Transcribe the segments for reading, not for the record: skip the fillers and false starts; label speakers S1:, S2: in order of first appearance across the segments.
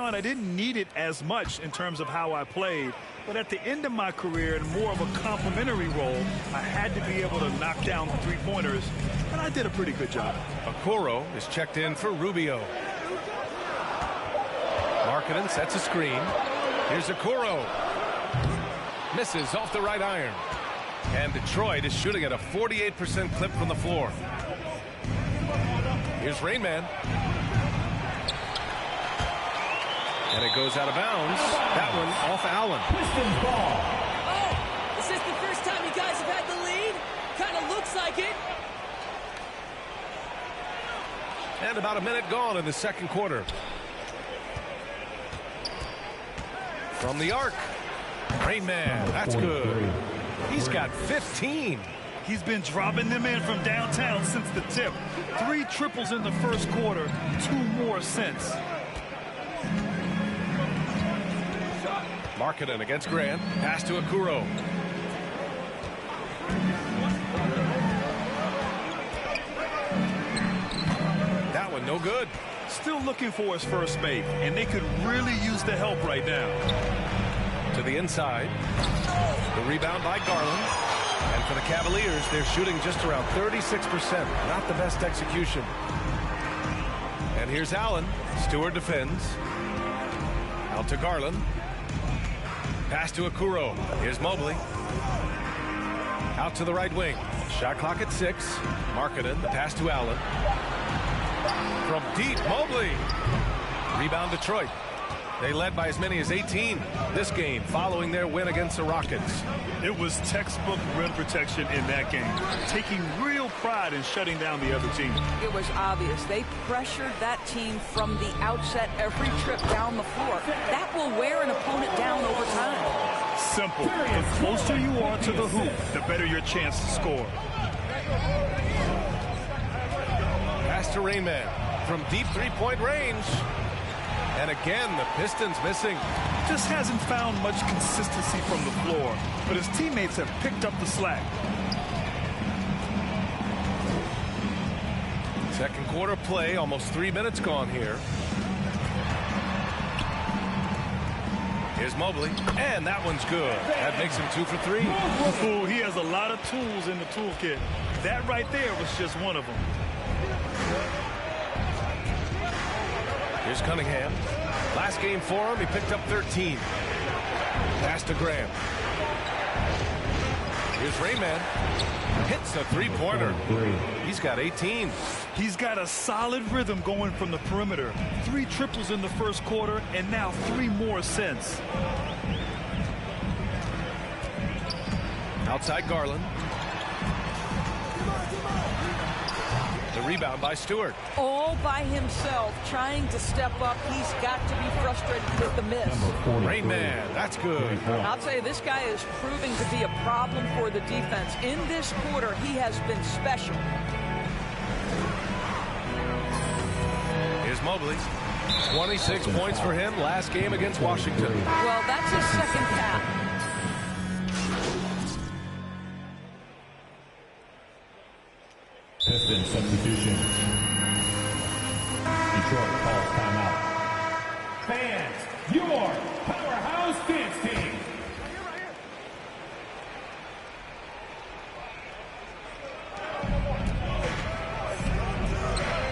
S1: on, I didn't need it as much in terms of how I played. But at the end of my career, in more of a complimentary role, I had to be able to knock down three-pointers, and I did a pretty good job.
S2: Okoro is checked in for Rubio. Markkanen sets a screen. Here's Okoro. Misses off the right iron. And Detroit is shooting at a 48% clip from the floor. Here's Rainman. And it goes out of bounds. That one off Allen.
S3: Pistons ball.
S4: Oh, is this the first time you guys have had the lead? Kind of looks like it.
S2: And about a minute gone in the second quarter. From the arc. Rainman, that's good. He's got 15.
S1: He's been dropping them in from downtown since the tip. 3 triples in the first quarter, 2 more since.
S2: Markkanen against Grant. Pass to Okoro. That one no good.
S1: Still looking for his first make, and they could really use the help right now.
S2: To the inside. The rebound by Garland. And for the Cavaliers, they're shooting just around 36%. Not the best execution. And here's Allen. Stewart defends. Out to Garland. Pass to Okoro. Here's Mobley. Out to the right wing. Shot clock at 6. Markkanen. The pass to Allen. From deep, Mobley. Rebound Detroit. They led by as many as 18 this game following their win against the Rockets.
S1: It was textbook rim protection in that game, taking real pride in shutting down the other team.
S5: It was obvious. They pressured that team from the outset every trip down the floor. That will wear an opponent down over time.
S1: Simple. The closer you are to the hoop, the better your chance to score.
S2: Pass to Rainman from deep three-point range. And again, the Pistons missing.
S1: Just hasn't found much consistency from the floor, but his teammates have picked up the slack.
S2: Second quarter play, almost 3 minutes gone here. Here's Mobley, and that one's good. That makes him 2 for 3.
S1: Ooh, he has a lot of tools in the toolkit. That right there was just one of them.
S2: Here's Cunningham. Last game for him, he picked up 13. Pass to Graham. Here's Rainman. Hits a three-pointer. He's got 18.
S1: He's got a solid rhythm going from the perimeter. 3 triples in the first quarter, and now 3 more since.
S2: Outside Garland. The rebound by Stewart.
S5: All by himself, trying to step up. He's got to be frustrated with the miss.
S2: Rainman, that's good.
S5: I'll tell you, this guy is proving to be a problem for the defense. In this quarter, he has been special.
S2: Here's Mobley. 26 points for him last game against Washington.
S5: Well, that's his second cap.
S3: Pistons substitution. Detroit calls timeout. Fans, your powerhouse dance team.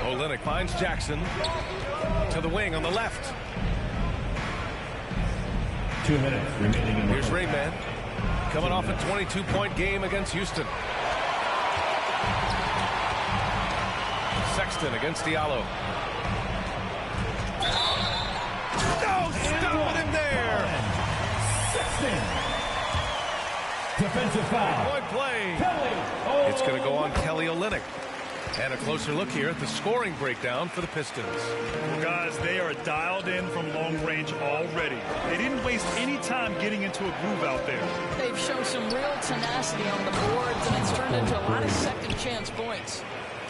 S2: Olynyk finds Jackson to the wing on the left.
S3: 2 minutes remaining in the
S2: Here's Rainman coming off a 22-point game against Houston. Sexton against Diallo. No, stopping him there.
S3: Sexton. Defensive foul.
S2: Point play.
S3: Kelly.
S2: It's going to go on Kelly Olynyk. And a closer look here at the scoring breakdown for the Pistons.
S1: Well, guys, they are dialed in from long range already. They didn't waste any time getting into a groove out there.
S4: They've shown some real tenacity on the boards, and it's turned into a lot of second chance points.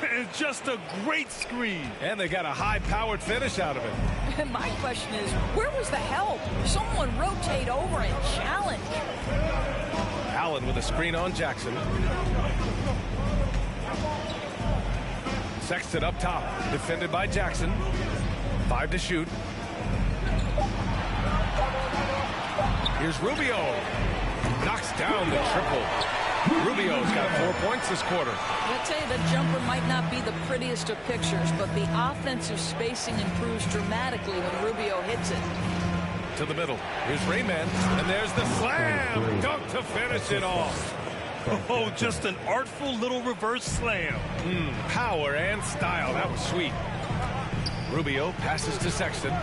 S1: It's just a great screen.
S2: And they got a high-powered finish out of it.
S5: And my question is, where was the help? Someone rotate over and challenge.
S2: Allen with a screen on Jackson. Sexton up top, defended by Jackson. 5 to shoot. Here's Rubio. Knocks down the triple. Rubio's got 4 points this quarter.
S4: I tell you, the jumper might not be the prettiest of pictures, but the offensive spacing improves dramatically when Rubio hits it.
S2: To the middle. Here's Rayman. And there's the slam. Dunk to finish it off.
S1: Oh, just an artful little reverse slam.
S2: Power and style. That was sweet. Rubio passes to Sexton.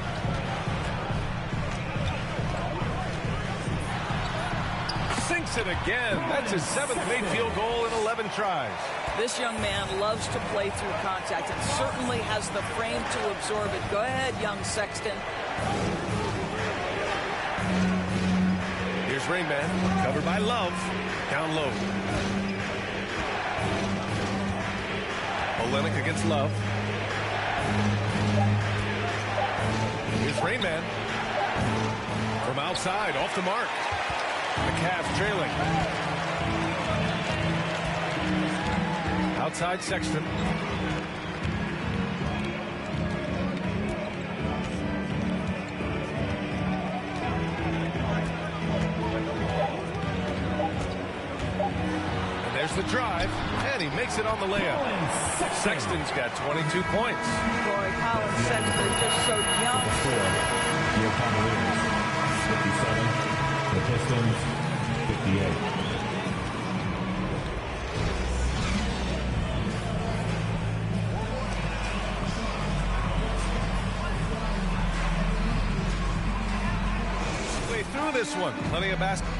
S2: Sinks it again. That's his 7th made field goal in 11 tries.
S5: This young man loves to play through contact and certainly has the frame to absorb it. Go ahead, young Sexton.
S2: Here's Rayman, covered by Love. Down low. Olenek against Love. Here's Rayman. From outside, off the mark. The Cavs trailing. Outside Sexton. And there's the drive, and he makes it on the layup. Sexton's got 22 points.
S5: Corey Collins said they're just so young.
S3: Your Cavaliers, 57. The Pistons, 58.
S2: Way through this one. Plenty of basketball.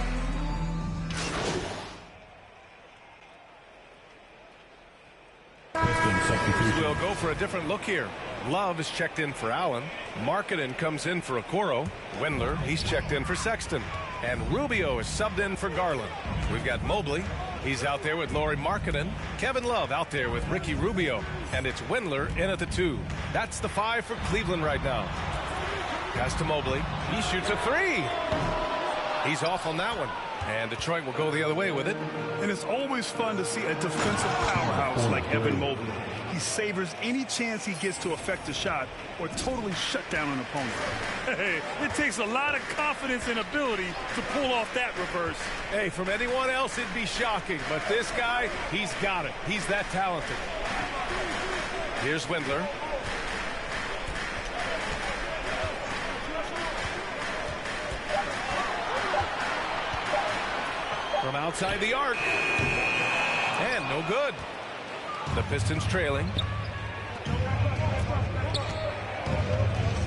S2: We'll go for a different look here. Love is checked in for Allen. Markkanen comes in for Okoro. Wendler, he's checked in for Sexton. And Rubio is subbed in for Garland. We've got Mobley. He's out there with Lauri Markkanen. Kevin Love out there with Ricky Rubio. And it's Wendler in at the 2. That's the 5 for Cleveland right now. Pass to Mobley. He shoots a 3. He's off on that one. And Detroit will go the other way with it.
S1: And it's always fun to see a defensive powerhouse like Evan Mobley. He savors any chance he gets to affect a shot or totally shut down an opponent. Hey, it takes a lot of confidence and ability to pull off that reverse.
S2: Hey, from anyone else, it'd be shocking. But this guy, he's got it. He's that talented. Here's Wendler. From outside the arc. And no good. The Pistons trailing.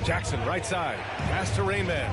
S2: Jackson right side. Pass to Rayman.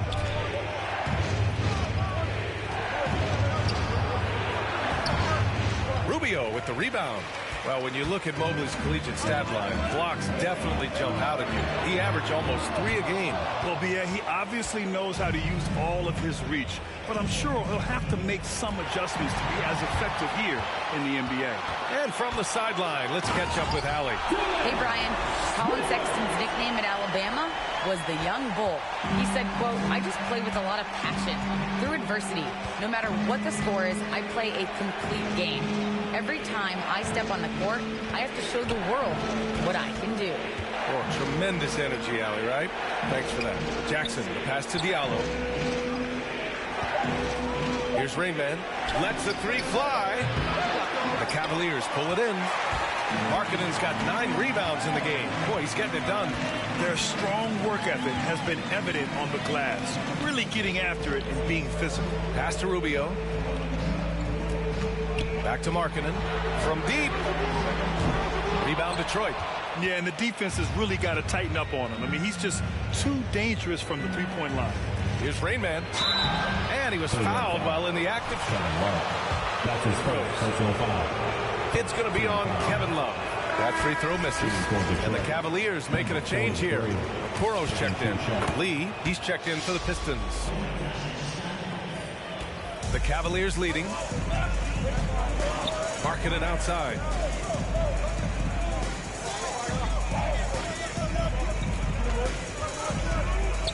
S2: Rubio with the rebound. Well, when you look at Mobley's collegiate stat line, blocks definitely jump out at you. He averaged almost 3 a game.
S1: Well, yeah, he obviously knows how to use all of his reach, but I'm sure he'll have to make some adjustments to be as effective here in the NBA.
S2: And from the sideline, let's catch up with Allie.
S6: Hey, Brian. Colin Sexton's nickname at Alabama was the Young Bull. He said, quote, "I just play with a lot of passion. Through adversity, no matter what the score is, I play a complete game. Every time I step on the court, I have to show the world what I can do."
S2: Oh, tremendous energy, Allie, right? Thanks for that. Jackson, the pass to Diallo. Here's Rayman. Lets the 3 fly. The Cavaliers pull it in. Markkanen's got 9 rebounds in the game. Boy, he's getting it done.
S1: Their strong work ethic has been evident on the glass, really getting after it and being physical.
S2: Pass to Rubio. Back to Markkanen. From deep. Rebound Detroit.
S1: Yeah, and the defense has really got to tighten up on him. I mean, he's just too dangerous from the three-point line.
S2: Here's Rayman. And he was fouled while in the act of shot.
S3: That's his first personal foul.
S2: It's going to be on Kevin Love. That free throw misses. And the Cavaliers making a change here. Okoro's checked in. Lee, he's checked in for the Pistons. The Cavaliers leading. Markkanen outside.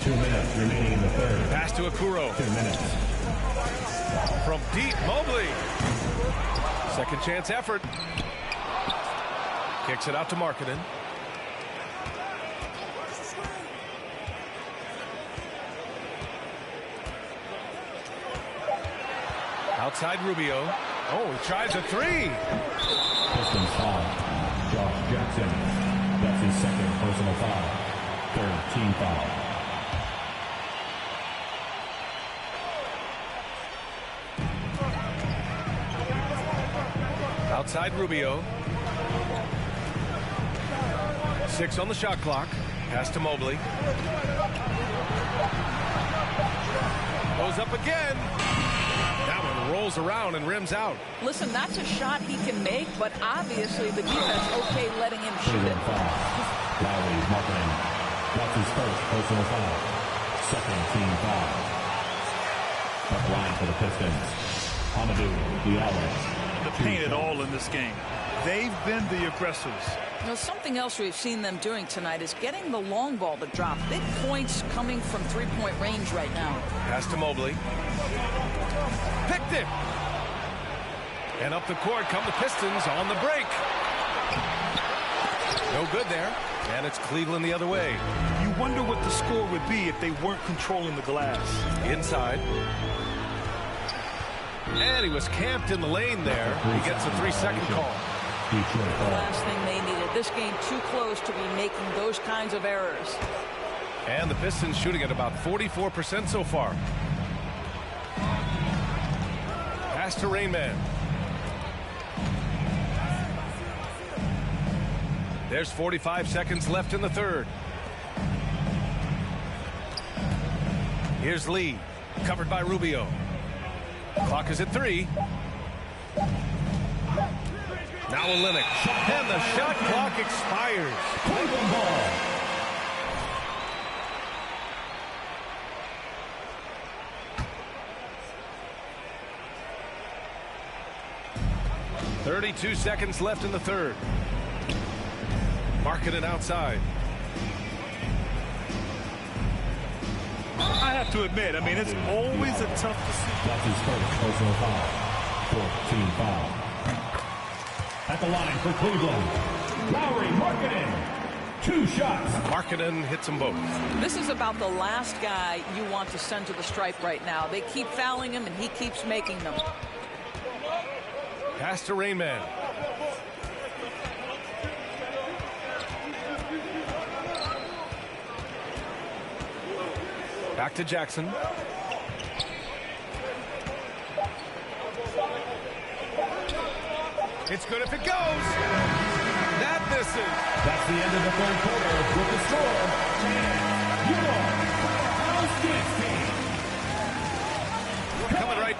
S3: Two minutes remaining in the third.
S2: Pass to Okoro.
S3: 2 minutes.
S2: From deep, Mobley. Second chance effort. Kicks it out to Markkanen. Outside Rubio. Oh, he tries a three.
S3: Pistons foul. Josh Jackson. That's his second personal foul. Third team foul.
S2: Outside Rubio. 6 on the shot clock. Pass to Mobley. Goes up again. That one rolls around and rims out.
S5: Listen, that's a shot he can make, but obviously the defense okay letting him shoot it.
S3: Lowry marking. That's his first personal foul. Second team foul. At the line for the Pistons. Amadou Diallo.
S1: The paint at all in this game. They've been the aggressors.
S5: Now, something else we've seen them doing tonight is getting the long ball to drop. Big points coming from three-point range right now.
S2: Pass to Mobley. Picked it. And up the court come the Pistons on the break. No good there. And it's Cleveland the other way.
S1: You wonder what the score would be if they weren't controlling the glass.
S2: Inside. And he was camped in the lane there. He gets a 3-second call.
S5: The last thing they needed. This game too close to be making those kinds of errors.
S2: And the Pistons shooting at about 44% so far. Pass to Rain Man. There's 45 seconds left in the third. Here's Lee. Covered by Rubio. Clock is at 3. Now Olynyk. And the shot clock expires.
S3: Cleveland ball.
S2: .32 seconds left in the third. Marking it outside.
S1: I have to admit, I mean, it's always a tough decision.
S3: That's his first personal foul. Fourth team foul. At the line for Cleveland, Lowry Markkanen. 2 shots.
S2: Markkanen hits them both.
S5: This is about the last guy you want to send to the stripe right now. They keep fouling him, and he keeps making them.
S2: Pass to Rain Man. Back to Jackson. It's good if it goes. That misses.
S3: That's the end of the third quarter with the score. Your House Team.
S2: Coming right.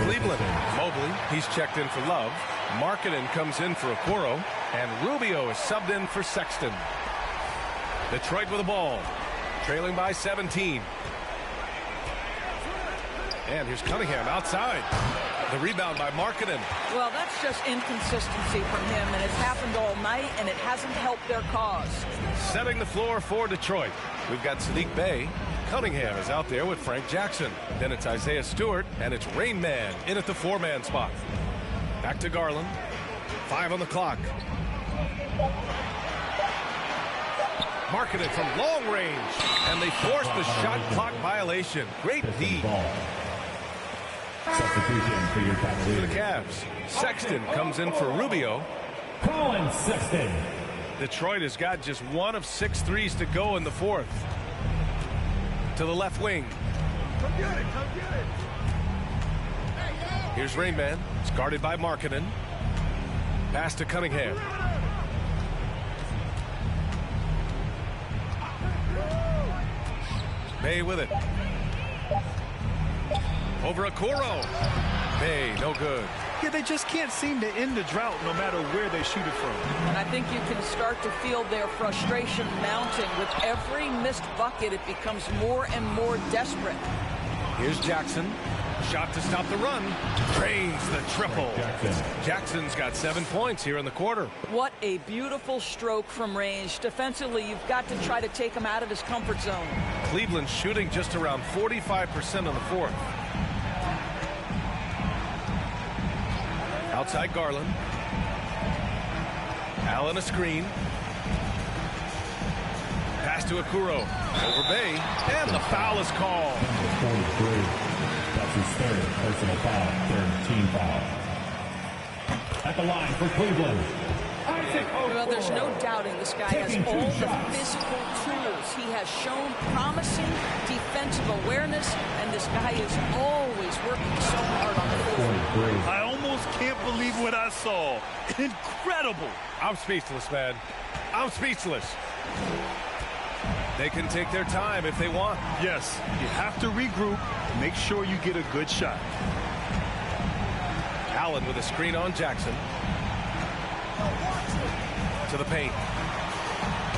S2: Cleveland. Mobley. He's checked in for Love. Markkanen comes in for Okoro. And Rubio is subbed in for Sexton. Detroit with the ball. Trailing by 17. And here's Cunningham outside. The rebound by Markkanen.
S5: Well, that's just inconsistency from him, and it's happened all night, and it hasn't helped their cause.
S2: Setting the floor for Detroit. We've got Sadiq Bey. Cunningham is out there with Frank Jackson. Then it's Isaiah Stewart, and it's Rain Man in at the 4-man spot. Back to Garland. 5 on the clock. Markkanen from long range, and they force the shot clock violation. Great D.
S3: Substitution for your
S2: For
S3: Cavaliers.
S2: the Cavs. Sexton comes in for Rubio.
S3: Colin Sexton.
S2: Detroit has got just 1 of 6 threes to go in the fourth. To the left wing.
S1: Come get it, come get it.
S2: Here's Rain Man. It's guarded by Markkanen. Pass to Cunningham. Bey with it. Over Okoro. Bey, no good.
S1: Yeah, they just can't seem to end the drought no matter where they shoot it from.
S5: And I think you can start to feel their frustration mounting. With every missed bucket, it becomes more and more desperate.
S2: Here's Jackson. Shot to stop the run. Drains the triple. Jackson's got 7 points here in the quarter.
S5: What a beautiful stroke from range. Defensively, you've got to try to take him out of his comfort zone.
S2: Cleveland shooting just around 45% on the fourth. Outside Garland. Allen a screen. Pass to Okuro. Over Bay. And the foul is called.
S3: Number 43. That's his third personal foul. Third team foul. At the line for Cleveland.
S4: Well, there's no doubting this guy has all the physical tools. He has shown promising defensive awareness, and this guy is always working so hard on the floor.
S1: I almost can't believe what I saw. Incredible.
S2: I'm speechless, man. I'm speechless. They can take their time if they want.
S1: Yes, you have to regroup. Make sure you get a good shot.
S2: Allen with a screen on Jackson. To the paint.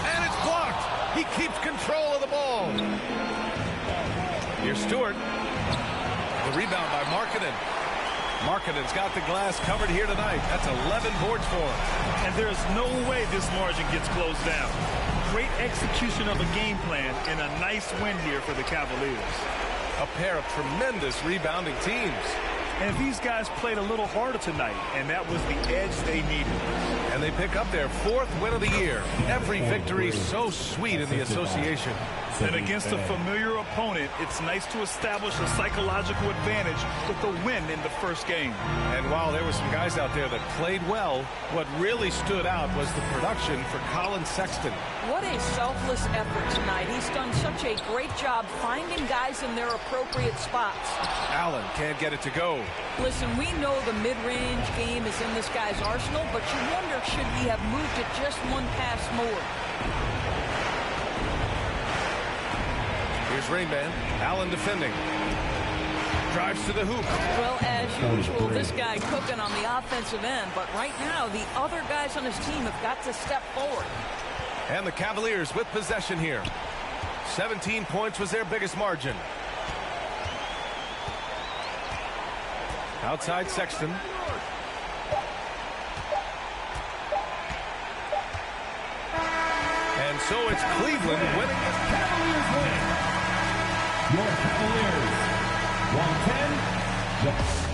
S2: And it's blocked. He keeps control of the ball. Here's Stewart. The rebound by Markkanen. Markkanen's got the glass covered here tonight. That's 11 boards for him.
S1: And there's no way this margin gets closed down. Great execution of a game plan and a nice win here for the Cavaliers.
S2: A pair of tremendous rebounding teams.
S1: And these guys played a little harder tonight, and that was the edge they needed.
S2: And they pick up their 4th win of the year. Every victory so sweet in the association.
S1: And against a familiar opponent, it's nice to establish a psychological advantage with the win in the first game.
S2: And while there were some guys out there that played well, what really stood out was the production for Colin Sexton.
S4: What a selfless effort tonight. He's done such a great job finding guys in their appropriate spots.
S2: Allen can't get it to go.
S4: Listen, we know the mid-range game is in this guy's arsenal, but you wonder, should he have moved it just one pass more?
S2: Here's Rainman. Allen defending. Drives to the hoop.
S4: Well, as usual, this guy cooking on the offensive end, but right now the other guys on his team have got to step forward.
S2: And the Cavaliers with possession here. 17 points was their biggest margin. Outside Sexton. And so it's Cleveland winning this.
S3: Cavaliers win. Your Cavaliers. 110. Yes.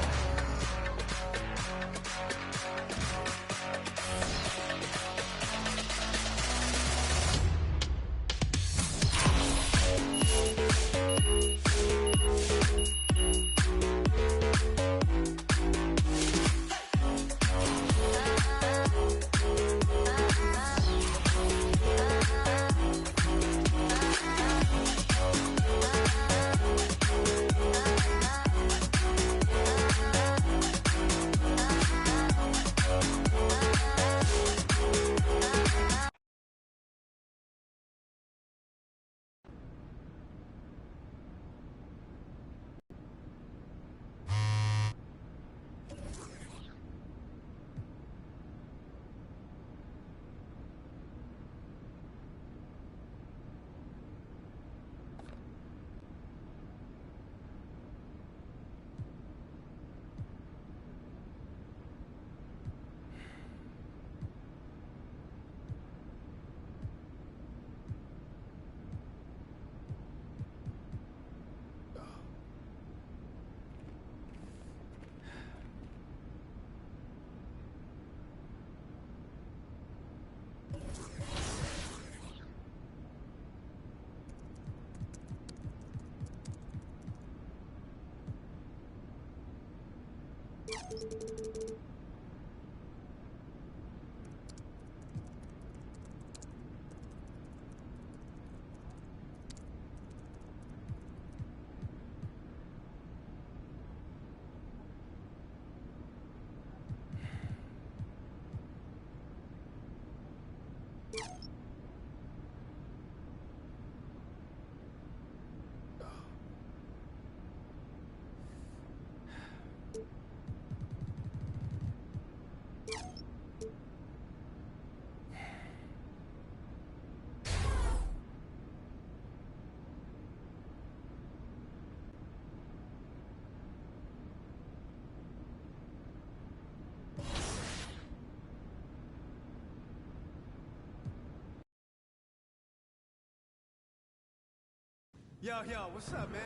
S7: Yo, what's up, man?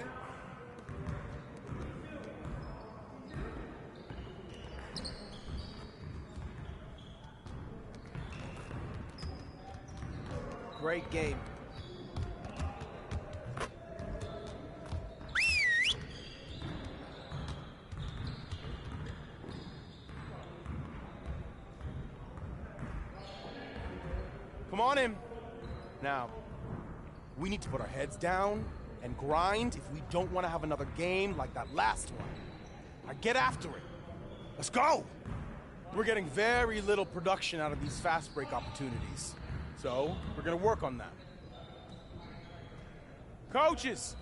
S7: Great game.
S8: now. We need to put our heads down and grind if we don't want to have another game like that last one. Now get after it. Let's go! We're getting very little production out of these fast break opportunities. So, we're gonna work on that. Coaches!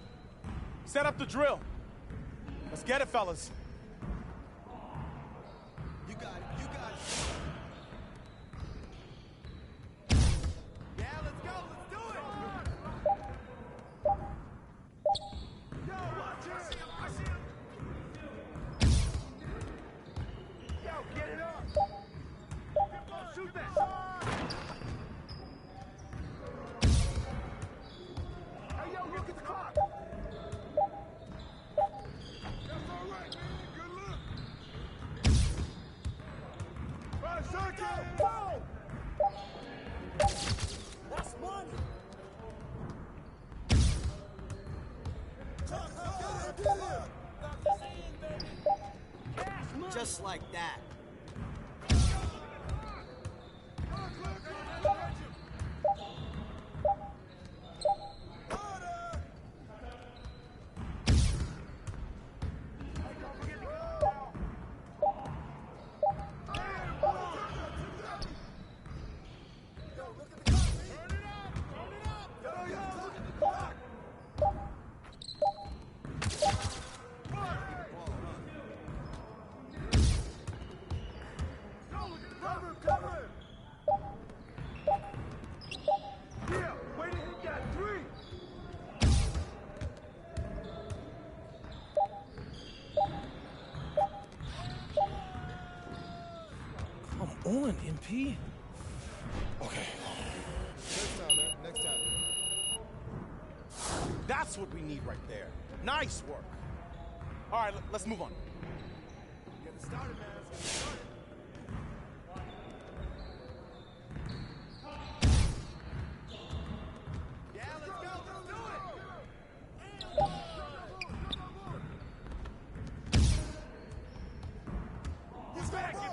S8: Set up the drill. Let's get it, fellas.
S7: You got it. You got it. Yeah, let's go. Let's do it. Yo, watch it. I see him. Yo, get it up. Shoot that. Hey, yo, look at the clock. That's all right, man. Good look. 5 seconds. Go. That's money. Just like that.
S8: On, MP. Okay.
S7: Next time, man. Next time.
S8: That's what we need right there. Nice work. All right, let's move on.
S7: Get it started, man. Let's get it started. Yeah, let's go. Let's do it. Get back. Get back.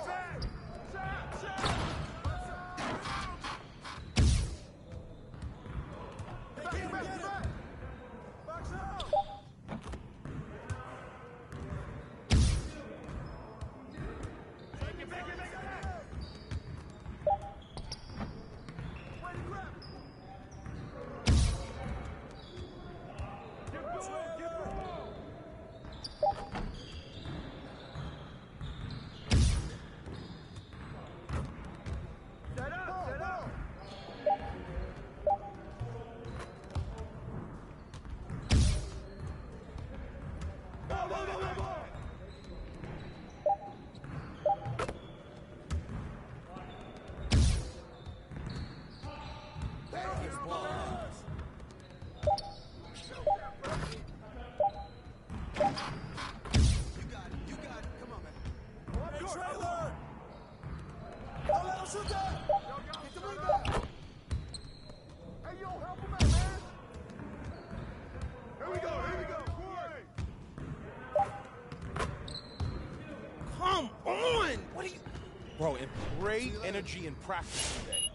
S8: Bro, great energy in practice today.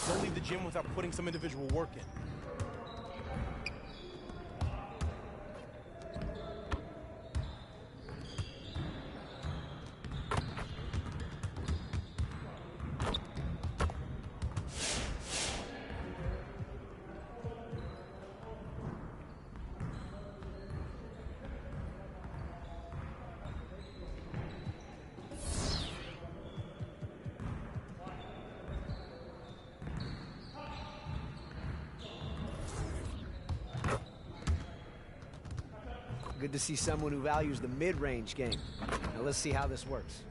S8: Don't leave the gym without putting some individual work in.
S9: Good to see someone who values the mid-range game. Now let's see how this works.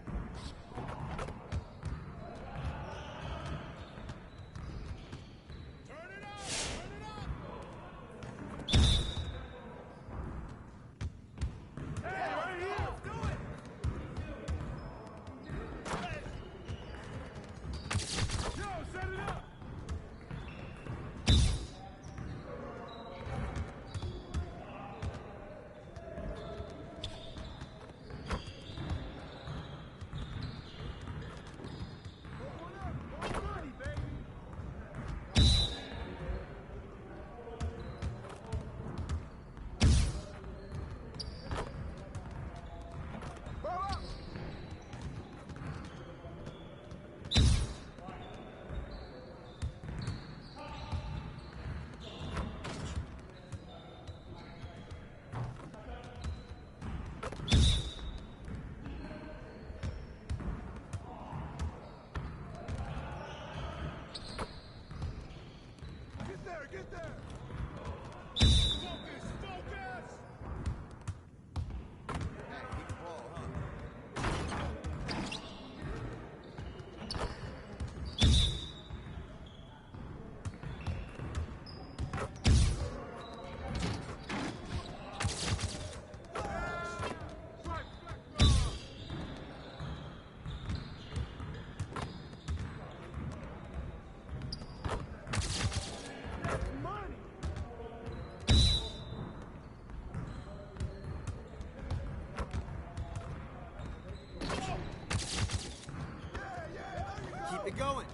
S7: there, get there! Focus, focus! Hey, he can ball, huh?
S9: Keep it going.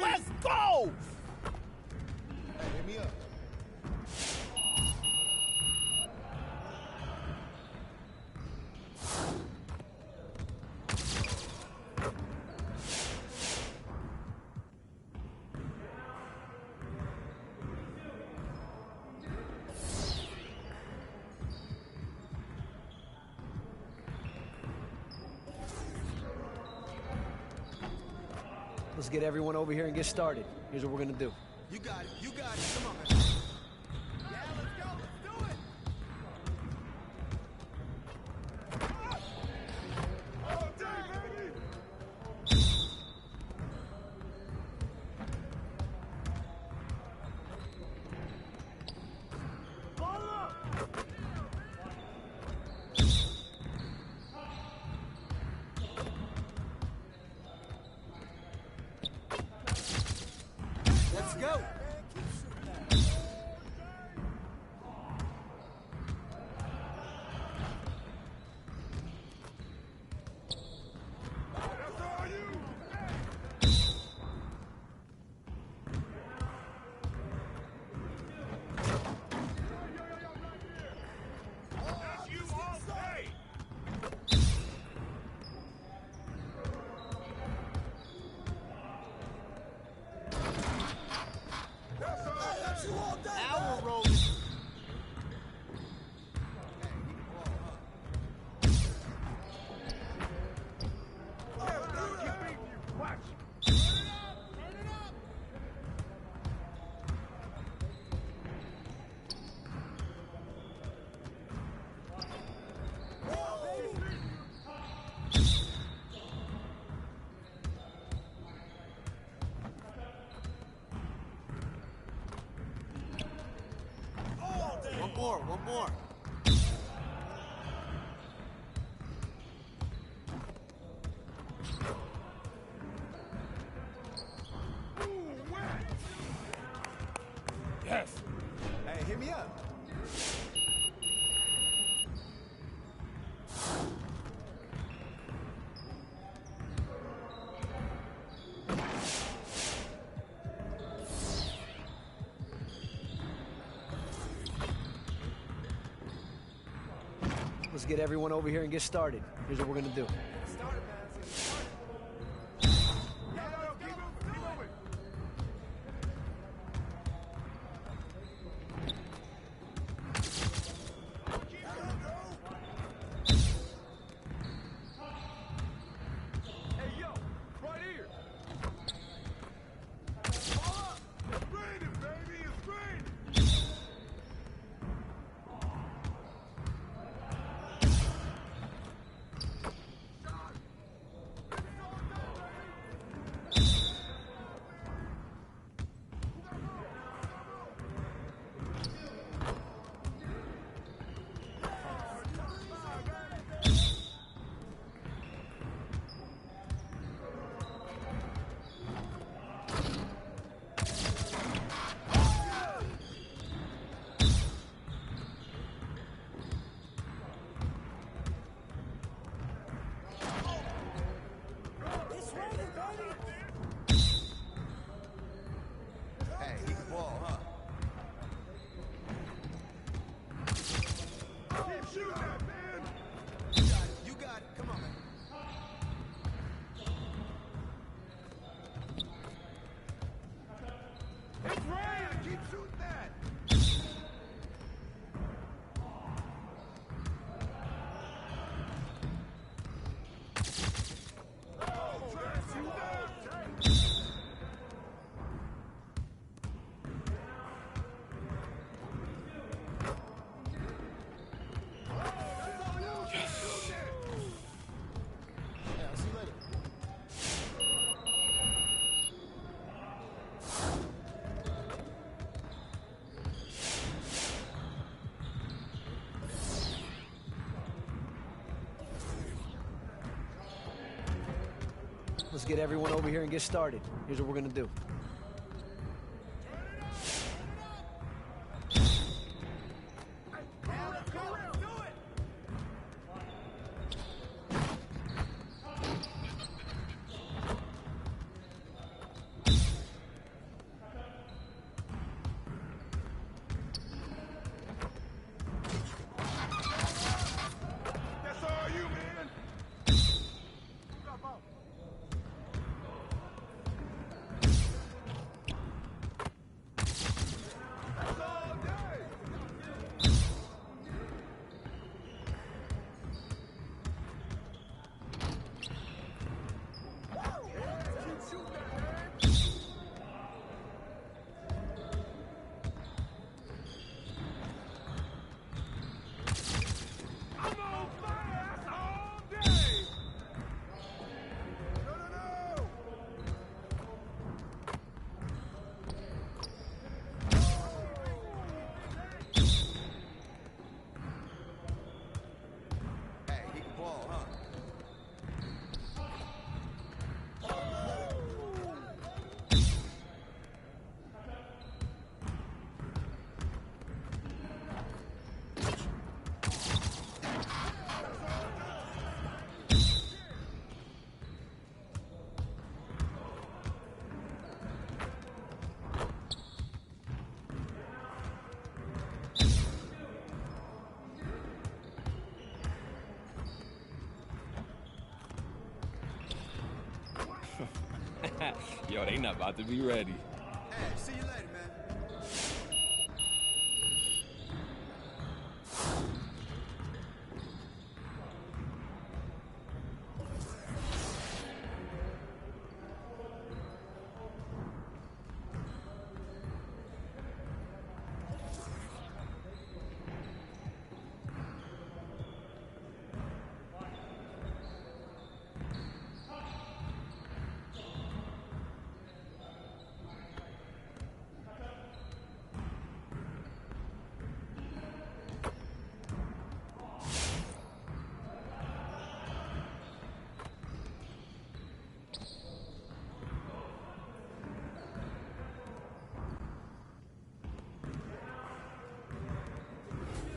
S8: Let's go!
S7: Hey, hit me up.
S9: Let's get everyone over here and get started. Here's what we're gonna do.
S7: You got it, you got it. Come on, man. Yeah, let's go, let's do it! All day, baby! Ball up!
S9: Let's go.
S7: That's all you! That's you all day! That's you all day!
S8: Now we're rolling.
S9: One more.
S8: Yes.
S7: Hey, hit me up.
S9: Let's get everyone over here and get started. Here's what we're gonna do.
S7: Start it, man. Let's get it started. Yo, keep moving. Hey, yo, right here. Ball up. It's raining, baby. It's raining.
S9: let's get everyone over here and get started. Here's what we're gonna do.
S10: Yo, they not about to be ready.
S7: Hey, see you later, man.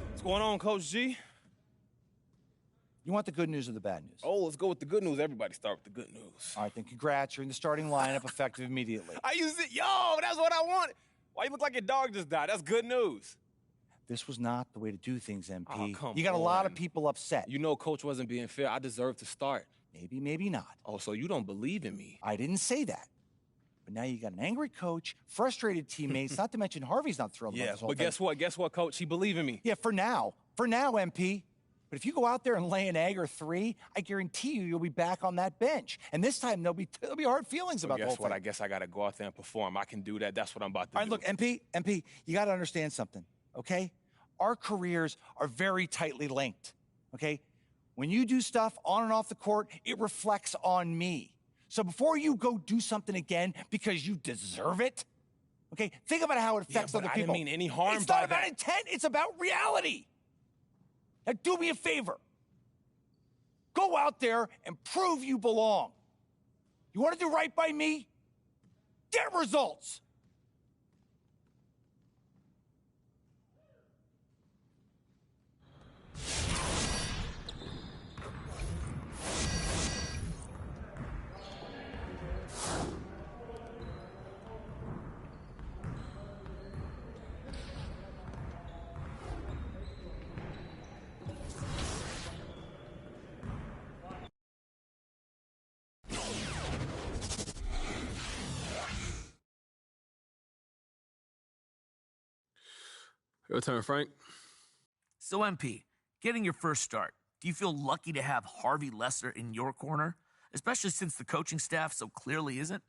S10: What's going on, Coach G?
S11: You want the good news or the bad news?
S10: Oh, let's go with the good news. Everybody start with the good news.
S11: All right, then congrats. You're in the starting lineup effective immediately.
S10: I use it. Yo, that's what I want. Why you look like your dog just died? That's good news.
S11: This was not the way to do things, MP.
S10: Oh, come
S11: you got a lot of
S10: on.
S11: people upset.
S10: You know Coach wasn't being fair. I deserve to start.
S11: Maybe, maybe not.
S10: Oh, so you don't believe in me?
S11: I didn't say that. But now you got an angry coach, frustrated teammates, not to mention Harvey's not thrilled about this whole
S10: but
S11: thing.
S10: guess what? Guess what, Coach? He believe in me.
S11: Yeah, for now. For now, MP. But if you go out there and lay an egg or three, I guarantee you'll be back on that bench. And this time, there'll be hard feelings about the whole
S10: Guess what?
S11: thing.
S10: I guess I got to go out there and perform. I can do that. That's what I'm about to do.
S11: All right, look, MP, you got to understand something, okay? Our careers are very tightly linked, okay? When you do stuff on and off the court, it reflects on me. So before you go do something again because you deserve it, okay, think about how it affects other
S10: I
S11: people.
S10: didn't mean any harm
S11: It's
S10: by
S11: not about
S10: that.
S11: intent, it's about reality. Now do me a favor. Go out there and prove you belong. You want to do right by me? Get results.
S10: Your turn, Frank.
S12: So, MP, getting your first start, do you feel lucky to have Harvey Lesser in your corner, especially since the coaching staff so clearly isn't?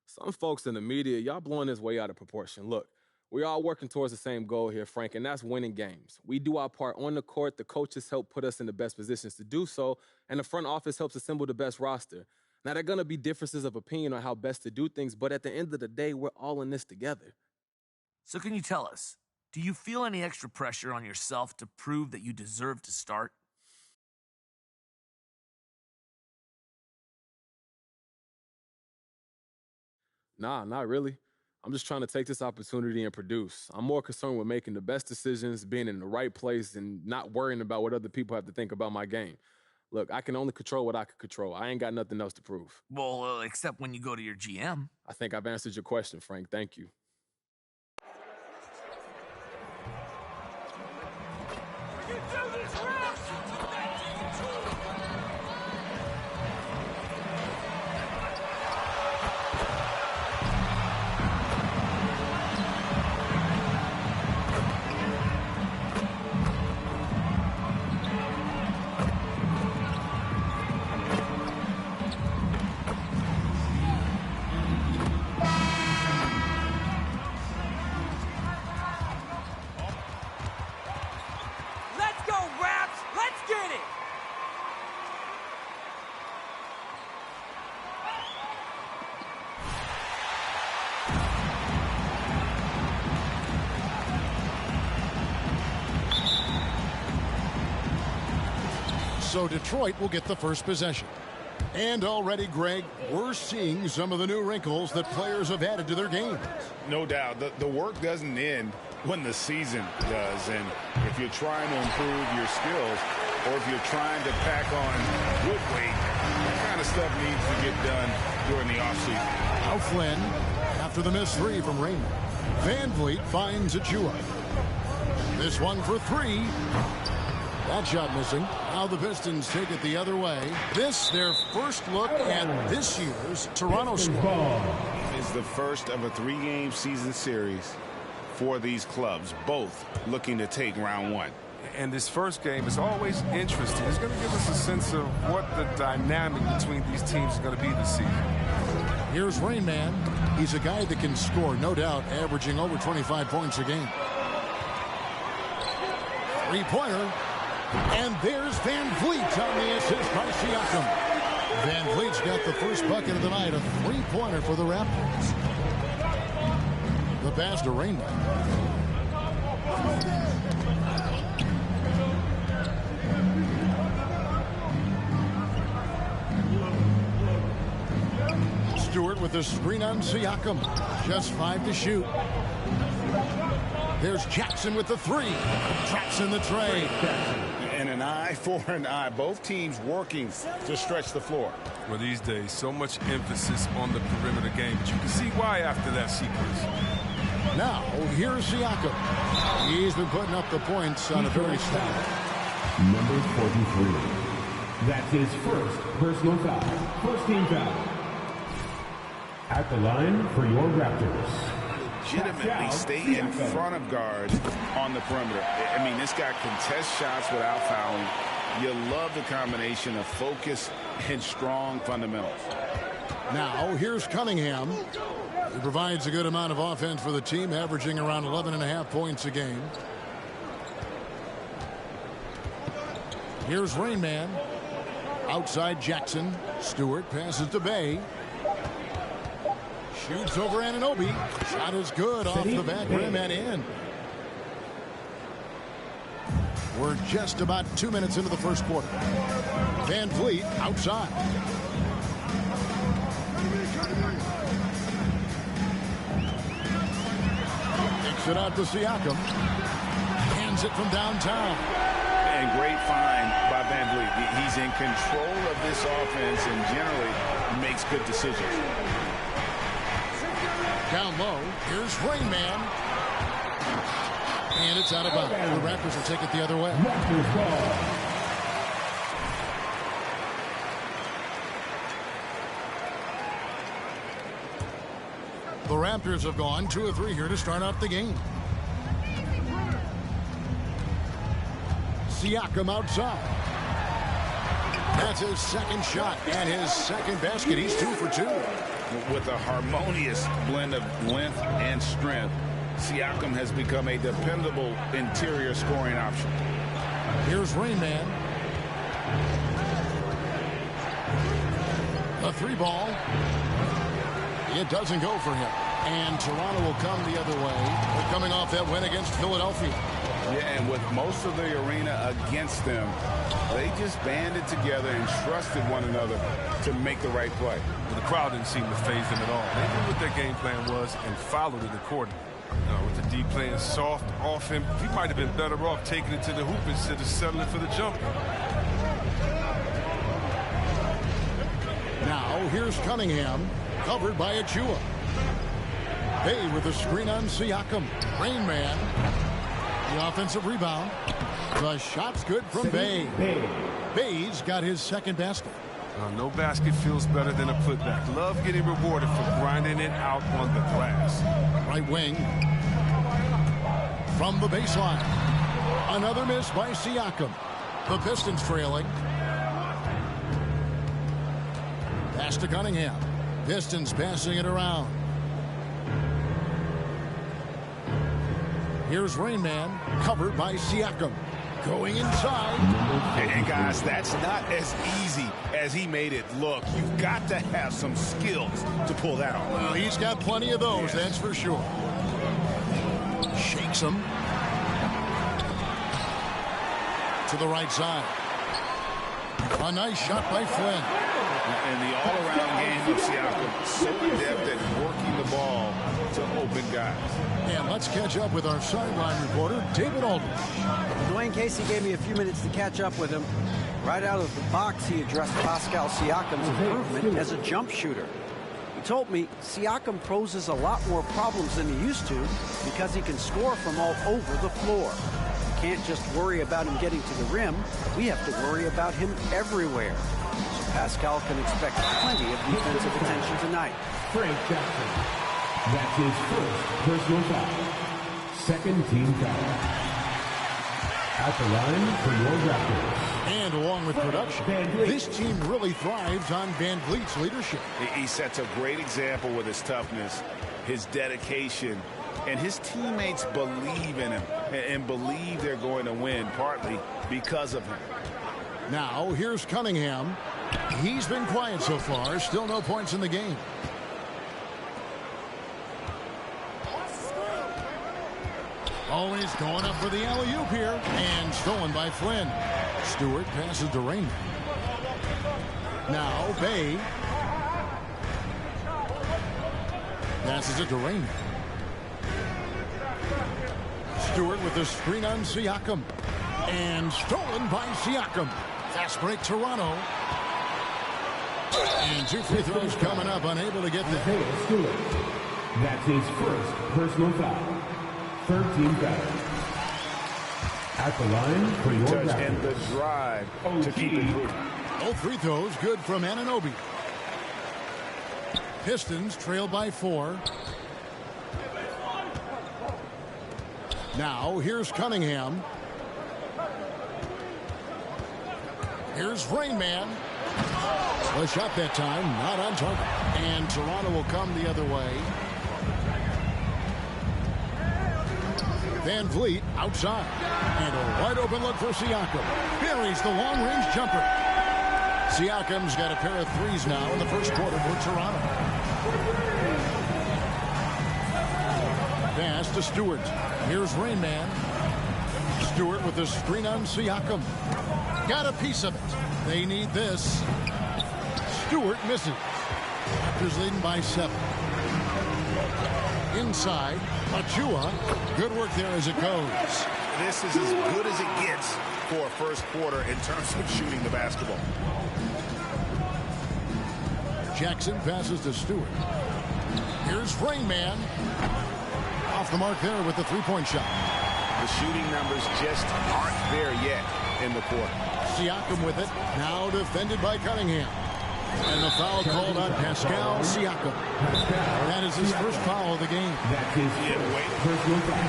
S10: Some folks in the media, y'all blowing this way out of proportion. Look, we're all working towards the same goal here, Frank, and that's winning games. We do our part on the court. The coaches help put us in the best positions to do so, and the front office helps assemble the best roster. Now, there are going to be differences of opinion on how best to do things, but at the end of the day, we're all in this together.
S12: So can you tell us, Do you feel any extra pressure on yourself to prove that you deserve to start?
S10: Nah, not really. I'm just trying to take this opportunity and produce. I'm more concerned with making the best decisions, being in the right place, and not worrying about what other people have to think about my game. Look, I can only control what I can control. I ain't got nothing else to prove.
S12: Well, except when you go to your GM.
S10: I think I've answered your question, Frank. Thank you.
S13: So Detroit will get the first possession. And already, Greg, we're seeing some of the new wrinkles that players have added to their games.
S14: No doubt. The work doesn't end when the season does. And if you're trying to improve your skills or if you're trying to pack on good weight, that kind of stuff needs to get done during the offseason.
S13: Now Flynn, after the missed three from Raymond. Van Vliet finds Achua. This one for three. That shot missing. Now the Pistons take it the other way. This, their first look at this year's Toronto squad.
S14: It's the first of a three-game season series for these clubs, both looking to take round one.
S15: And this first game is always interesting. It's going to give us a sense of what the dynamic between these teams is going to be this season.
S13: Here's Rain Man. He's a guy that can score, no doubt, averaging over 25 points a game. Three-pointer. And there's Van Vliet on the assist by Siakam. Van Vliet's got the first bucket of the night, a three-pointer for the Raptors. The pass to Rain Man. Stewart with the screen on Siakam. Just 5 to shoot. There's Jackson with the three. Traps in the tray.
S14: And an eye for an eye. Both teams working to stretch the floor.
S15: Well, these days, so much emphasis on the perimeter game, but you can see why after that sequence.
S13: Now, here's Siakam. He's been putting up the points on a very steady.
S3: Number 43. That's his first personal foul. First team foul. At the line for your Raptors.
S14: Legitimately stay in front of guards on the perimeter. I mean, this guy contests shots without fouling. You love the combination of focus and strong fundamentals.
S13: Now, here's Cunningham. He provides a good amount of offense for the team, averaging around 11.5 points a game. Here's Rain Man. Outside Jackson. Stewart passes to Bay. Shoots over Anunoby. Shot is good off the back rim and in. We're just about 2 minutes into the first quarter. Van Vliet outside. Kicks it out to Siakam. Hands it from downtown.
S14: And great find by Van Vliet. He's in control of this offense and generally makes good decisions.
S13: Down low, here's Rain Man. And it's out of bounds. The Raptors will take it the other way. The Raptors have gone 2 of 3 here to start out the game. Siakam outside. That's his second shot and his second basket. He's 2 for 2.
S14: With a harmonious blend of length and strength, Siakam has become a dependable interior scoring option.
S13: Here's Rain Man. A 3 ball. It doesn't go for him. And Toronto will come the other way. They're coming off that win against Philadelphia.
S14: Yeah, and with most of the arena against them, they just banded together and trusted one another to make the right play.
S15: Well, the crowd didn't seem to faze them at all. They knew what their game plan was and followed it accordingly. With the D playing soft off him, he might have been better off taking it to the hoop instead of settling for the jumper.
S13: Now, here's Cunningham, covered by Achua. Bay with a screen on Siakam. Rain Man. The offensive rebound. The shot's good from Bay. Bay's got his second basket.
S15: No basket feels better than a putback. Love getting rewarded for grinding it out on the glass.
S13: Right wing. From the baseline. Another miss by Siakam. The Pistons trailing. Pass to Cunningham. Pistons passing it around. Here's Rain Man, covered by Siakam. Going inside.
S14: And guys, that's not as easy as he made it look. You've got to have some skills to pull that off.
S13: Well, he's got plenty of those, that's for sure. Shakes him. To the right side. A nice shot by Flynn.
S14: And the all-around game of Siakam, so adept at working the ball to open guys.
S13: And let's catch up with our sideline reporter, David Aldridge.
S9: Dwayne Casey gave me a few minutes to catch up with him. Right out of the box, he addressed Pascal Siakam's improvement as a jump shooter. He told me Siakam poses a lot more problems than he used to because he can score from all over the floor. We can't just worry about him getting to the rim. We have to worry about him everywhere. So Pascal can expect plenty of defensive attention tonight.
S3: Frank Jackson. That's his first personal foul. Second team foul. At the line for your Raptors.
S13: And along with production, this team really thrives on Van Vliet's leadership.
S14: He sets a great example with his toughness, his dedication, and his teammates believe in him and believe they're going to win, partly because of him.
S13: Now, here's Cunningham. He's been quiet so far. Still no points in the game. Always going up for the alley-oop here. And stolen by Flynn. Stewart passes to Raymond. Now, Bay. Passes it to Raymond. Stewart with the screen on Siakam. And stolen by Siakam. Fast break Toronto. And 2 free throws coming up. Unable to get the hit.
S3: That's his first personal foul. Third team foul. At the line for your
S14: Touch
S3: Raptors.
S14: and the drive to keep it moving.
S13: Both free throws good from Anunoby. Pistons trail by 4. Now here's Cunningham. Here's Rain Man. A shot that time, not on target. And Toronto will come the other way. Van Vliet outside. And a wide open look for Siakam. Buries the long-range jumper. Siakam's got a pair of threes now in the first quarter for Toronto. Pass to Stewart. Here's Rain Man. Stewart with the screen on Siakam. Got a piece of it. They need this. Stewart misses. Raptors leading by 7. Inside, Achua. Good work there as it goes.
S14: This is as good as it gets for a first quarter in terms of shooting the basketball.
S13: Jackson passes to Stewart. Here's Rain Man. Off the mark there with the three-point shot.
S14: The shooting numbers just aren't there yet in the quarter.
S13: Siakam with it. Now defended by Cunningham. And the foul called on Pascal Siakam. That is his first foul of the game.
S3: That's his personal foul.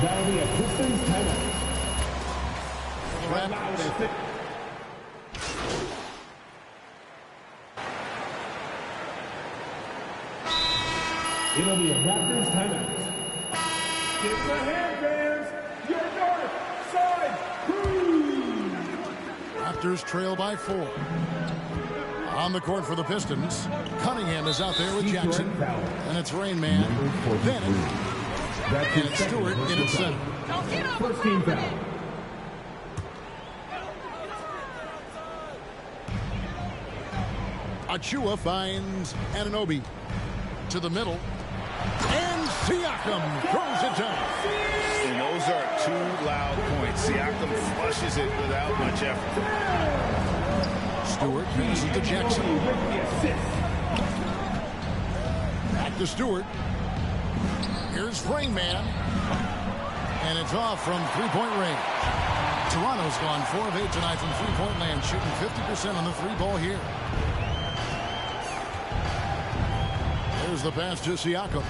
S3: That'll be a Pistons timeout. It'll be a Raptors timeout.
S7: Get the hand fans. Your north side crew.
S13: Raptors trail by 4. On the court for the Pistons, Cunningham is out there with Jackson. And it's Rain Man, Bennett, and it's Stewart in at center.
S3: First team foul.
S13: Achua finds Anunoby to the middle. And Siakam throws it down.
S14: And those are two loud points. Siakam flushes it without much effort.
S13: Stewart passes to Jackson. Back to Stewart. Here's Rain Man. And it's off from three-point range. Toronto's gone 4 of 8 tonight from three-point land, shooting 50% on the three ball here. There's the pass to Siakam.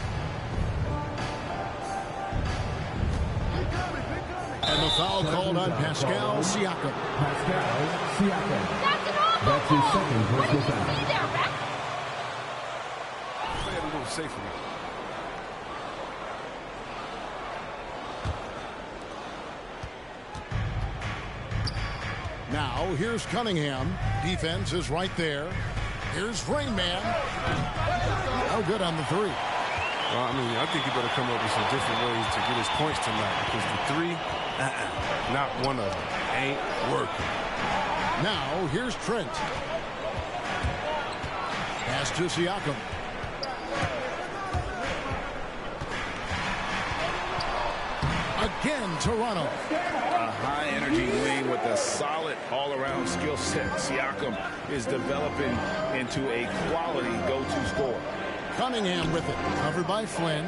S13: And the foul called on Pascal Siakam.
S3: Pascal Siakam. That's his second personal foul.
S15: Play it a little safer.
S13: Now, here's Cunningham. Defense is right there. Here's Rain Man. Oh, good on the three.
S15: Well, I mean, I think he better come up with some different ways to get his points tonight, because the three, not one of them, ain't working.
S13: Now, here's Trent. Pass to Siakam. Again, Toronto.
S14: A high-energy wing with a solid all-around skill set. Siakam is developing into a quality go-to scorer.
S13: Cunningham with it. Covered by Flynn.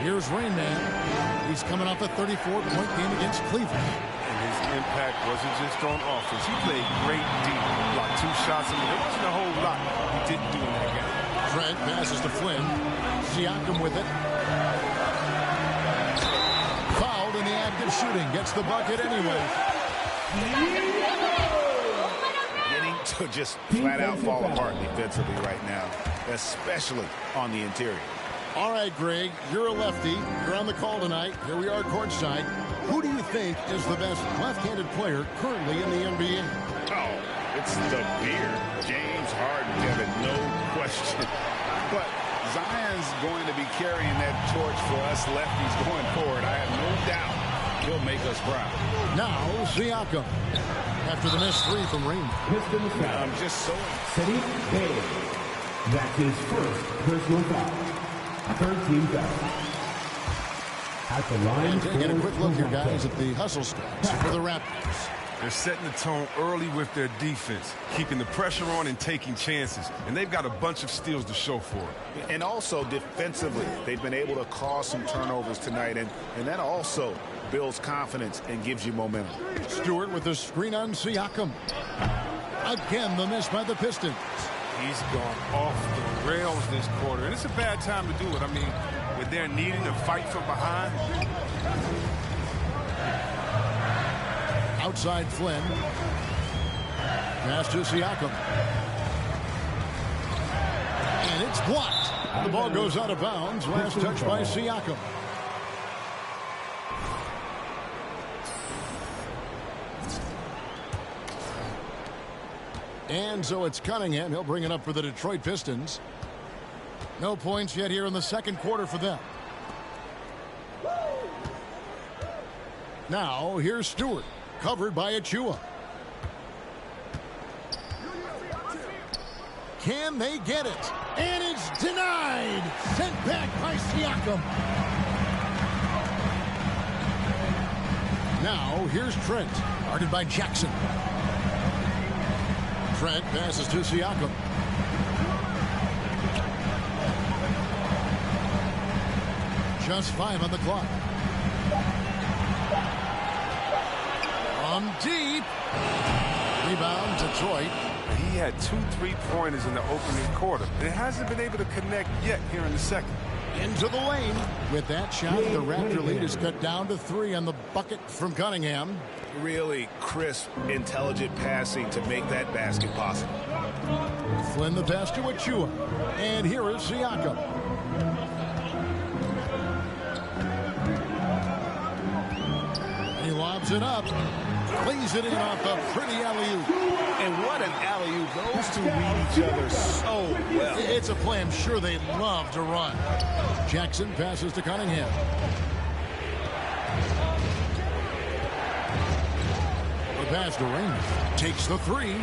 S13: Here's Rain Man. He's coming off a 34-point game against Cleveland.
S15: And his impact wasn't just on offense. He played great deep. Blocked 2 shots. I mean, there wasn't a whole lot he didn't do in that game.
S13: Trent passes to Flynn. Siakam with it. Fouled in the act of shooting. Gets the bucket anyway.
S14: Getting to just flat out fall apart defensively right now, especially on the interior.
S13: All right, Greg, you're a lefty. You're on the call tonight. Here we are courtside. Who do you think is the best left-handed player currently in the NBA?
S14: Oh, it's the beard. James Harden, Kevin, no question. But Zion's going to be carrying that torch for us lefties going forward. I have no doubt he'll make us proud.
S13: Now, Siakam. After the missed three from Rain.
S14: I'm just so...
S3: City Bay. That's his first personal foul. Third team foul. At the line.
S13: And taking a quick look here, guys, at the hustle stats for the Raptors.
S15: They're setting the tone early with their defense, keeping the pressure on and taking chances. And they've got a bunch of steals to show for it.
S14: And also defensively, they've been able to cause some turnovers tonight. And that also builds confidence and gives you momentum.
S13: Stewart with the screen on Siakam. Again, the miss by the Pistons.
S15: He's gone off the rails this quarter. And it's a bad time to do it. I mean, when they're needing to fight from behind.
S13: Outside Flynn. Pass to Siakam. And it's blocked. The ball goes out of bounds. Last touch by Siakam. And so it's Cunningham. He'll bring it up for the Detroit Pistons. No points yet here in the second quarter for them. Now, here's Stewart. Covered by Achua. Can they get it? And it's denied. Sent back by Siakam. Now, here's Trent. Guarded by Jackson. Trent passes to Siakam. Just 5 on the clock. From deep. Rebound, Detroit.
S15: He had 2 3-pointers in the opening quarter. It hasn't been able to connect yet here in the second.
S13: Into the lane. With that shot, the Raptor lead is cut down to 3 on the bucket from Cunningham.
S14: Really crisp, intelligent passing to make that basket possible.
S13: Flynn the pass to Achua. And here is Siakam. He lobs it up. Lays it in off a pretty alley-oop.
S2: And what an alley-oop. Those two read each other so well.
S13: It's a play I'm sure they love to run. Jackson passes to Cunningham. The pass to Raymond. Takes the three.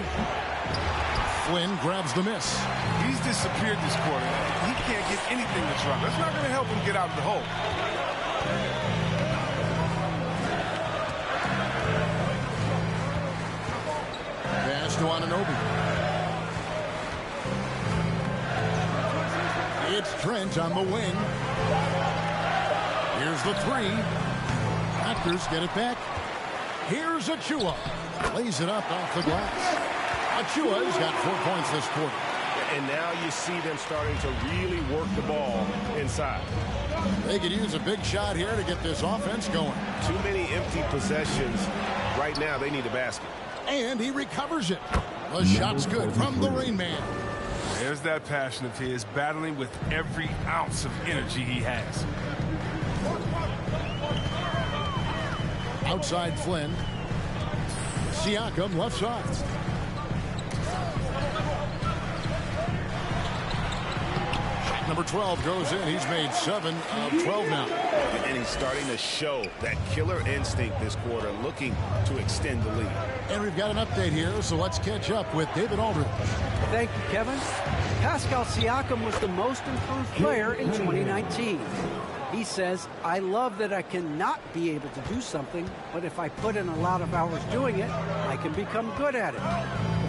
S13: Flynn grabs the miss.
S15: He's disappeared this quarter. He can't get anything to drop. That's not going to help him get out of the hole.
S13: Pass to Anunoby. It's Trent on the wing. Here's the three. Raptors get it back. Here's Achua. Lays it up off the glass. Achua's got 4 points this quarter.
S2: And now you see them starting to really work the ball inside.
S13: They could use a big shot here to get this offense going.
S2: Too many empty possessions. Right now, they need a basket.
S13: And he recovers it. The shot's good from the Rain Man.
S15: There's that passion of his, battling with every ounce of energy he has.
S13: Outside Flynn. Siakam left side. Number 12 goes in. He's made 7 of 12 now.
S2: And he's starting to show that killer instinct this quarter, looking to extend the lead.
S13: And we've got an update here, so let's catch up with David Aldridge.
S9: Thank you, Kevin. Pascal Siakam was the most improved player in 2019. He says, I love that I cannot be able to do something, but if I put in a lot of hours doing it, I can become good at it.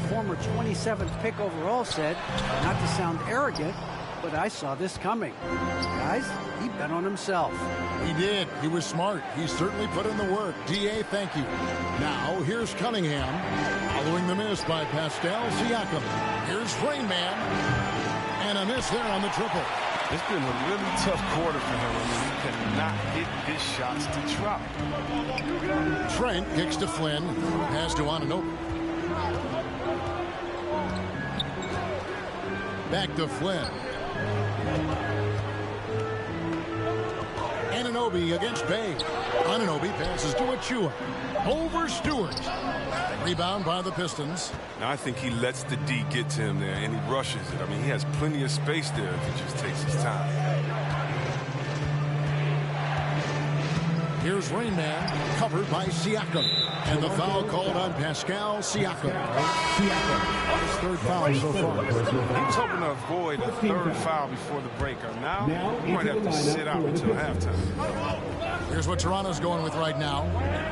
S9: The former 27th pick overall said, not to sound arrogant, but I saw this coming. Guys, he bet on himself.
S13: He did. He was smart. He certainly put in the work. D.A., thank you. Now, here's Cunningham. Following the miss by Pascal Siakam. Here's Rain Man. And a miss there on the triple.
S15: It's been a really tough quarter for him. I mean, he cannot hit his shots to drop.
S13: Trent kicks to Flynn. Pass to Anunoby. Back to Flynn. Anunoby against Bay. Anunoby passes to Achua. Over Stewart. Rebound by the Pistons.
S15: Now, I think he lets the D get to him there, and he rushes it. I mean, he has plenty of space there if he just takes his time.
S13: Here's Rain Man, covered by Siakam. And the foul called on Pascal Siakam. His third foul so far.
S15: He was hoping to avoid a third foul before the break. Now, he might have to sit out until halftime.
S13: Here's what Toronto's going with right now.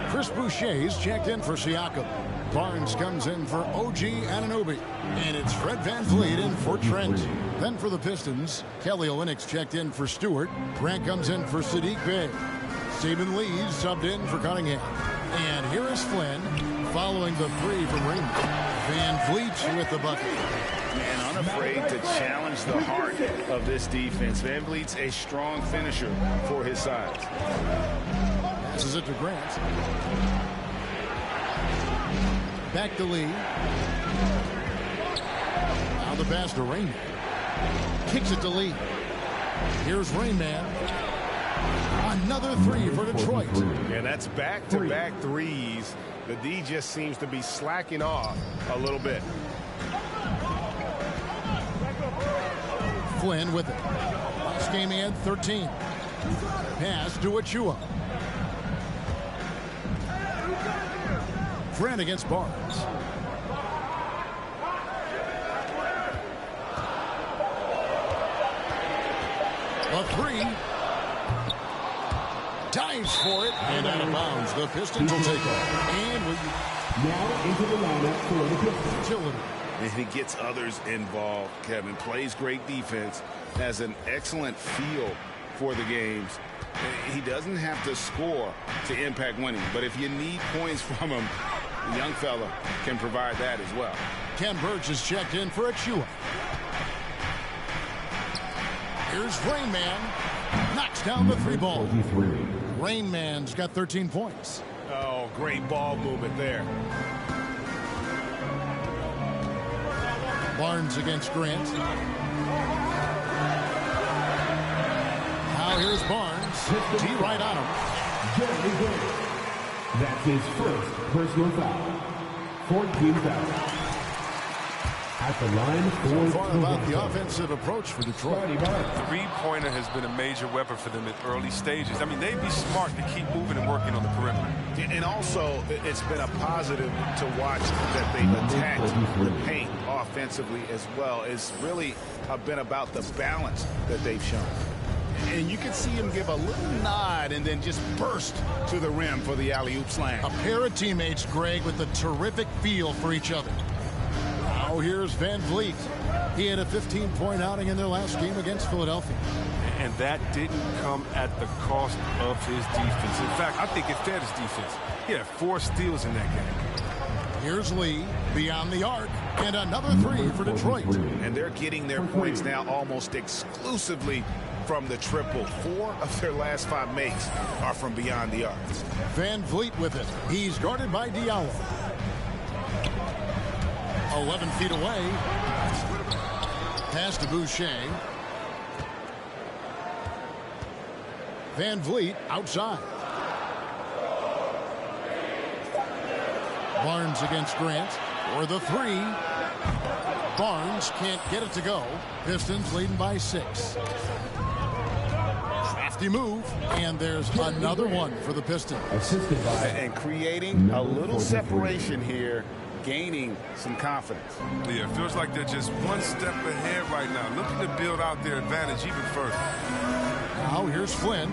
S13: Chris Boucher's checked in for Siakam. Barnes comes in for OG Anunoby. And it's Fred VanVleet in for Trent. Then for the Pistons, Kelly Olynyk's checked in for Stewart. Grant comes in for Sadiq Bey. Stephen Lee's subbed in for Cunningham. And here is Flynn following the three from Raymond. VanVleet with the bucket.
S2: Man, unafraid to challenge the heart of this defense. VanVleet's a strong finisher for his size.
S13: Passes it to Grant. Back to Lee. Now the pass to Rain Man. Kicks it to Lee. Here's Rain Man. Another three for Detroit.
S2: And that's back-to-back threes. The D just seems to be slacking off a little bit.
S13: Flynn with it. Last game he had 13. Pass to Achua. Grant against Barnes. A three. Dives for it and out of bounds. The Pistons will take off. And
S3: now into the lineup for the Pistons.
S2: And he gets others involved. Kevin plays great defense, has an excellent feel for the games. He doesn't have to score to impact winning, but if you need points from him, the young fella can provide that as well.
S13: Ken Burge is checked in for Achua. Here's Rain Man. Knocks down the three ball. Rain Man's got 13 points.
S2: Oh, great ball movement there.
S13: Barnes against Grant. Now here's Barnes. D right on him.
S3: That's his first personal foul. 14 fouls. At the line for
S13: so far about the offensive approach for Detroit.
S15: Three-pointer has been a major weapon for them at early stages. I mean, they'd be smart to keep moving and working on the perimeter.
S14: And also, it's been a positive to watch that they've attacked the paint offensively as well. It's really been about the balance that they've shown. And you can see him give a little nod and then just burst to the rim for the alley-oop slam.
S13: A pair of teammates, Greg, with a terrific feel for each other. Now here's Van Vliet. He had a 15-point outing in their last game against Philadelphia.
S15: And that didn't come at the cost of his defense. In fact, I think it fed his defense. He had 4 steals in that game.
S13: Here's Lee beyond the arc, and another 3 for Detroit.
S14: And they're getting their points now almost exclusively from the triple. 4 of their last 5 makes are from beyond the arc.
S13: Van Vliet with it. He's guarded by Diallo. 11 feet away. Pass to Boucher. Van Vliet outside. Barnes against Grant for the 3. Barnes can't get it to go. Pistons leading by 6. Crafty move, and there's another one for the Pistons.
S14: And creating a little separation here, gaining some confidence.
S15: Yeah, it feels like they're just one step ahead right now, looking to build out their advantage even further.
S13: Now here's Flynn.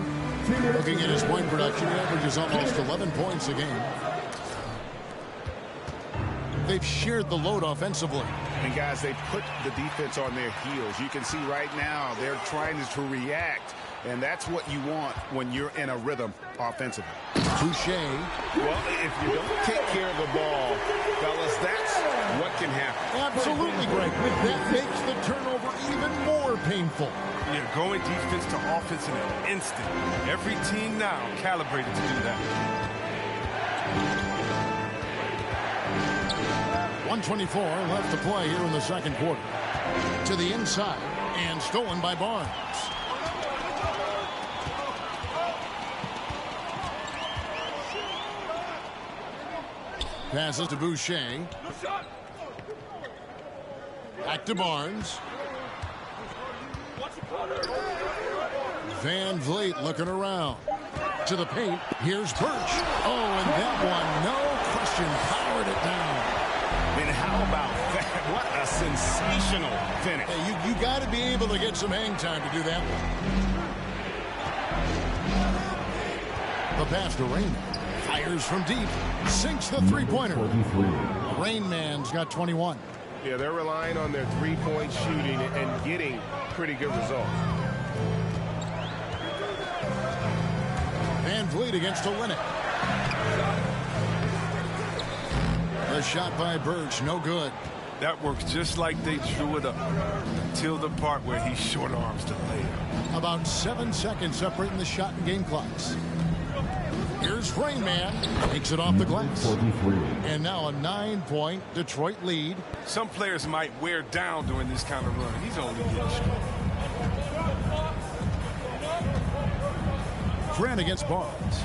S13: Looking at his point production, he averages almost 11 points a game. They've shared the load offensively.
S14: And guys, they put the defense on their heels. You can see right now they're trying to react, and that's what you want when you're in a rhythm offensively.
S13: Boucher.
S14: Well, if you don't take care of the ball, fellas, that's what can happen.
S13: Absolutely, Greg. That makes the turnover even more painful.
S15: Yeah, going defense to offense in an instant. Every team now calibrated to do that.
S13: 1:24 left to play here in the second quarter. To the inside, and stolen by Barnes. Passes to Boucher. Back to Barnes. Van Vliet looking around. To the paint. Here's Birch. Oh, and that one, no question, powered it down.
S14: And how about that? What a sensational finish.
S13: Hey, you got to be able to get some hang time to do that one. The pass to Rain. Fires from deep. Sinks the three-pointer. Rain Man's got 21.
S16: Yeah, they're relying on their three-point shooting and getting pretty good results.
S13: Van Vliet against Olynyk. The shot by Birch, no good.
S15: That works just like they drew it up until the part where he short arms the layup.
S13: About 7 seconds separating the shot and game clocks. Here's Rain Man. Takes it off the glass. And now a 9-point Detroit lead.
S15: Some players might wear down during this kind of run. He's only getting strong.
S13: Grant against Barnes.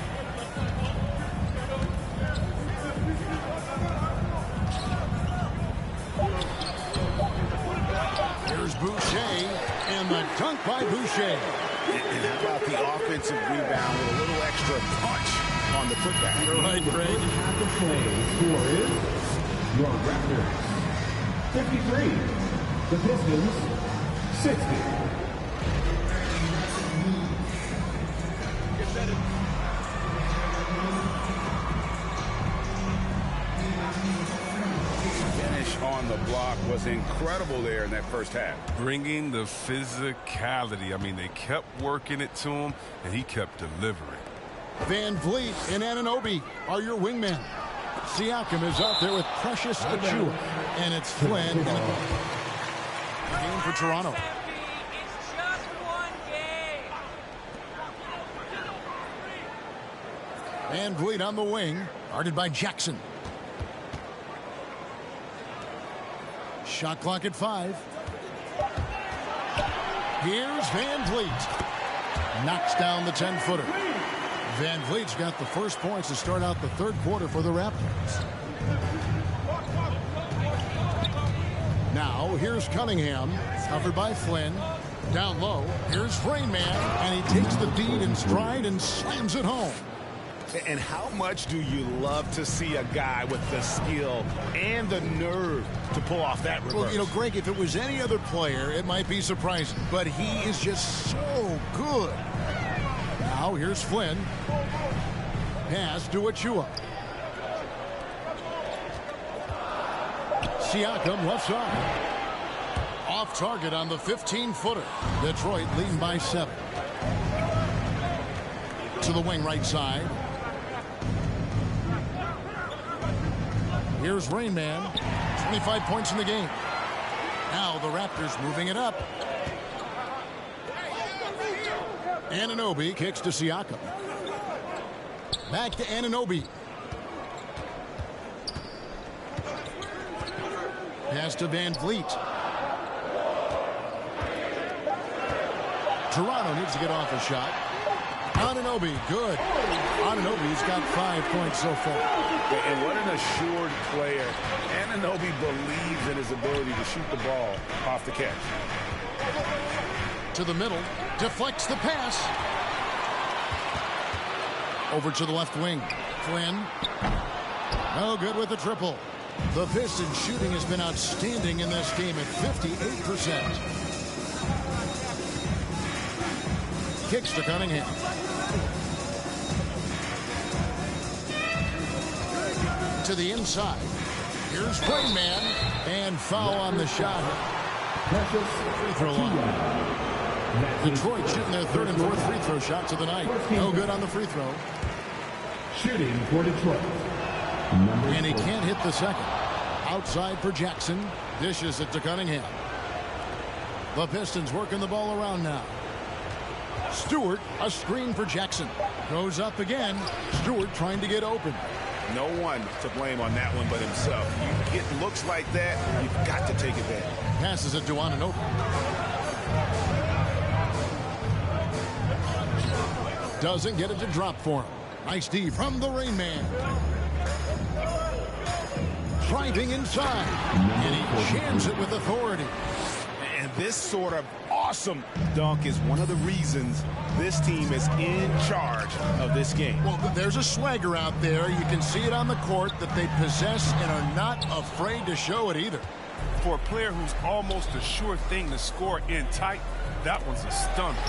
S13: Here's Boucher, and the dunk by Boucher.
S14: And how about the offensive rebound with a little extra punch on the putback?
S13: You're right, Greg.
S3: The score is your Raptors 53, the Pistons 60.
S14: On the block was incredible there in that first half.
S15: Bringing the physicality. I mean, they kept working it to him, and he kept delivering.
S13: Van Vliet and Anunoby are your wingmen. Siakam is out there with Precious Achiuwa, and it's Flynn in the game for Toronto. Van Vliet on the wing, guarded by Jackson. Shot clock at 5. Here's Van Vliet. Knocks down the 10-footer. Van Vliet's got the first points to start out the third quarter for the Raptors. Now, here's Cunningham, covered by Flynn. Down low, here's Rain Man, and he takes the feed in stride and slams it home.
S14: And how much do you love to see a guy with the skill and the nerve to pull off that reverse?
S13: Well, you know, Greg, if it was any other player, it might be surprising, but he is just so good. Now, here's Flynn. Pass to Achua. Siakam left side. Off target on the 15-footer. Detroit leading by 7. To the wing right side. Here's Rain Man. 25 points in the game. Now the Raptors moving it up. Anunoby kicks to Siakam. Back to Anunoby. Pass to Van Vliet. Toronto needs to get off a shot. Anunoby, good. Anunoby's got 5 points so far.
S14: And what an assured player. Anunoby believes in his ability to shoot the ball off the catch.
S13: To the middle, deflects the pass. Over to the left wing. Flynn. No good with the triple. The Pistons shooting has been outstanding in this game at 58%. Kicks to Cunningham. To the inside. Here's Rain Man. And foul on the shot. Free throw line. Detroit shooting their third and fourth free throw shots of the night. No good on the free throw.
S3: Shooting for Detroit.
S13: And he can't hit the second. Outside for Jackson. Dishes it to Cunningham. The Pistons working the ball around now. Stewart, a screen for Jackson. Goes up again. Stewart trying to get open.
S14: No one to blame on that one but himself. You get looks like that, you've got to take advantage.
S13: Passes it to Anunoby. Doesn't get it to drop for him. Nice D from the Rain Man. Driving inside. And he jams it with authority.
S14: And this sort of awesome dunk is one of the reasons this team is in charge of this game.
S13: Well, there's a swagger out there. You can see it on the court that they possess and are not afraid to show it either.
S15: For a player who's almost a sure thing to score in tight, that one's a stunner.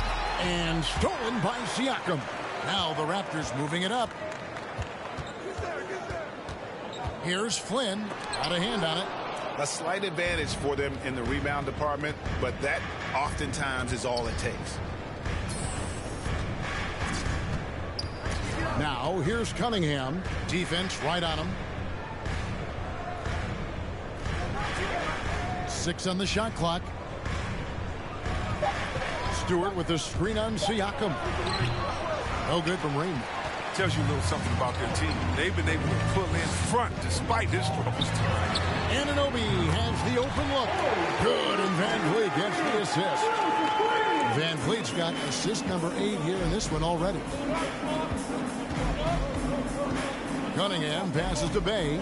S13: And stolen by Siakam. Now the Raptors moving it up. Here's Flynn. Got a hand on it.
S14: A slight advantage for them in the rebound department, but that oftentimes is all it takes.
S13: Now here's Cunningham. Defense right on him. 6 on the shot clock. Stewart with the screen on Siakam. No good from Rain.
S15: Tells you a little something about their team. They've been able to pull in front despite his struggles tonight.
S13: Anunoby has the open look. Good, and Van Vliet gets the assist. Van Vliet's got assist number 8 here in this one already. Cunningham passes to Bay.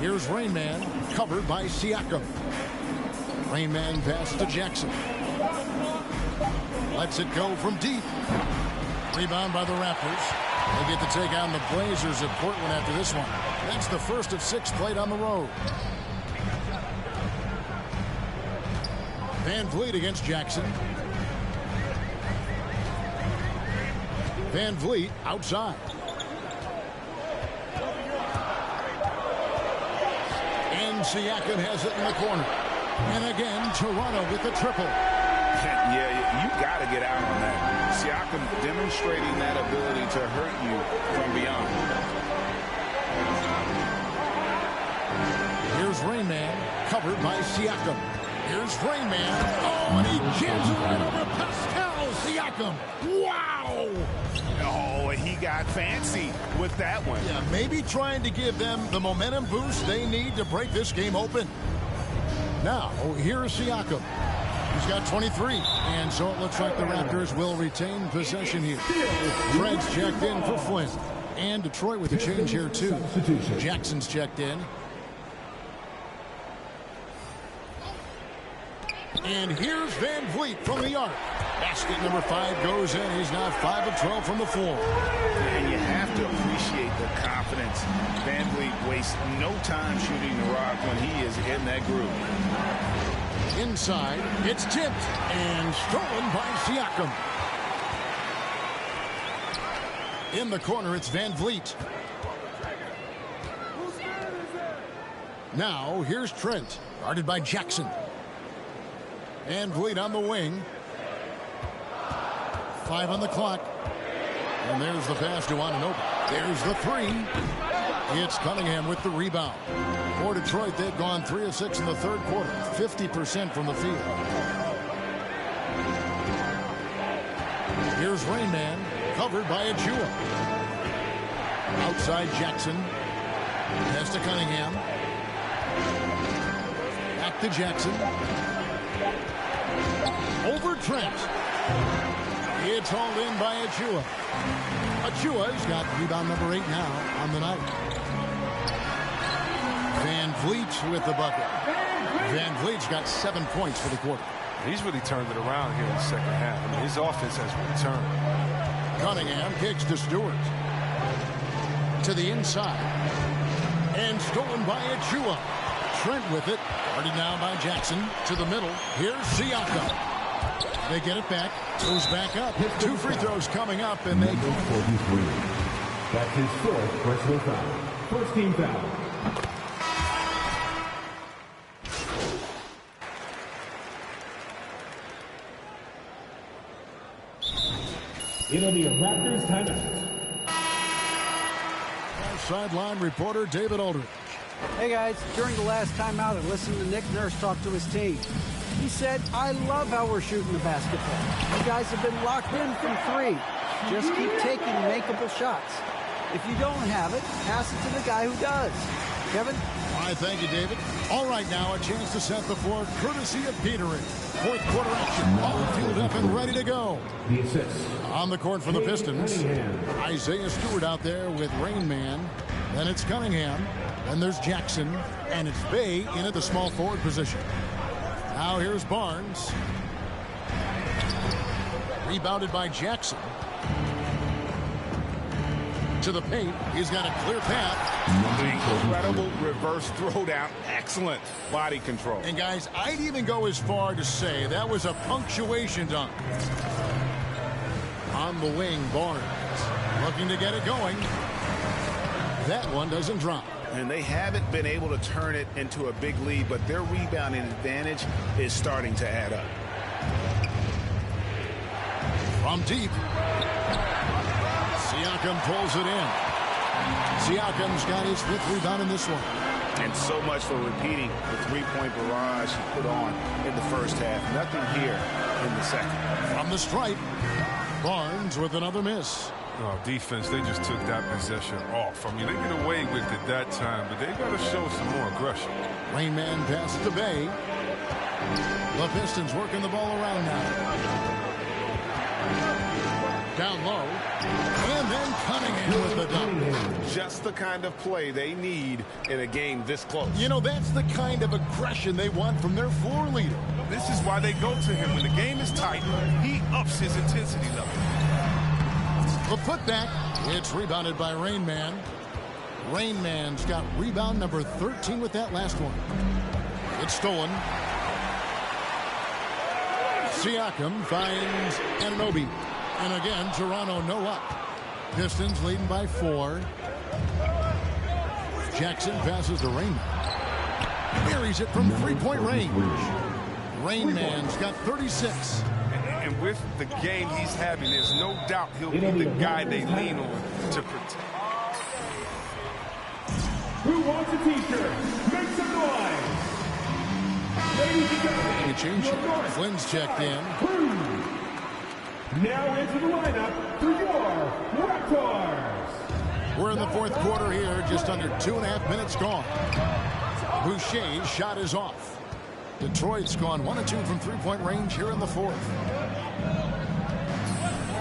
S13: Here's Rain Man, covered by Siakam. Rain Man pass to Jackson. Lets it go from deep. Rebound by the Raptors. They get to take on the Blazers of Portland after this one. That's the first of 6 played on the road. Van Vliet against Jackson. Van Vliet outside. And Siakam has it in the corner. And again, Toronto with the triple.
S14: Yeah, you got to get out on that. Siakam demonstrating that ability to hurt you from beyond.
S13: Here's Rain Man, covered by Siakam. Here's Rain Man. Oh, and he jams it right over Pascal Siakam. Wow!
S14: Oh, he got fancy with that one.
S13: Yeah, maybe trying to give them the momentum boost they need to break this game open. Now, here's Siakam. He's got 23, and so it looks like the Raptors will retain possession here. Fred's checked in for Flynn, and Detroit with a change here, too. Jackson's checked in. And here's Van Vliet from the arc. Basket number 5 goes in. He's now 5 of 12 from the floor.
S14: And you have to appreciate the confidence. Van Vliet wastes no time shooting the rock when he is in that groove.
S13: Inside, it's tipped and stolen by Siakam. In the corner, it's Van Vliet. Now, here's Trent, guarded by Jackson. Van Vliet on the wing. 5 on the clock. And there's the pass to Anunoby. There's the 3. It's Cunningham with the rebound. For Detroit, they've gone 3 of 6 in the third quarter. 50% from the field. Here's Rainman, covered by Ajua. Outside Jackson. Pass to Cunningham. Back to Jackson. Over Trent. It's hauled in by Ajua. Achua's got rebound number 8 now on the night. Van Vliet with the bucket. Van Vliet's got 7 points for the quarter.
S15: He's really turned it around here in the second half. I mean, his offense has returned.
S13: Cunningham kicks to Stewart. To the inside. And stolen by Ajua. Trent with it. Guarded now by Jackson. To the middle. Here's Siakam. They get it back. Goes back up. 2 free throws coming up, and they go
S3: 43. That's his 4th personal foul. First team foul. It'll be a Raptors timeout.
S13: Sideline reporter David Aldridge.
S9: Hey guys, during the last timeout, I listened to Nick Nurse talk to his team. He said, I love how we're shooting the basketball. You guys have been locked in from 3. Just keep taking makeable shots. If you don't have it, pass it to the guy who does. Kevin?
S13: All right, thank you, David. All right, now a chance to set the floor courtesy of Petering. Fourth quarter action. All fueled up and ready to go.
S3: The assist.
S13: On the court for the Pistons. Isaiah Stewart out there with Rainman. Then it's Cunningham. Then there's Jackson. And it's Bay in at the small forward position. Now here's Barnes. Rebounded by Jackson. To the paint. He's got a clear path.
S14: Incredible reverse throwdown. Excellent body control.
S13: And guys, I'd even go as far to say that was a punctuation dunk. On the wing, Barnes. Looking to get it going. That one doesn't drop.
S14: And they haven't been able to turn it into a big lead, but their rebounding advantage is starting to add up.
S13: From deep. Siakam pulls it in. Siakam's got his 5th rebound in this one.
S14: And so much for repeating the 3-point barrage he put on in the first half. Nothing here in the second.
S13: From the stripe, Barnes with another miss.
S15: Oh, defense, they just took that possession off. I mean, they get away with it that time, but they got to show some more aggression.
S13: Rainman passes to Bay. The Pistons working the ball around now. Down low. And then Cunningham with the dunk.
S14: Just the kind of play they need in a game this close.
S13: You know, that's the kind of aggression they want from their floor leader.
S15: This is why they go to him. When the game is tight, he ups his intensity level.
S13: The putback. It's rebounded by Rainman. Rainman's got rebound number 13 with that last one. It's stolen. Siakam finds Anunoby. And again, Toronto no up. Pistons leading by 4. Jackson passes to Rainman. Buries it from 3-point range. Rainman's got 36.
S15: And with the game he's having, there's no doubt he'll be the guy they lean on to protect.
S3: Who wants a t-shirt? Make some noise! Ladies and gentlemen,
S13: you change it. Flynn's checked in.
S3: Now into the lineup for your Raptors.
S13: We're in the fourth quarter here, just under 2.5 minutes gone. Boucher's shot is off. Detroit's gone 1 of 2 from three-point range here in the fourth.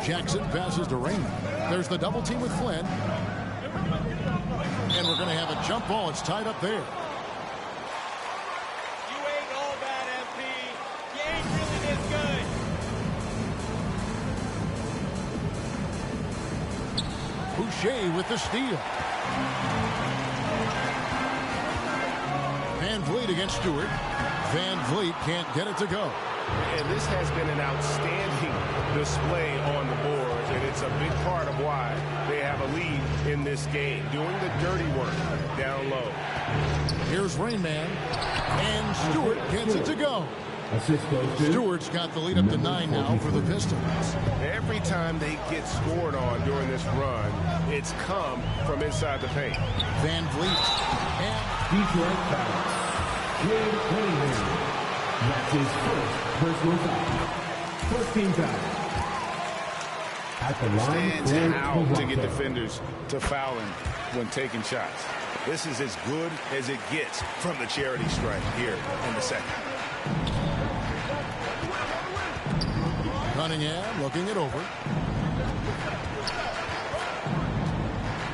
S13: Jackson passes to Raymond. There's the double team with Flynn. And we're going to have a jump ball. It's tied up there.
S7: You ain't all bad, MP. You ain't really this good.
S13: Boucher with the steal. Van Vliet against Stewart. Van Vliet can't get it to go.
S16: And this has been an outstanding display on the boards, and it's a big part of why they have a lead in this game, doing the dirty work down low.
S13: Here's Rain Man, and Stewart gets it to go. Stewart's got the lead up to 9 now for the Pistons.
S16: Every time they get scored on during this run, it's come from inside the paint.
S13: Van Vliet and
S3: Detroit foul. Cade Cunningham. That's his first personal foul. First team foul. At the line,
S16: stands out to get defenders to foul him when taking shots. This is as good as it gets from the charity stripe here in the second.
S13: Cunningham looking it over.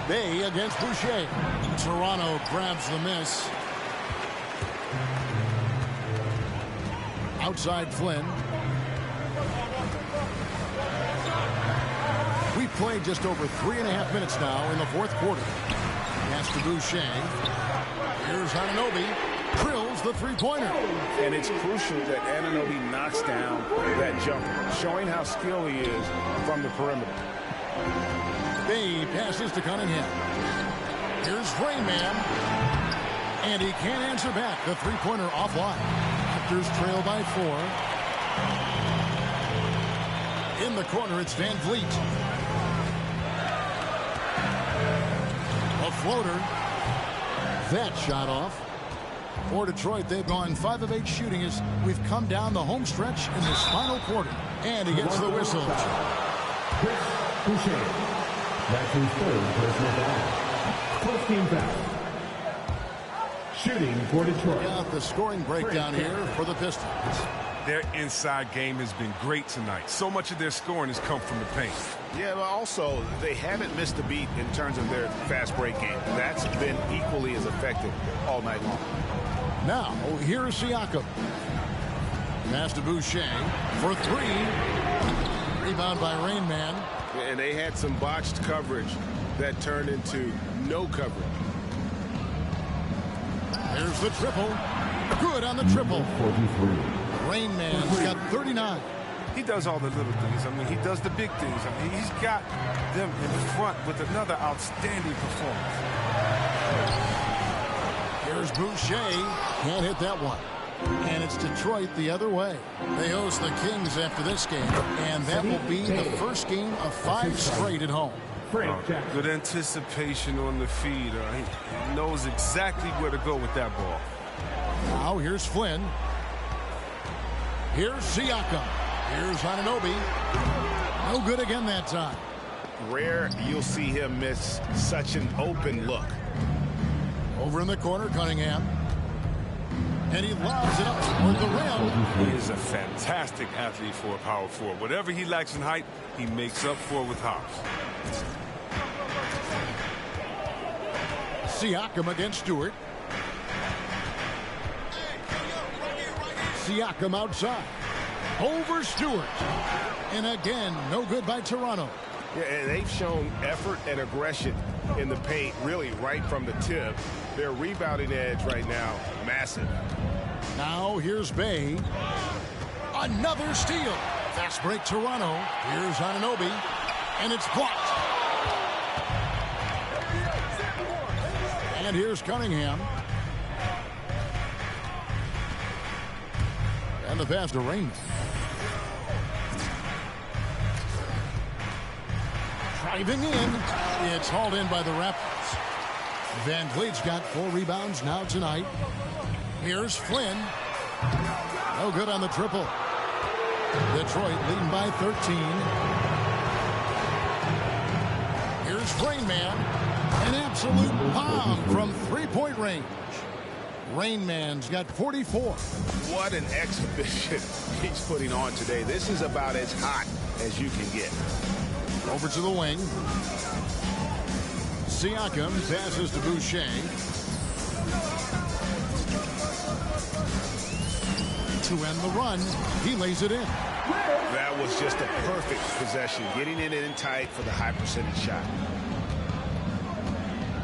S13: Bay against Boucher. Toronto grabs the miss. Outside Flynn. We've played just over 3.5 minutes now in the fourth quarter. Pass to Boucher. Here's Anunoby. Drills the three-pointer.
S14: And it's crucial that Anunoby knocks down that jumper, showing how skilled he is from the perimeter.
S13: Bay passes to Cunningham. Here's Rayman. And he can't answer back. The three-pointer offline. Raptors trail by 4. In the corner, it's Van Vliet. A floater. That shot off. For Detroit, they've gone 5 of 8 shooting as we've come down the home stretch in this final quarter. And he gets the whistle.
S3: Boucher. That's his third personal foul. First team foul. Shooting for Detroit.
S13: Yeah, the scoring breakdown here for the Pistons.
S15: Their inside game has been great tonight. So much of their scoring has come from the paint.
S14: Yeah, but also, they haven't missed a beat in terms of their fast break game. That's been equally as effective all night long.
S13: Now, here's Siakam. Pass to Boucher for 3. Rebound by Rain Man.
S16: And they had some botched coverage that turned into no coverage.
S13: There's the triple. Good on the triple.
S3: 43.
S13: Rain Man's got 39.
S15: He does all the little things. I mean, he does the big things. I mean, he's got them in front with another outstanding performance.
S13: Here's Boucher. Can't hit that one. And it's Detroit the other way. They host the Kings after this game, and that will be the first game of 5 straight at home.
S15: Good anticipation on the feed. He knows exactly where to go with that ball.
S13: Now here's Flynn. Here's Siakam. Here's Anunoby. No good again that time.
S16: Rare you'll see him miss such an open look.
S13: Over in the corner, Cunningham. And he lobs it up toward the rim.
S15: He is a fantastic athlete for a power forward. Whatever he lacks in height, he makes up for with hops.
S13: Siakam against Stewart. Siakam outside. Over Stewart. And again, no good by Toronto.
S16: Yeah, and they've shown effort and aggression in the paint, really right from the tip. Their rebounding edge right now, massive.
S13: Now here's Bay. Another steal. Fast break Toronto. Here's Anunoby. And it's blocked. And here's Cunningham. And the pass to Raymond. Driving in. It's hauled in by the Raptors. Van Vliet's got 4 rebounds now tonight. Here's Flynn. No good on the triple. Detroit leading by 13. Here's Rain Man. An absolute bomb from 3-point range. Rain Man's got 44.
S14: What an exhibition he's putting on today. This is about as hot as you can get.
S13: Over to the wing. Siakam passes to Boucher. To end the run, he lays it in.
S14: That was just a perfect possession, getting it in tight for the high percentage shot.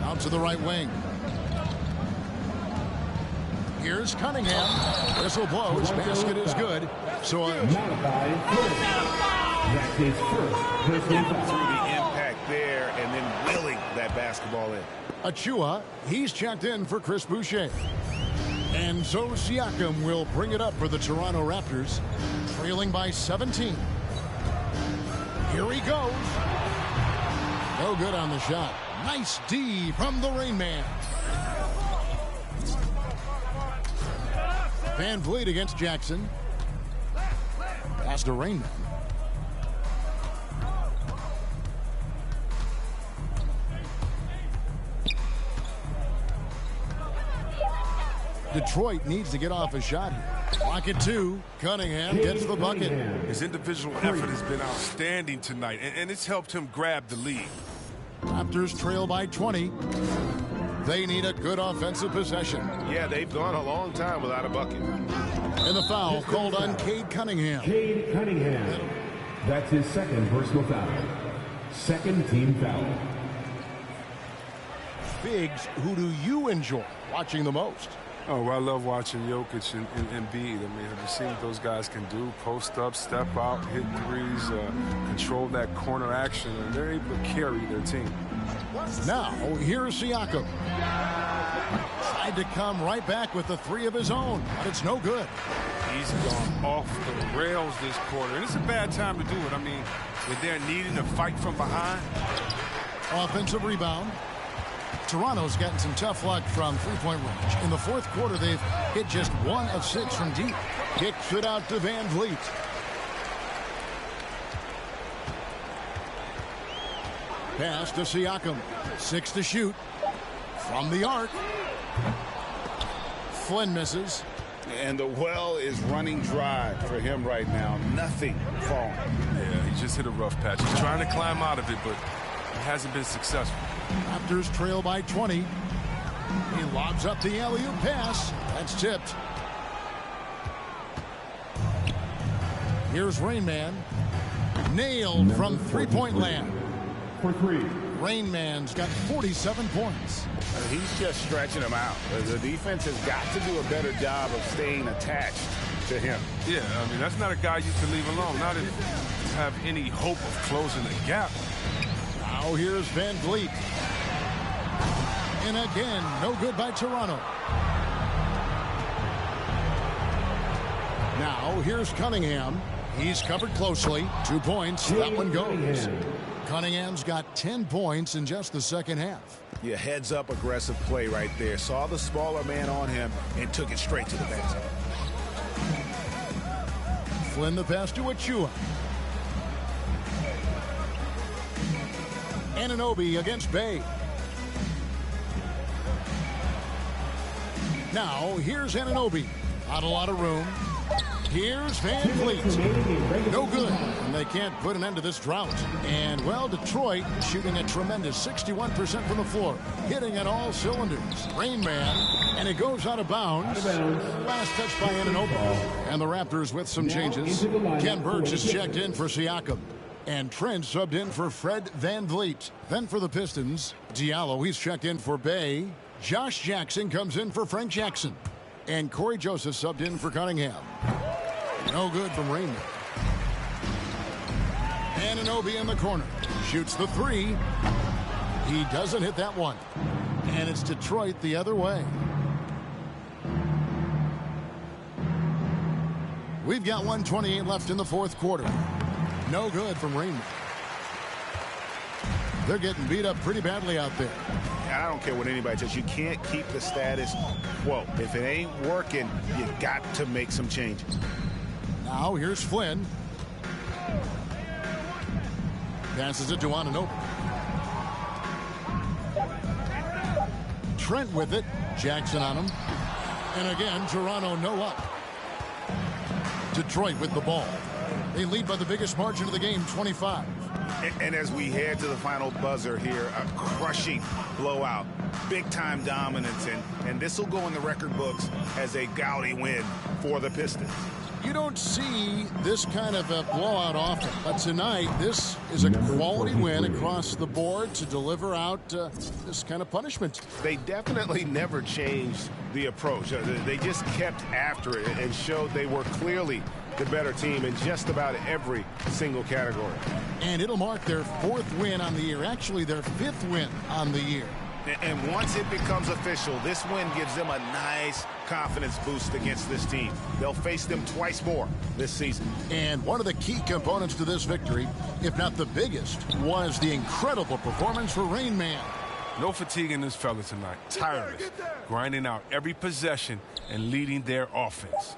S13: Out to the right wing. Here's Cunningham. Whistle blows. Basket is good. So
S3: That's his first personal
S14: through
S3: foul.
S14: the impact there and then willing that basketball in.
S13: Achua, he's checked in for Chris Boucher. And so Siakam will bring it up for the Toronto Raptors, trailing by 17. Here he goes. No good on the shot. Nice D from the Rain Man. Van Vliet against Jackson. Pass to Rain Man. Detroit needs to get off a shot here. Clock at 2. Cunningham gets the bucket.
S15: His individual effort has been outstanding tonight, and it's helped him grab the lead.
S13: Raptors trail by 20. They need a good offensive possession.
S16: Yeah, they've gone a long time without a bucket.
S13: And the foul called on Cade Cunningham.
S3: Cade Cunningham. That's his second personal foul. Second team foul.
S13: Biggs, who do you enjoy watching the most?
S15: Oh, well, I love watching Jokic and Embiid. I mean, have you seen what those guys can do? Post up, step out, hit threes, control that corner action, and they're able to carry their team.
S13: Now, here's Siakam. Tried to come right back with the 3 of his own, but it's no good.
S15: He's gone off the rails this quarter, and it's a bad time to do it. I mean, when they're needing to fight from behind.
S13: Offensive rebound. Toronto's gotten some tough luck from three-point range. In the fourth quarter, they've hit just 1 of 6 from deep. Kicks it out to Van Vliet. Pass to Siakam. 6 to shoot. From the arc. Flynn misses.
S14: And the well is running dry for him right now. Nothing falling.
S15: Yeah, he just hit a rough patch. He's trying to climb out of it, but he hasn't been successful.
S13: Raptors trail by 20. He lobs up the alley-oop pass. That's tipped. Here's Rain Man. Nailed from three-point land.
S3: For 3.
S13: Rain Man's got 47 points.
S14: He's just stretching him out. The defense has got to do a better job of staying attached to him.
S15: Yeah, I mean, that's not a guy you can leave alone. Not if you have any hope of closing the gap.
S13: Now here's Van Vliet. And again, no good by Toronto. Now here's Cunningham. He's covered closely. 2 points. That one goes. Cunningham's got 10 points in just the second half.
S14: Yeah, heads up aggressive play right there. Saw the smaller man on him and took it straight to the basket.
S13: Flynn the pass to Achua. Anunoby against Bay. Now here's Anunoby. Not a lot of room. Here's Van Vliet. No good. And they can't put an end to this drought. And, well, Detroit shooting a tremendous 61% from the floor. Hitting on all cylinders. Rain Man. And it goes out of bounds. Last touch by Anunoby. And the Raptors with some changes. Ken Burch is checked in for Siakam. And Trent subbed in for Fred Van Vliet. Then for the Pistons, Diallo, he's checked in for Bay. Josh Jackson comes in for Frank Jackson. And Corey Joseph subbed in for Cunningham. No good from Rain Man. Anunoby in the corner. Shoots the 3. He doesn't hit that one. And it's Detroit the other way. We've got 1:28 left in the fourth quarter. No good from Rain Man. They're getting beat up pretty badly out there.
S14: I don't care what anybody says. You can't keep the status quo. If it ain't working, you got to make some changes.
S13: Now here's Flynn. Passes it to Anunoby. Trent with it. Jackson on him. And again, Toronto no up. Detroit with the ball. They lead by the biggest margin of the game, 25.
S14: And as we head to the final buzzer here, a crushing blowout, big-time dominance, and this will go in the record books as a gaudy win for the Pistons.
S13: You don't see this kind of a blowout often, but tonight this is a quality win across the board to deliver out this kind of punishment.
S16: They definitely never changed the approach. They just kept after it and showed they were clearly the better team in just about every single category.
S13: And it'll mark their 4th win on the year, actually their 5th win on the year.
S14: And once it becomes official, this win gives them a nice confidence boost against this team. They'll face them twice more this season.
S13: And one of the key components to this victory, if not the biggest, was the incredible performance for Rain Man.
S15: No fatigue in this fella tonight. Tireless, grinding out every possession and leading their offense.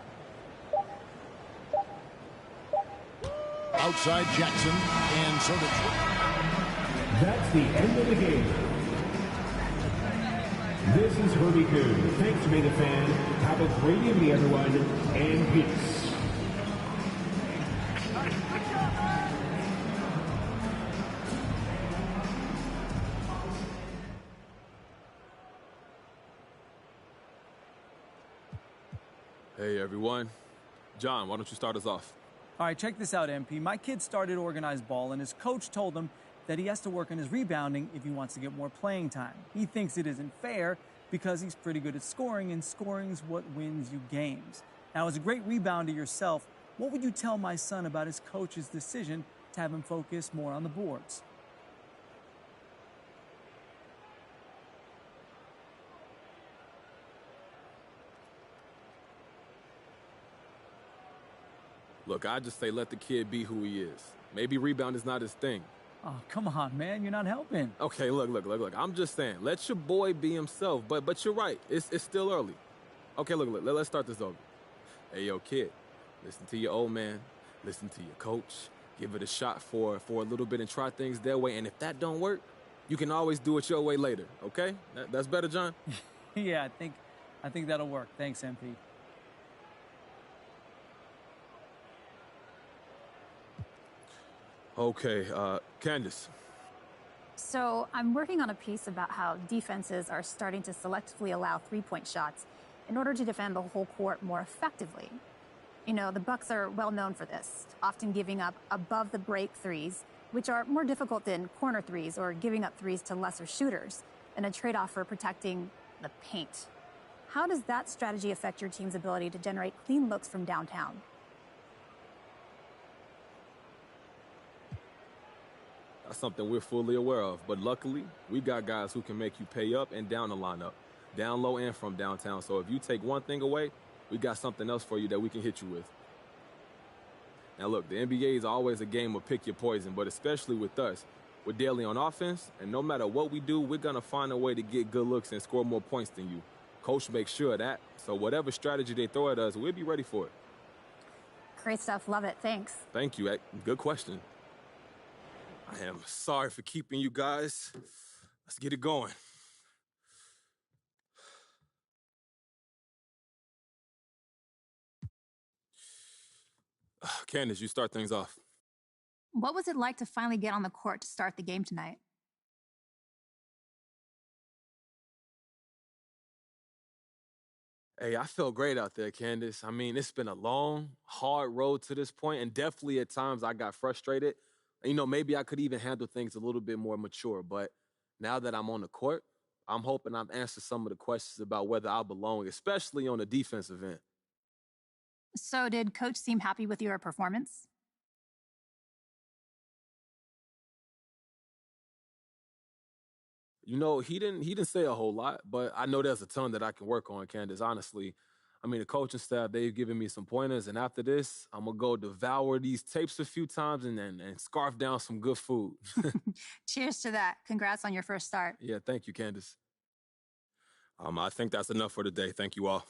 S13: Outside Jackson, and so
S3: that's the end of the game. This is Herbie Coon. Thanks for being a fan. Have a great evening, everyone, and peace.
S10: Hey, everyone. John, why don't you start us off?
S17: All right, check this out, MP. My kid started organized ball, and his coach told him that he has to work on his rebounding if he wants to get more playing time. He thinks it isn't fair because he's pretty good at scoring, and scoring's what wins you games. Now, as a great rebounder yourself, what would you tell my son about his coach's decision to have him focus more on the boards?
S10: Look, I just say let the kid be who he is. Maybe rebound is not his thing.
S17: Oh, come on, man. You're not helping.
S10: Okay, look. I'm just saying, let your boy be himself. But you're right. It's still early. Okay, look, let's start this over. Hey, yo, kid, listen to your old man. Listen to your coach. Give it a shot for a little bit and try things their way. And if that don't work, you can always do it your way later, okay? That's better, John?
S17: Yeah, I think that'll work. Thanks, MP.
S10: Okay, Candace.
S18: So I'm working on a piece about how defenses are starting to selectively allow three-point shots in order to defend the whole court more effectively. You know, the Bucks are well known for this, often giving up above-the-break threes, which are more difficult than corner threes or giving up threes to lesser shooters, and a trade-off for protecting the paint. How does that strategy affect your team's ability to generate clean looks from downtown?
S10: That's something we're fully aware of, but luckily, we got guys who can make you pay up and down the lineup, down low and from downtown. So if you take one thing away, we got something else for you that we can hit you with. Now look, the NBA is always a game of pick your poison, but especially with us, we're daily on offense, and no matter what we do, we're gonna find a way to get good looks and score more points than you. Coach makes sure of that, so whatever strategy they throw at us, we'll be ready for it.
S18: Great stuff. Love it. Thanks.
S10: Thank you. Good question. I am sorry for keeping you guys. Let's get it going. Candace, you start things off.
S18: What was it like to finally get on the court to start the game tonight?
S10: Hey, I felt great out there, Candace. I mean, it's been a long, hard road to this point, and definitely at times I got frustrated. You know, maybe I could even handle things a little bit more mature, but now that I'm on the court, I'm hoping I've answered some of the questions about whether I belong, especially on the defensive end.
S18: So did Coach seem happy with your performance?
S10: You know, he didn't say a whole lot, but I know there's a ton that I can work on, Candace, honestly. I mean, the coaching staff, they've given me some pointers, and after this, I'm going to go devour these tapes a few times and scarf down some good food.
S18: Cheers to that. Congrats on your first start.
S10: Yeah, thank you, Candace. I think that's enough for today. Thank you all.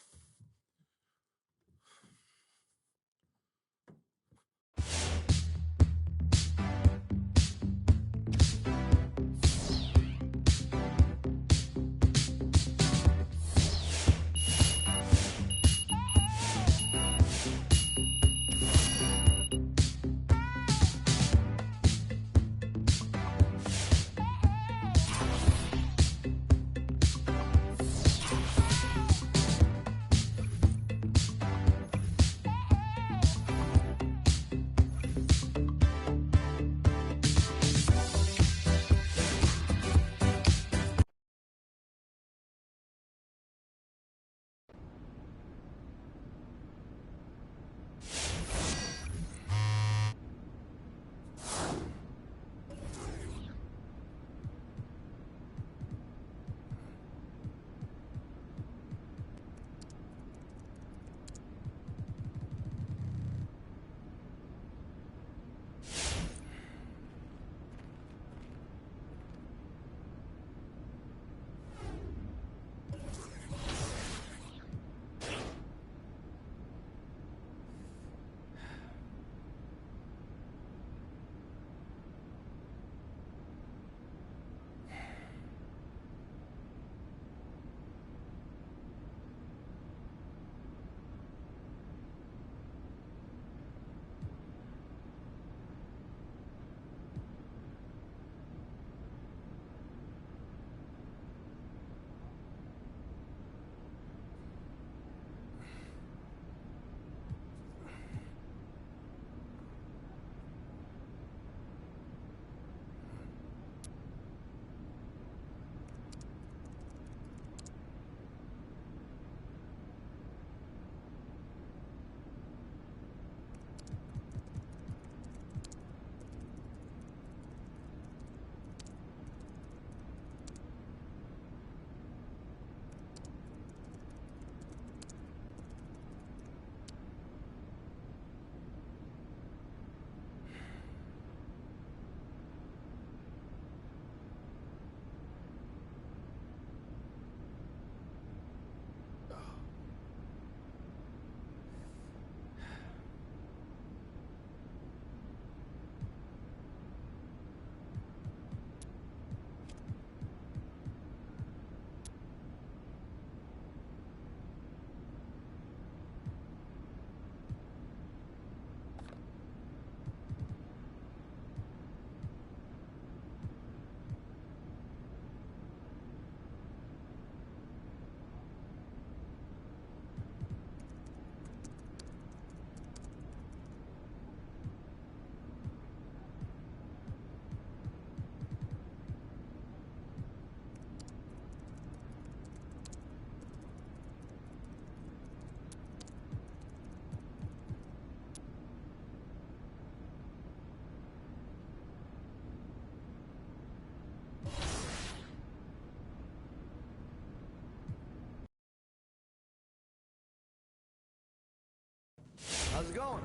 S19: How's it going?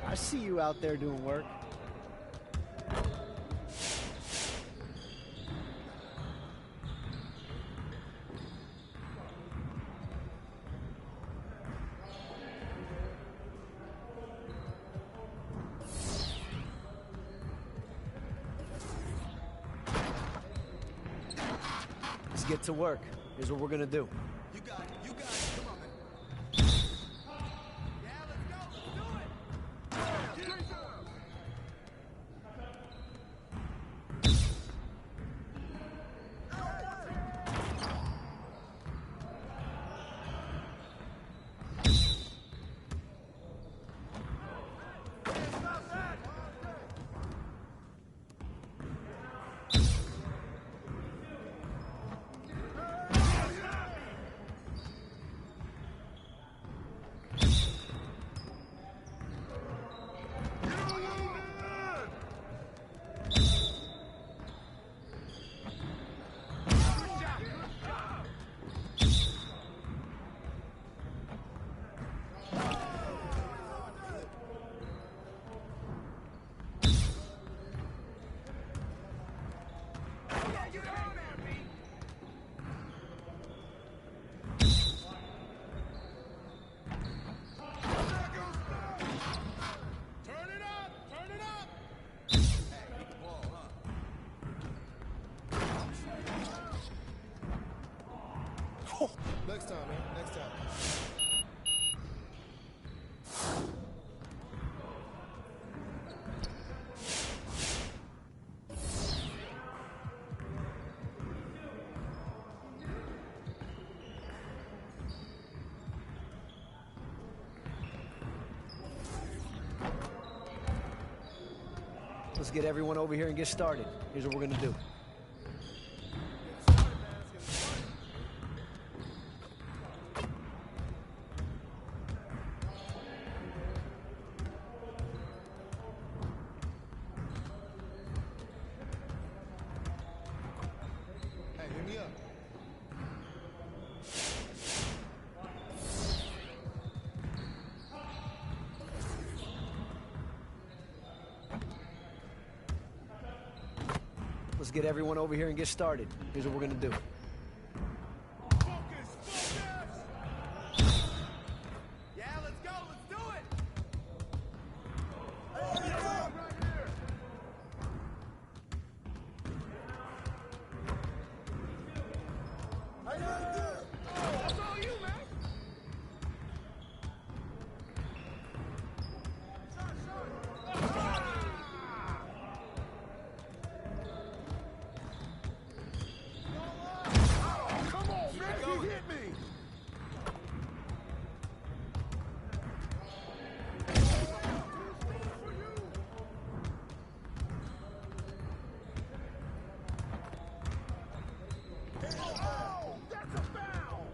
S19: I see you out there doing work. Let's get to work. Here's what we're gonna do.
S7: You got it. You got it. Come on, man. Yeah, let's go. Let's do it.
S19: Next time, man. Next time. Let's get everyone over here and get started. Here's what we're gonna do.
S7: Hey, hit me up.
S19: Let's get everyone over here and get started. Here's what we're gonna do.
S7: Yeah, let's go. Let's do it. That's all you, man. Come on, man. You hit me. Oh, that's a foul.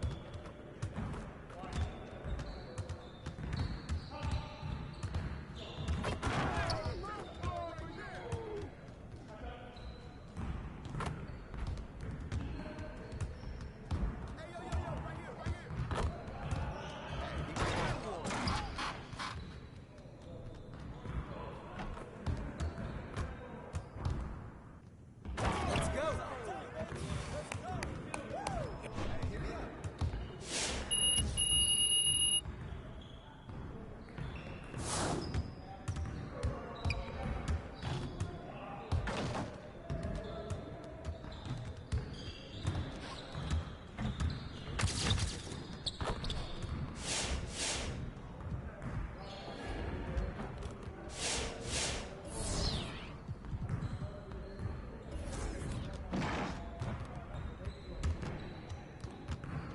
S7: Let's go.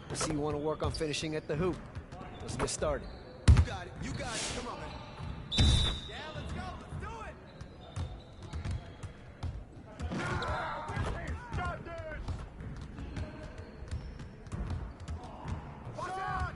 S19: I see you want to work on finishing at the hoop. Let's get started.
S7: You got it. You got it. Come on, man. Yeah, let's go. Let's do it. Got this. Watch out.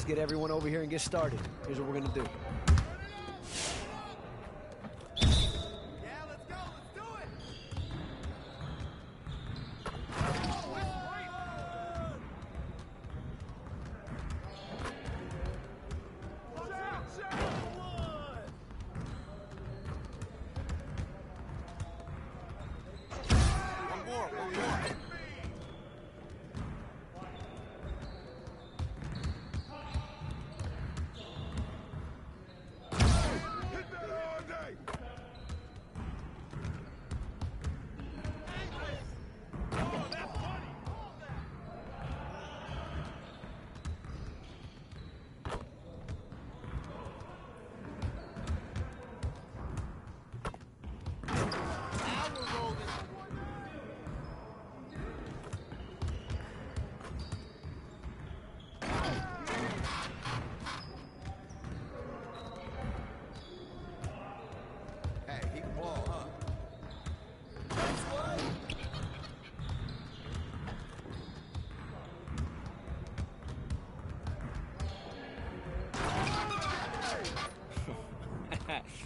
S19: Let's get everyone over here and get started. Here's what we're going to do.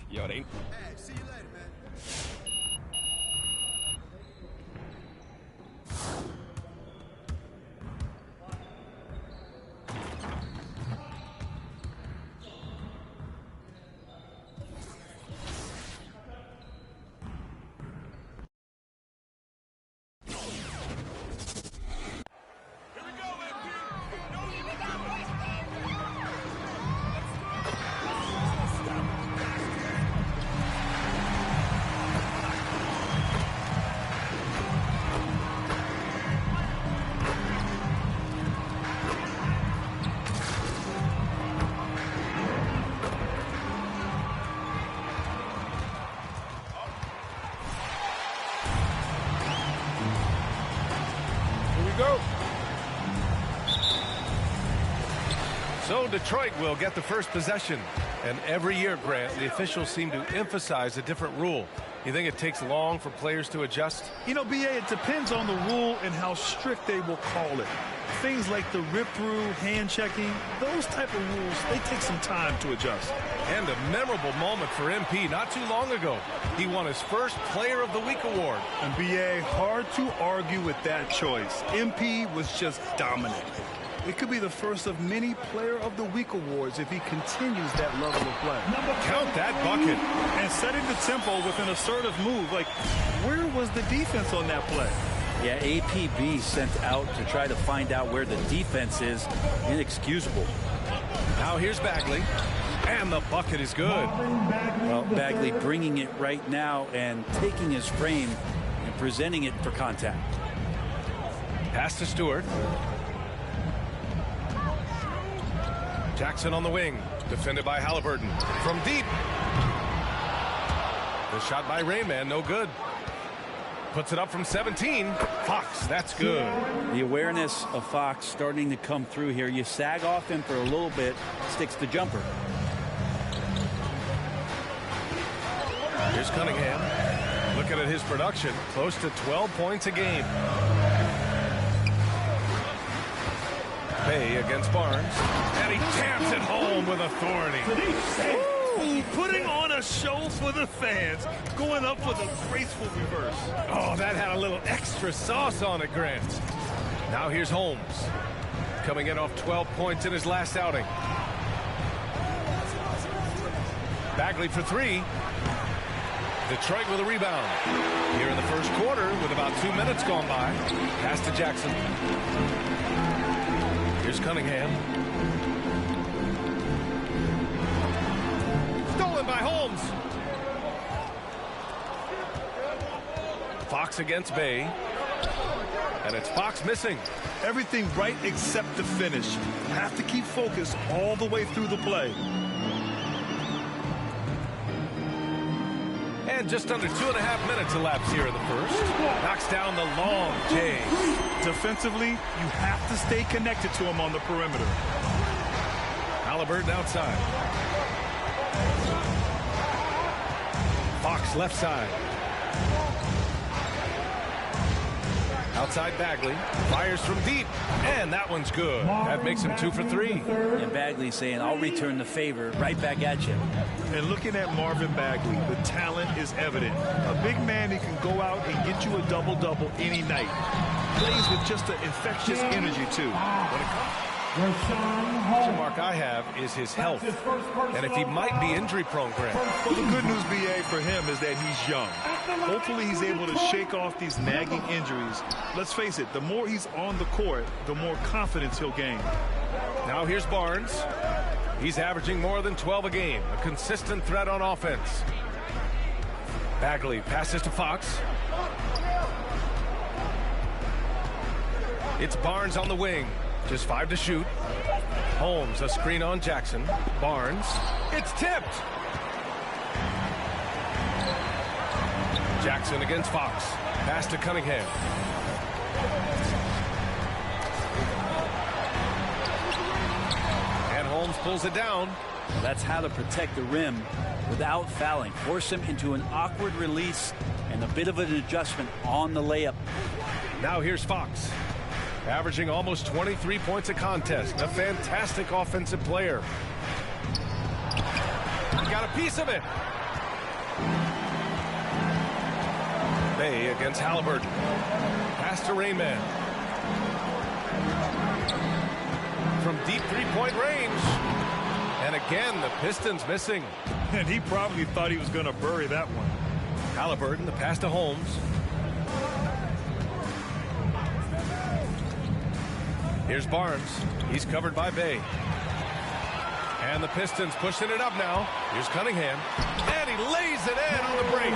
S2: Yo, it ain't.
S7: Hey, see you later, man.
S2: So Detroit will get the first possession. And every year, Grant, the officials seem to emphasize a different rule. You think it takes long for players to adjust?
S1: You know, BA, it depends on the rule and how strict they will call it. Things like the rip-through, hand-checking, those type of rules, they take some time to adjust.
S2: And a memorable moment for MP not too long ago. He won his first Player of the Week award.
S1: And BA, hard to argue with that choice. MP was just dominant. It could be the first of many Player of the Week awards if he continues that level of play.
S2: Count that bucket.
S1: And setting the tempo with an assertive move. Like, where was the defense on that play?
S20: Yeah, APB sent out to try to find out where the defense is. Inexcusable.
S2: Now here's Bagley. And the bucket is good.
S20: Well, Bagley bringing it right now and taking his frame and presenting it for contact.
S2: Pass to Stewart. Jackson on the wing, defended by Halliburton. From deep. The shot by Rayman, no good. Puts it up from 17. Fox, that's good.
S20: The awareness of Fox starting to come through here. You sag off him for a little bit, sticks the jumper.
S2: Here's Cunningham. Looking at his production, close to 12 points a game. Bay against Barnes, and he jams it home with authority.
S1: Ooh, putting on a show for the fans, going up with a graceful reverse.
S2: Oh, that had a little extra sauce on it, Grant. Now here's Holmes, coming in off 12 points in his last outing. Bagley for three. Detroit with a rebound. Here in the first quarter, with about 2 minutes gone by. Pass to Jackson. Here's Cunningham. Stolen by Holmes. Fox against Bay. And it's Fox missing.
S1: Everything right except the finish. Have to keep focused all the way through the play.
S2: And just under 2.5 minutes elapsed here in the first. Knocks down the long J.
S1: Defensively, you have to stay connected to him on the perimeter.
S2: Halliburton outside. Fox left side. Outside Bagley. Fires from deep. And that one's good. That makes him 2 for 3.
S20: And Bagley saying, I'll return the favor right back at you.
S1: And looking at Marvin Bagley, the talent is evident. A big man who can go out and get you a double-double any night. Plays with just an infectious energy, too. When it comes
S2: the mark I have is his health, and if he might be injury-prone, Grant.
S1: Well, the good news, BA, for him is that he's young. Hopefully he's able to shake off these nagging injuries. Let's face it, the more he's on the court, the more confidence he'll gain.
S2: Now here's Barnes. He's averaging more than 12 a game, a consistent threat on offense. Bagley passes to Fox. It's Barnes on the wing. Just 5 to shoot. Holmes, a screen on Jackson. Barnes. It's tipped. Jackson against Fox. Pass to Cunningham. And Holmes pulls it down.
S20: That's how to protect the rim without fouling. Force him into an awkward release and a bit of an adjustment on the layup.
S2: Now here's Fox. Averaging almost 23 points a contest. A fantastic offensive player. He got a piece of it. Bay against Halliburton. Pass to Rainman. From deep three-point range. And again, the Pistons missing.
S1: And he probably thought he was going to bury that one.
S2: Halliburton, the pass to Holmes. Here's Barnes. He's covered by Bay. And the Pistons pushing it up now. Here's Cunningham. And he lays it in on the break.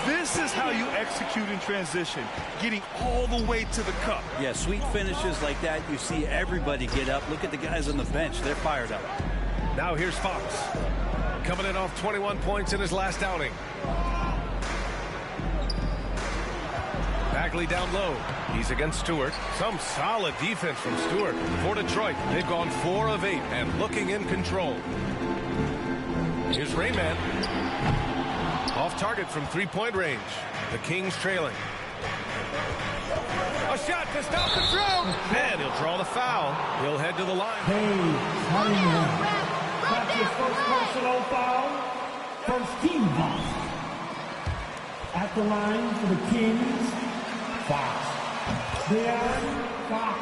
S1: This is how you execute in transition, getting all the way to the cup.
S20: Yeah, sweet finishes like that, you see everybody get up. Look at the guys on the bench. They're fired up.
S2: Now here's Fox. Coming in off 21 points in his last outing. Bagley down low. He's against Stewart. Some solid defense from Stewart. For Detroit, they've gone 4 of 8 and looking in control. Here's Rayman. Off target from three-point range. The Kings trailing. A shot to stop the throw. And he'll draw the foul. He'll head to the line.
S3: That's his first personal foul. First team foul. At the line for the Kings, Fox. De'Aaron Fox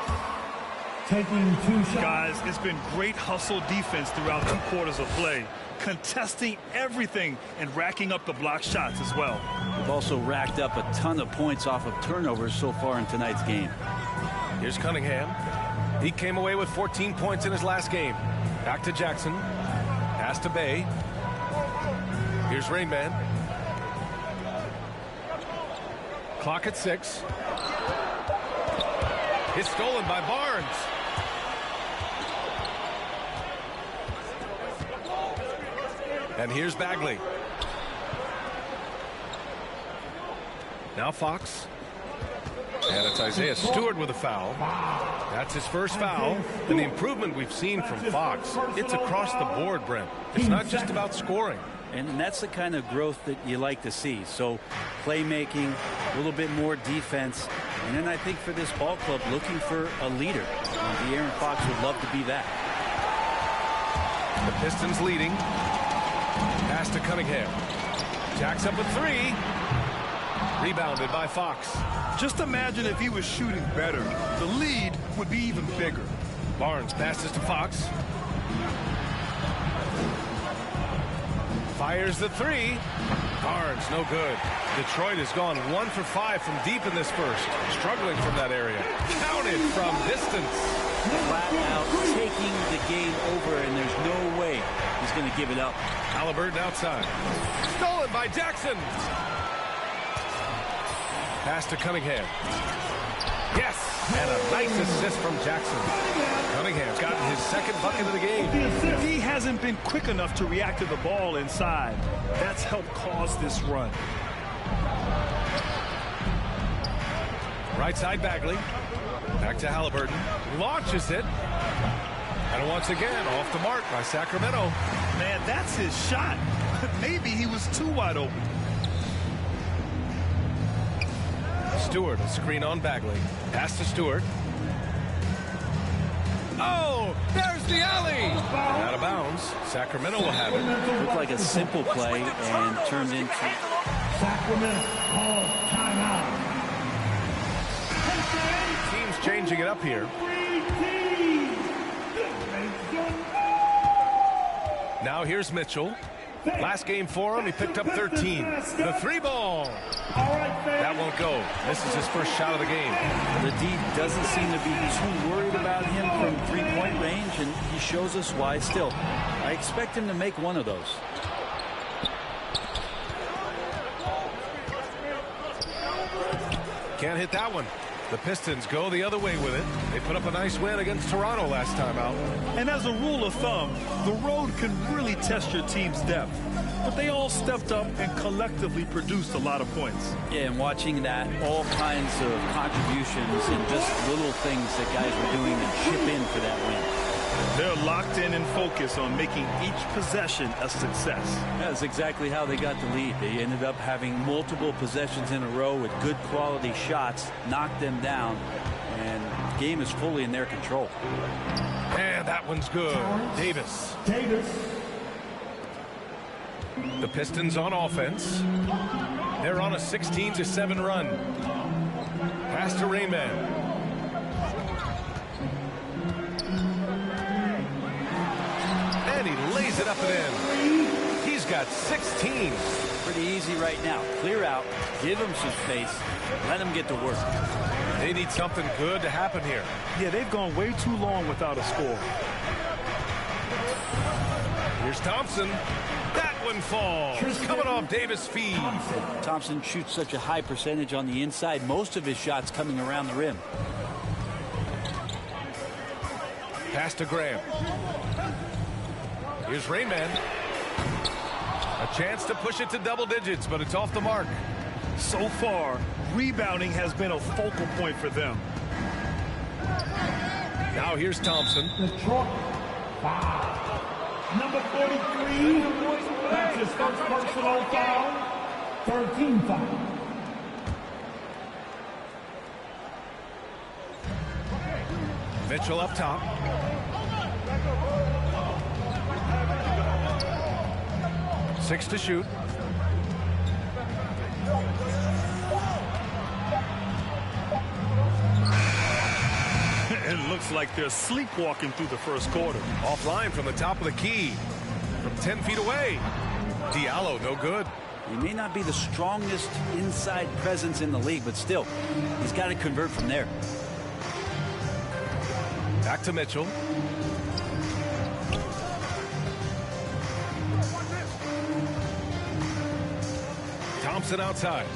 S3: taking 2 shots.
S1: Guys, it's been great hustle defense throughout 2 quarters of play, contesting everything and racking up the block shots as well.
S20: We've also racked up a ton of points off of turnovers so far in tonight's game.
S2: Here's Cunningham. He came away with 14 points in his last game. Back to Jackson. Pass to Bay. Here's Rainman. Clock at 6. It's stolen by Barnes. And here's Bagley. Now Fox. And it's Isaiah Stewart with a foul. That's his first foul. And the improvement we've seen from Fox, it's across the board, Brent. It's not just about scoring.
S20: And that's the kind of growth that you like to see. So playmaking, a little bit more defense. And then I think for this ball club, looking for a leader. De'Aaron Fox would love to be that.
S2: The Pistons leading. Pass to Cunningham. Jacks up a 3. Rebounded by Fox.
S1: Just imagine if he was shooting better. The lead would be even bigger.
S2: Barnes passes to Fox. Fires the 3. Barnes, no good. Detroit has gone 1 for 5 from deep in this first. Struggling from that area. Counted from distance.
S20: Flat out taking the game over, and there's no way he's going to give it up.
S2: Halliburton outside. Stolen by Jackson. Pass to Cunningham. Yes! And a nice assist from Jackson. Cunningham's gotten his second bucket of the game.
S1: He hasn't been quick enough to react to the ball inside. That's helped cause this run.
S2: Right side Bagley. Back to Halliburton. Launches it. And once again, off the mark by Sacramento.
S1: Man, that's his shot. Maybe he was too wide open.
S2: Stewart, a screen on Bagley. Pass to Stewart. Oh, there's the alley. Out of bounds. Sacramento will have it.
S20: Looked like a simple play and turned into...
S3: Sacramento calls timeout.
S2: Teams changing it up here. Now here's Mitchell. Last game for him, he picked up 13. The three ball. That won't go. This is his first shot of the game.
S20: The D doesn't seem to be too worried about him from three-point range, and he shows us why still. I expect him to make one of those.
S2: Can't hit that one. The Pistons go the other way with it. They put up a nice win against Toronto last time out.
S1: And as a rule of thumb, the road can really test your team's depth. But they all stepped up and collectively produced a lot of points.
S20: Yeah, and watching that, all kinds of contributions and just little things that guys were doing to chip in for that win.
S1: They're locked in and focused on making each possession a success.
S20: That's exactly how they got the lead. They ended up having multiple possessions in a row with good quality shots, knocked them down, and the game is fully in their control.
S2: And that one's good. Davis. The Pistons on offense. They're on a 16-7 run. Pass to Rayman. And he lays it up and in. He's got 16.
S20: Pretty easy right now. Clear out, give him some space, let him get to work.
S2: They need something good to happen here.
S1: Yeah, they've gone way too long without a score.
S2: Here's Thompson. That one falls. Coming off Davis' feed.
S20: Thompson shoots such a high percentage on the inside. Most of his shots coming around the rim.
S2: Pass to Graham. Here's Rayman. A chance to push it to double digits, but it's off the mark.
S1: So far, rebounding has been a focal point for them.
S2: Now here's Thompson.
S3: Number 43, that's his first personal foul. 13 foul.
S2: Mitchell up top. Six to shoot.
S1: It looks like they're sleepwalking through the first quarter.
S2: Offline from the top of the key. From 10 feet away. Diallo, no good.
S20: He may not be the strongest inside presence in the league, but still, he's got to convert from there.
S2: Back to Mitchell. Thompson outside.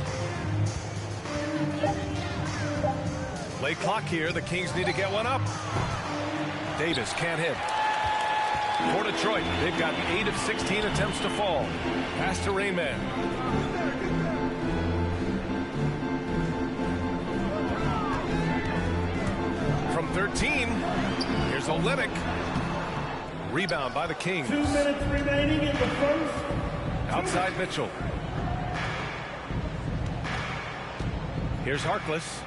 S2: Play clock here. The Kings need to get one up. Davis can't hit. For Detroit, they've gotten 8 of 16 attempts to fall. Pass to Rayman. From 13, here's Olenek. Rebound by the Kings.
S3: 2 minutes remaining in the first.
S2: Outside Mitchell. Here's Harkless.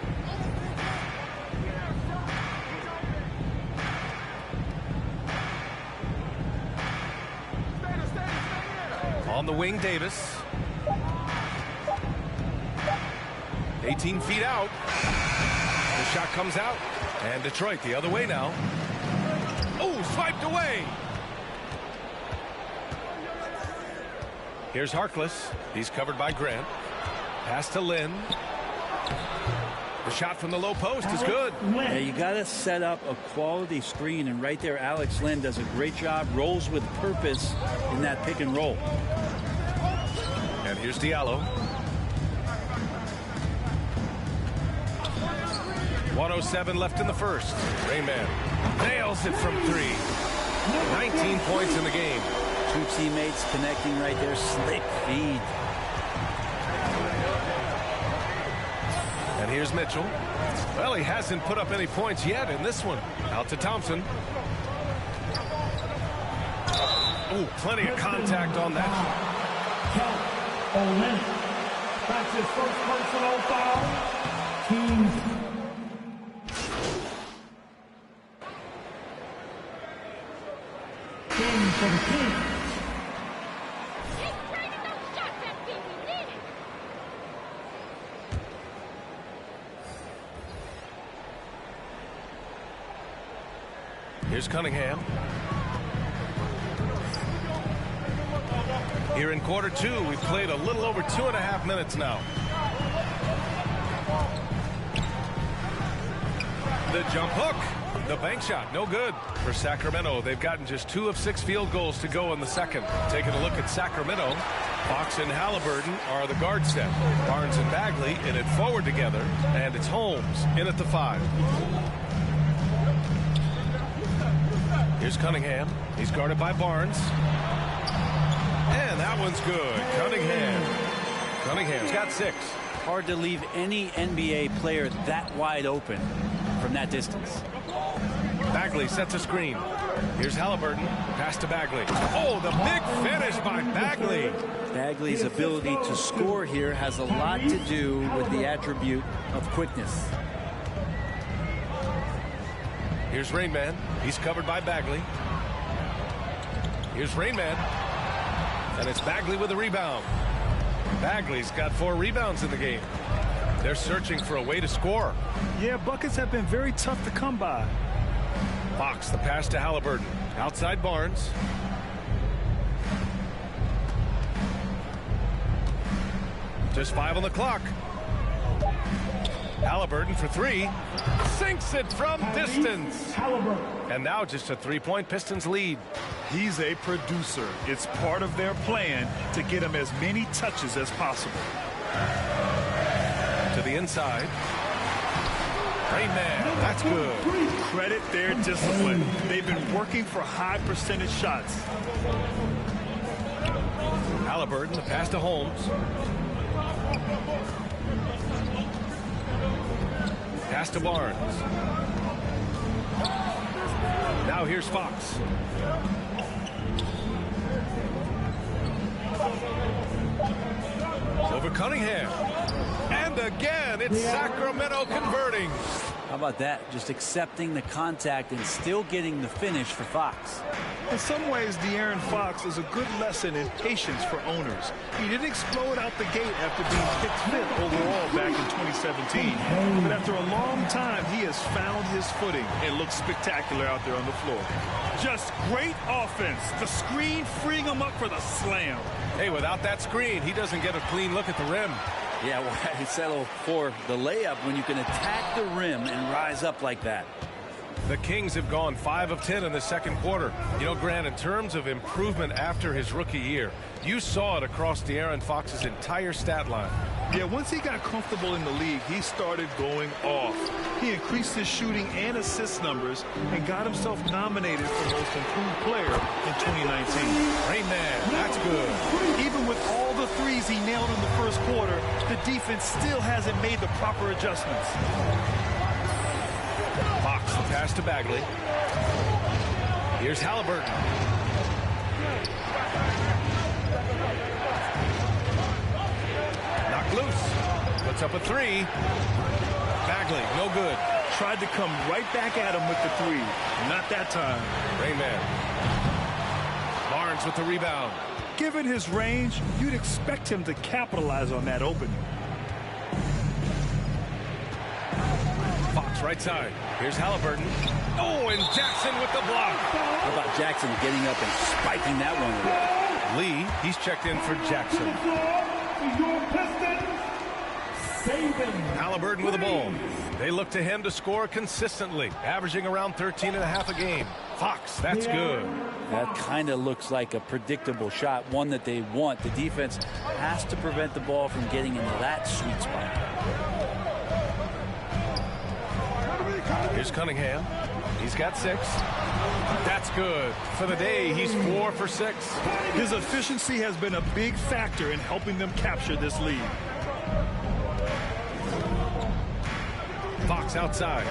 S2: On the wing, Davis. 18 feet out. The shot comes out. And Detroit the other way now. Oh, swiped away. Here's Harkless. He's covered by Grant. Pass to Lynn. The shot from the low post is good.
S20: Yeah, you got to set up a quality screen, and right there, Alex Lynn does a great job, rolls with purpose in that pick and roll.
S2: And here's Diallo. 1:07 left in the first. Rayman nails it from 3. 19 points in the game.
S20: Two teammates connecting right there. Slick feed.
S2: And here's Mitchell. Well, he hasn't put up any points yet in this one. Out to Thompson. Ooh, plenty of contact on that.
S3: That's his first personal foul. Kings. In for the Kings.
S2: Here's Cunningham. Here in quarter two, we've played a little over 2.5 minutes now. The jump hook. The bank shot, no good. For Sacramento, they've gotten just 2 of 6 field goals to go in the second. Taking a look at Sacramento, Fox and Halliburton are the guard set. Barnes and Bagley in it forward together, and it's Holmes in at the 5. Here's Cunningham. He's guarded by Barnes. And that one's good. Cunningham's got 6.
S20: Hard to leave any NBA player that wide open from that distance.
S2: Bagley sets a screen. Here's Halliburton. Pass to Bagley. Oh, the big finish by Bagley.
S20: Bagley's ability to score here has a lot to do with the attribute of quickness.
S2: Here's Rainman. He's covered by Bagley. Here's Rainman. And it's Bagley with the rebound. Bagley's got 4 rebounds in the game. They're searching for a way to score.
S1: Yeah, buckets have been very tough to come by.
S2: Fox, the pass to Halliburton. Outside Barnes. Just 5 on the clock. Halliburton for 3. Sinks it from distance. And now just a 3-point Pistons lead.
S1: He's a producer. It's part of their plan to get him as many touches as possible.
S2: To the inside. Rainman, that's good.
S1: Credit their discipline. They've been working for high percentage shots.
S2: Halliburton, the pass to Holmes. Pass to Barnes. Now here's Fox. Over Cunningham. And again, it's Sacramento converting.
S20: How about that? Just accepting the contact and still getting the finish for Fox.
S1: In some ways, De'Aaron Fox is a good lesson in patience for owners. He didn't explode out the gate after being picked 5th overall back in 2017. But after a long time, he has found his footing and looks spectacular out there on the floor. Just great offense. The screen freeing him up for the slam.
S2: Hey, without that screen, he doesn't get a clean look at the rim.
S20: Yeah, why settle for the layup when you can attack the rim and rise up like that?
S2: The Kings have gone 5 of 10 in the second quarter. You know, Grant, in terms of improvement after his rookie year, you saw it across De'Aaron Fox's entire stat line.
S1: Yeah, once he got comfortable in the league, he started going off. He increased his shooting and assist numbers and got himself nominated for Most Improved Player in 2019.
S2: Rainman, that's good.
S1: Even with all the threes he nailed in the first quarter, the defense still hasn't made the proper adjustments.
S2: Fox, the pass to Bagley. Here's Halliburton. Knocked loose. Puts up a 3. Bagley, no good.
S1: Tried to come right back at him with the 3. Not that time.
S2: Rainman. Barnes with the rebound.
S1: Given his range, you'd expect him to capitalize on that opening.
S2: Fox right side. Here's Halliburton. Oh, and Jackson with the block.
S20: How about Jackson getting up and spiking that one away?
S2: Lee, he's checked in for Jackson. Halliburton with the ball. They look to him to score consistently, averaging around 13.5 a game. Fox, that's good.
S20: That kind of looks like a predictable shot, one that they want. The defense has to prevent the ball from getting into that sweet spot.
S2: Here's Cunningham. He's got 6. That's good. For the day, he's 4 for 6.
S1: His efficiency has been a big factor in helping them capture this lead.
S2: Fox outside.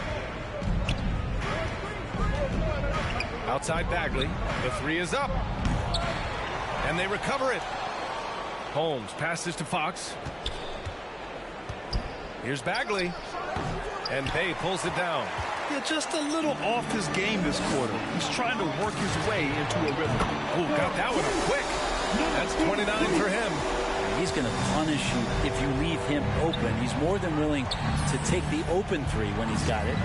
S2: Outside Bagley. The 3 is up. And they recover it. Holmes passes to Fox. Here's Bagley. And Bay pulls it down.
S1: Yeah, just a little off his game this quarter. He's trying to work his way into a rhythm.
S2: Ooh, got that one quick. That's 29 for him.
S20: He's going to punish you if you leave him open. He's more than willing to take the open three when he's got it.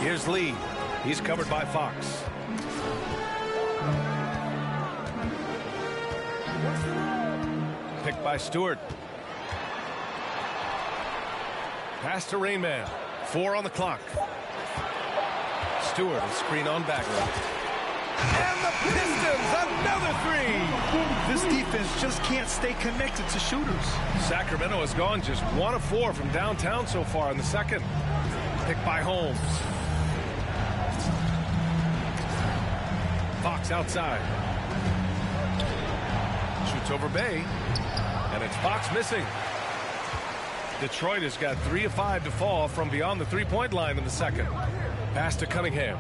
S2: Here's Lee. He's covered by Fox. Picked by Stewart. Pass to Rainman. 4 on the clock. Stewart, a screen on Bagley. And the Pistons, another three!
S1: This defense just can't stay connected to shooters.
S2: Sacramento has gone just 1 of 4 from downtown so far in the second. Picked by Holmes. Fox outside. Shoots over Bay. And it's Fox missing. Detroit has got 3 of 5 to fall from beyond the three-point line in the second. Pass to Cunningham.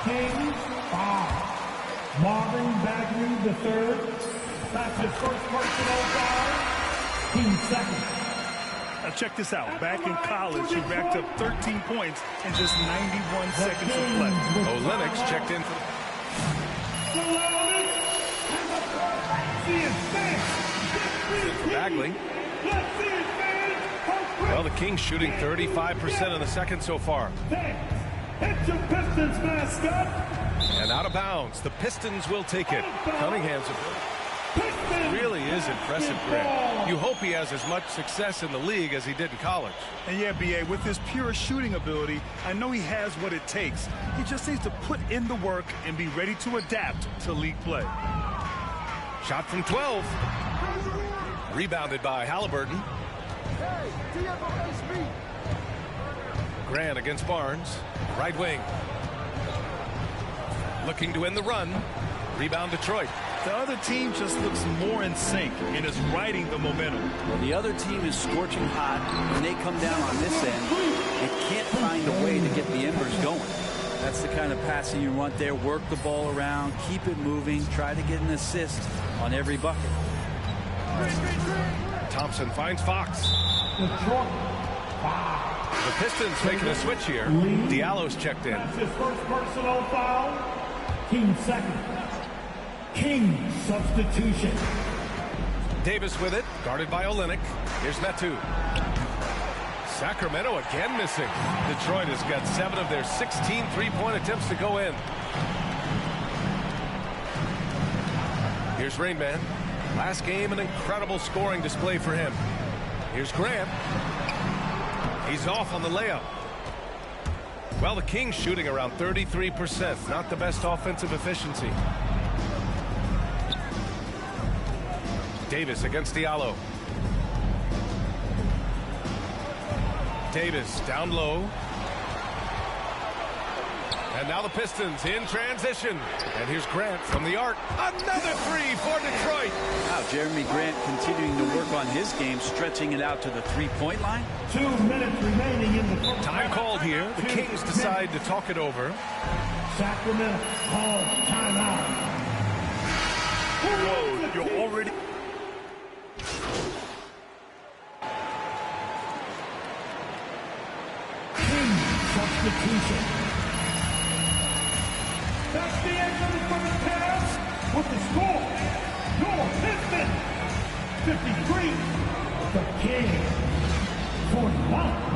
S3: Kings foul. Marvin Bagley III. That's his first personal foul. Team second.
S1: Now check this out. Back in college, he racked up 13 points in just 91 seconds of play.
S2: Olenix checked in for Bagley. Well, the Kings shooting 35% in the second so far.
S3: It's your Pistons mascot.
S2: And out of bounds. The Pistons will take it. Cunningham's really is impressive, Grant. You hope he has as much success in the league as he did in college.
S1: And yeah, B.A., with his pure shooting ability, I know he has what it takes. He just needs to put in the work and be ready to adapt to league play.
S2: Shot from 12. Rebounded by Halliburton. Grant against Barnes. Right wing. Looking to end the run. Rebound Detroit.
S1: The other team just looks more in sync and is riding the momentum.
S20: Well, the other team is scorching hot. When they come down on this end, they can't find a way to get the embers going. That's the kind of passing you want there. Work the ball around, keep it moving, try to get an assist on every bucket.
S2: Thompson finds Fox. The Pistons making a switch here. Diallo's checked in.
S3: That's his first personal foul. Team second. King substitution.
S2: Davis with it, guarded by Olynyk. Here's Metu. Sacramento again missing. Detroit has got 7 of their 16 three-point attempts to go in. Here's Rainman. Last game, an incredible scoring display for him. Here's Grant. He's off on the layup. Well, the Kings shooting around 33%. Not the best offensive efficiency. Davis against Diallo. Davis down low. And now the Pistons in transition. And here's Grant from the arc. Another three for Detroit.
S20: Wow, Jeremy Grant continuing to work on his game, stretching it out to the three-point line.
S3: 2 minutes remaining in the first.
S2: Time called here. The Kings decide to talk it over.
S3: Sacramento calls timeout.
S1: Whoa, you're already...
S3: Substitution. That's the end of the first half with the score. Your Pistons 53. The Kings 41.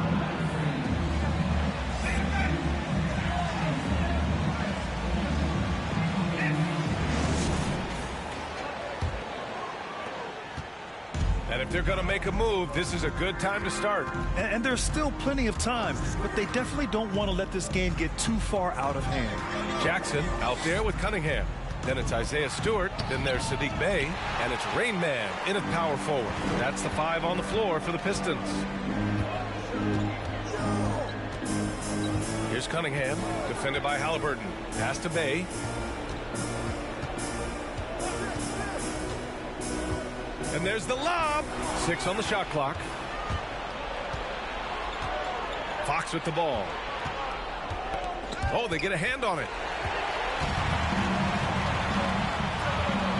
S2: And if they're going to make a move, this is a good time to start.
S1: And there's still plenty of time, but they definitely don't want to let this game get too far out of hand.
S2: Jackson out there with Cunningham. Then it's Isaiah Stewart. Then there's Sadiq Bey. And it's Rain Man in at power forward. That's the 5 on the floor for the Pistons. Here's Cunningham, defended by Halliburton. Pass to Bey. And there's the lob. 6 on the shot clock. Fox with the ball. Oh, they get a hand on it.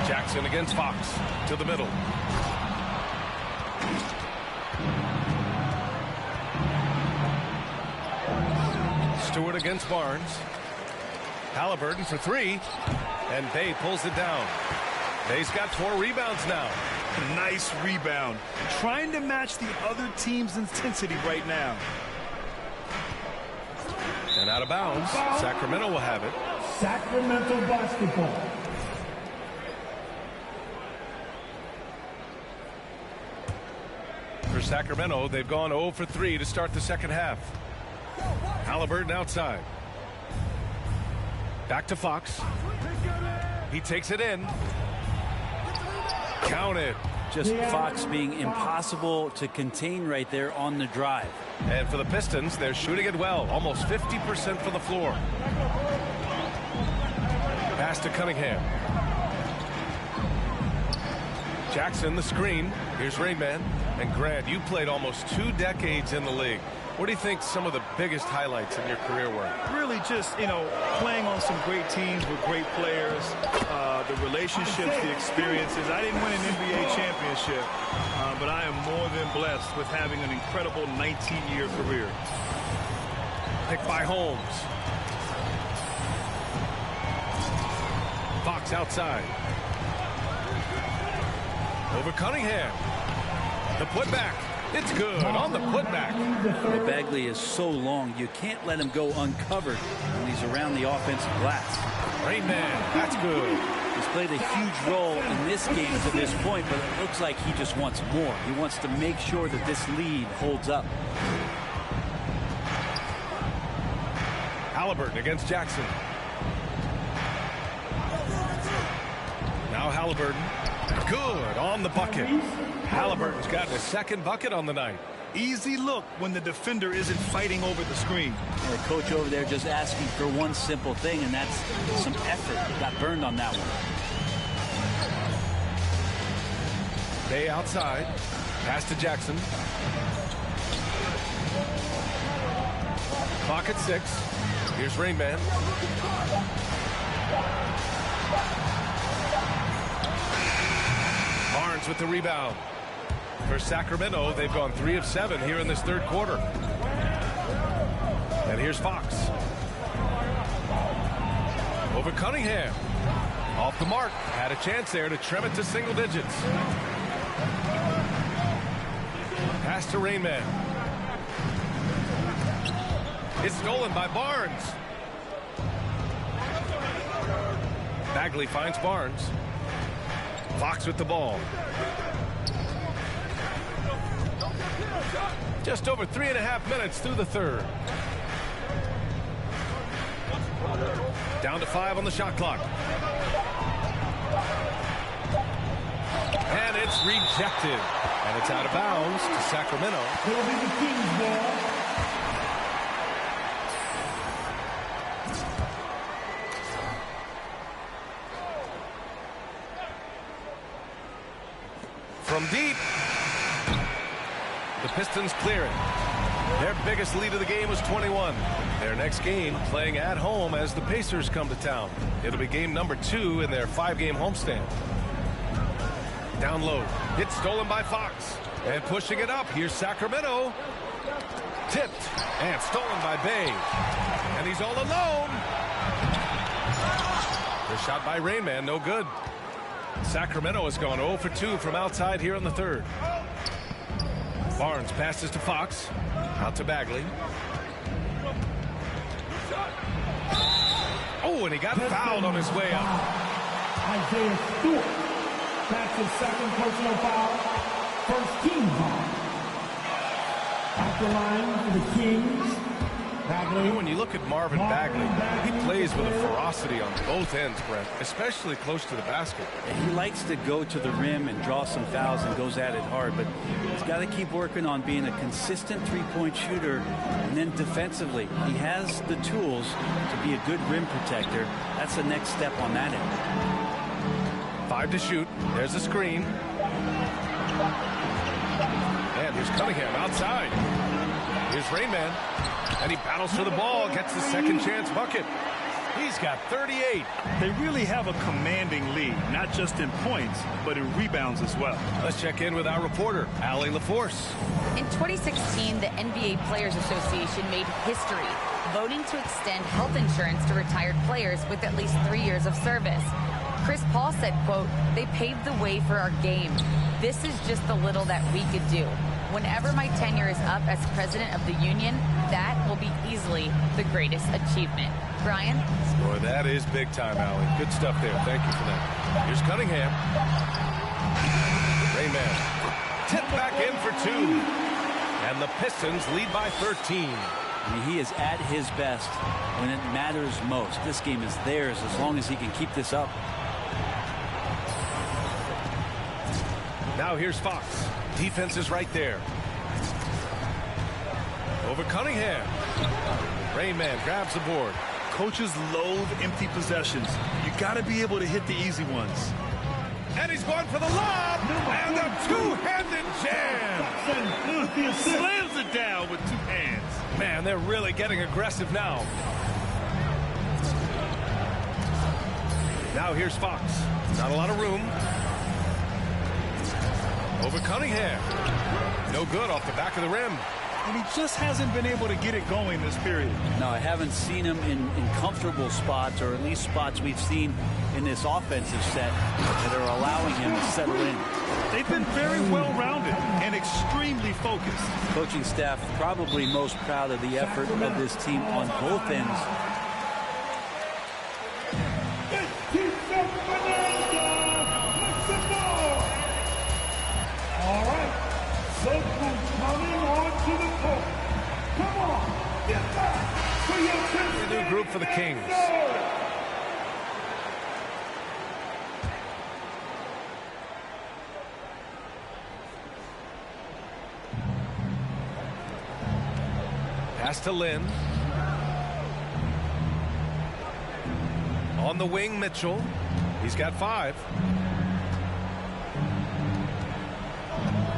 S2: Jackson against Fox to the middle. Stewart against Barnes. Halliburton for three, and Bay pulls it down. Bay's got 4 rebounds now.
S1: Nice rebound. Trying to match the other team's intensity right now.
S2: And out of bounds. Sacramento will have it.
S3: Sacramento basketball.
S2: For Sacramento, they've gone 0 for 3 to start the second half. Halliburton outside. Back to Fox. He takes it in. Counted.
S20: Just Fox being impossible to contain right there on the drive.
S2: And for the Pistons, they're shooting it well. Almost 50% from the floor. Pass to Cunningham. Jackson, the screen. Here's Rainman. And Grant, you played almost 2 decades in the league. What do you think some of the biggest highlights in your career were?
S1: Really just, playing on some great teams with great players, the relationships, the experiences. I didn't win an NBA championship, but I am more than blessed with having an incredible 19-year career.
S2: Picked by Holmes. Fox outside. Over Cunningham. The putback. It's good on the putback.
S20: Bagley is so long, you can't let him go uncovered when he's around the offensive glass.
S2: Rainman, that's good.
S20: He's played a huge role in this game to this point, but it looks like he just wants more. He wants to make sure that this lead holds up.
S2: Halliburton against Jackson. Now Halliburton. Good on the bucket. Halliburton's gotten his second bucket on the night.
S1: Easy look when the defender isn't fighting over the screen.
S20: And the coach over there just asking for one simple thing, and that's some effort. Got burned on that one.
S2: Bay outside. Pass to Jackson. Clock at 6. Here's Rainman. Barnes with the rebound. For Sacramento, they've gone 3 of 7 here in this third quarter. And here's Fox. Over Cunningham. Off the mark. Had a chance there to trim it to single digits. Pass to Rainman. It's stolen by Barnes. Bagley finds Barnes. Fox with the ball. Just over 3.5 minutes through the third. Down to 5 on the shot clock. And it's rejected. And it's out of bounds to Sacramento.
S3: It'll be the Kings ball.
S2: From deep. The Pistons clear it. Their biggest lead of the game was 21. Their next game playing at home as the Pacers come to town. It'll be game number 2 in their 5-game homestand. Down low. It's stolen by Fox. And pushing it up. Here's Sacramento. Tipped. And stolen by Bay. And he's all alone. The shot by Rainman, no good. Sacramento has gone 0 for 2 from outside here in the third. Barnes passes to Fox. Out to Bagley. Oh, and he got fouled on his way up.
S3: Isaiah Stewart. That's his second personal foul. First team foul. At the line for the Kings. Bagley.
S2: When you look at Marvin Bagley, he plays with a ferocity on both ends, Brent, especially close to the basket.
S20: He likes to go to the rim and draw some fouls and goes at it hard, but he's got to keep working on being a consistent three-point shooter, and then defensively, he has the tools to be a good rim protector. That's the next step on that end.
S2: 5 to shoot. There's a screen. And here's Cunningham outside. Here's Rainman. And he battles for the ball, gets the second chance bucket. He's got 38.
S1: They really have a commanding lead, not just in points, but in rebounds as well.
S2: Let's check in with our reporter, Allie LaForce.
S6: In 2016, the NBA Players Association made history, voting to extend health insurance to retired players with at least 3 years of service. Chris Paul said, quote, "They paved the way for our game. This is just the little that we could do. Whenever my tenure is up as president of the union, that will be easily the greatest achievement." Brian?
S2: Boy, that is big time, Allie. Good stuff there. Thank you for that. Here's Cunningham. Rayman. Tip back in for 2. And the Pistons lead by 13.
S20: I mean, he is at his best when it matters most. This game is theirs as long as he can keep this up.
S2: Now here's Fox. Defense is right there. Over Cunningham. Rayman grabs the board.
S1: Coaches loathe empty possessions. You got to be able to hit the easy ones.
S2: And he's going for the lob. And a two-handed jam.
S1: Slams it down with 2 hands.
S2: Man, they're really getting aggressive now. Now here's Fox. Not a lot of room. Over Cunningham. No good off the back of the rim.
S1: And he just hasn't been able to get it going this period.
S20: No, I haven't seen him in comfortable spots, or at least spots we've seen in this offensive set that are allowing him to settle in.
S1: They've been very well-rounded and extremely focused.
S20: Coaching staff probably most proud of the effort of this team on both ends.
S3: All right, so coming onto the court. Come on, get back to your Pistons.
S2: A new group for the Kings. Pass to Lynn. On the wing, Mitchell. He's got 5.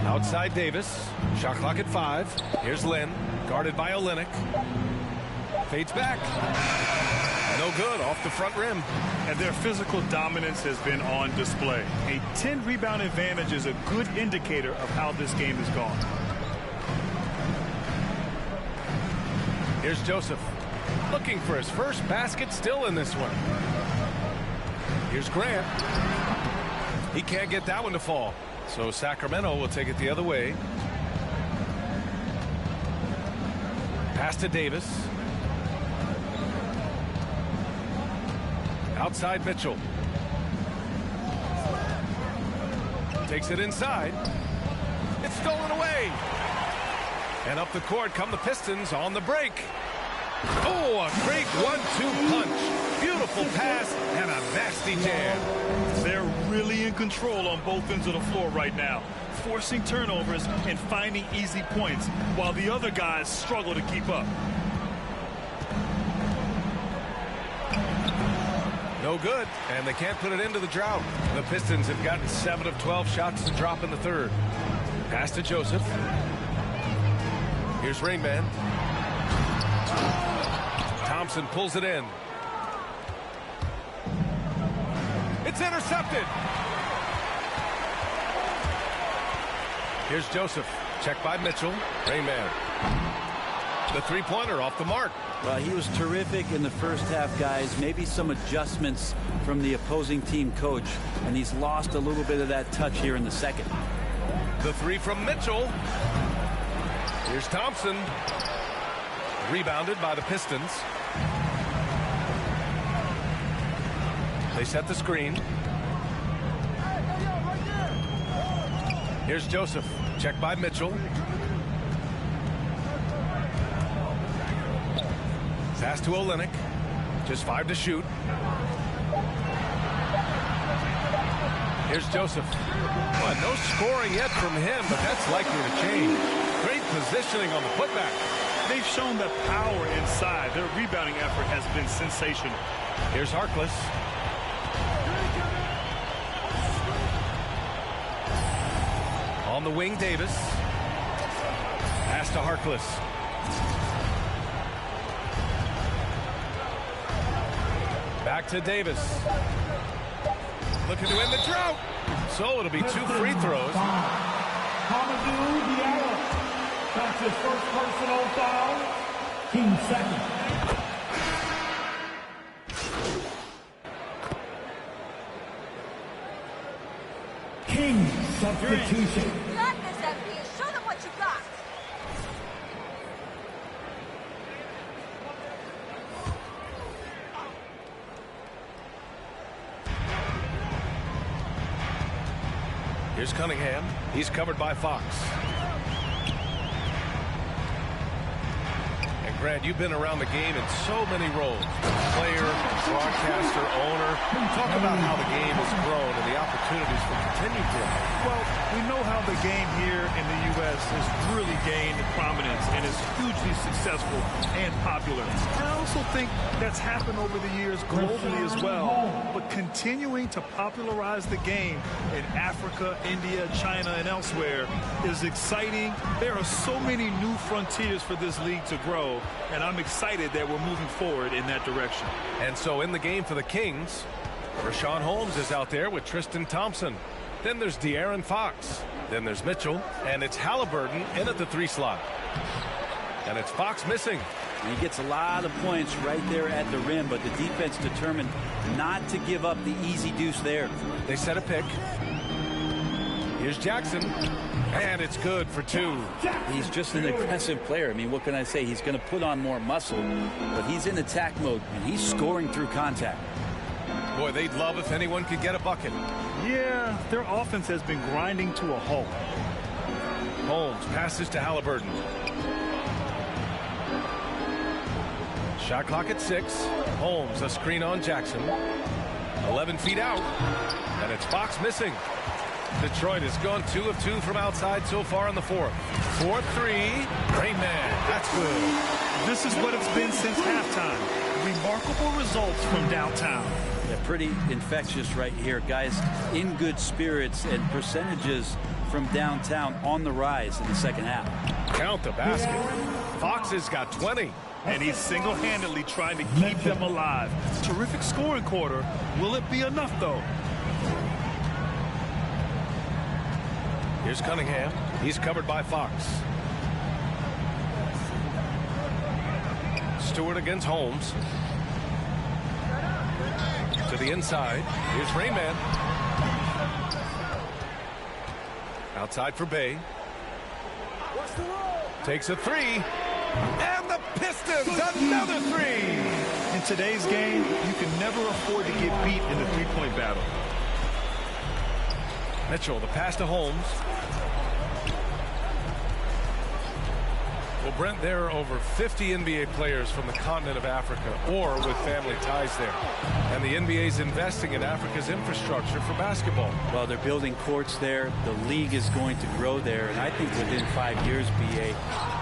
S2: Outside Davis. Shot clock at 5. Here's Lynn. Guarded by Olynyk. Fades back. No good. Off the front rim.
S1: And their physical dominance has been on display. A 10-rebound advantage is a good indicator of how this game has gone.
S2: Here's Joseph. Looking for his first basket, still in this one. Here's Grant. He can't get that one to fall. So Sacramento will take it the other way. Pass to Davis. Outside Mitchell. Takes it inside. It's stolen away. And up the court come the Pistons on the break. Oh, a great 1-2 punch. Beautiful pass and a nasty jam.
S1: They're really in control on both ends of the floor right now, forcing turnovers and finding easy points while the other guys struggle to keep up.
S2: No good, and they can't put it into the drought. The Pistons have gotten 7 of 12 shots to drop in the third. Pass to Joseph. Here's Rainman. Thompson pulls it in. It's intercepted. Here's Joseph. Check by Mitchell. Rainman. The three-pointer off the mark.
S20: Well, he was terrific in the first half, guys. Maybe some adjustments from the opposing team coach, and he's lost a little bit of that touch here in the second.
S2: The three from Mitchell. Here's Thompson. Rebounded by the Pistons. They set the screen. Here's Joseph. Check by Mitchell. Pass to Olynyk. Just 5 to shoot. Here's Joseph. Well, no scoring yet from him, but that's likely to change. Great positioning on the putback.
S1: They've shown the power inside. Their rebounding effort has been sensational.
S2: Here's Harkless. On the wing, Davis. Pass to Harkless. Back to Davis. Looking to end the drought. So it'll be 2 free throws.
S3: Hamidou Diallo. That's his first personal foul. Team second. King substitution.
S5: You got this, MP. Show them what you got.
S2: Here's Cunningham. He's covered by Fox. And Grant, you've been around the game in so many roles. Player, broadcaster, owner. Talk about how the game has grown and the opportunities for continued growth.
S1: Well, we know how the game here in the U.S. has really gained prominence and is hugely successful and popular. And I also think that's happened over the years globally as well. But continuing to popularize the game in Africa, India, China, and elsewhere is exciting. There are so many new frontiers for this league to grow, and I'm excited that we're moving forward in that direction.
S2: And so in the game for the Kings, Rashawn Holmes is out there with Tristan Thompson. Then there's De'Aaron Fox. Then there's Mitchell. And it's Halliburton in at the 3 slot. And it's Fox missing.
S20: And he gets a lot of points right there at the rim, but the defense determined not to give up the easy deuce there.
S2: They set a pick. Here's Jackson. And it's good for 2.
S20: He's just an aggressive player. I mean, what can I say? He's going to put on more muscle, but he's in attack mode, and he's scoring through contact.
S2: Boy, they'd love if anyone could get a bucket.
S1: Yeah, their offense has been grinding to a halt.
S2: Holmes passes to Halliburton. Shot clock at 6. Holmes, a screen on Jackson. 11 feet out. And it's Fox missing. Detroit has gone 2 of 2 from outside so far in the 4th. 4-3. Rain Man. That's good.
S1: This is what it's been since halftime. Remarkable results from downtown.
S20: Yeah, pretty infectious right here. Guys in good spirits, and percentages from downtown on the rise in the second half.
S2: Count the basket. Fox has got 20.
S1: And he's single-handedly trying to keep them alive. Terrific scoring quarter. Will it be enough, though?
S2: Here's Cunningham. He's covered by Fox. Stewart against Holmes. To the inside. Here's Rayman. Outside for Bay. Takes a 3. And the Pistons, another 3.
S1: In today's game, you can never afford to get beat in the three-point battle.
S2: Mitchell, the pass to Holmes. Well, Brent, there are over 50 NBA players from the continent of Africa or with family ties there. And the NBA's investing in Africa's infrastructure for basketball.
S20: Well, they're building courts there. The league is going to grow there. And I think within 5 years, BA,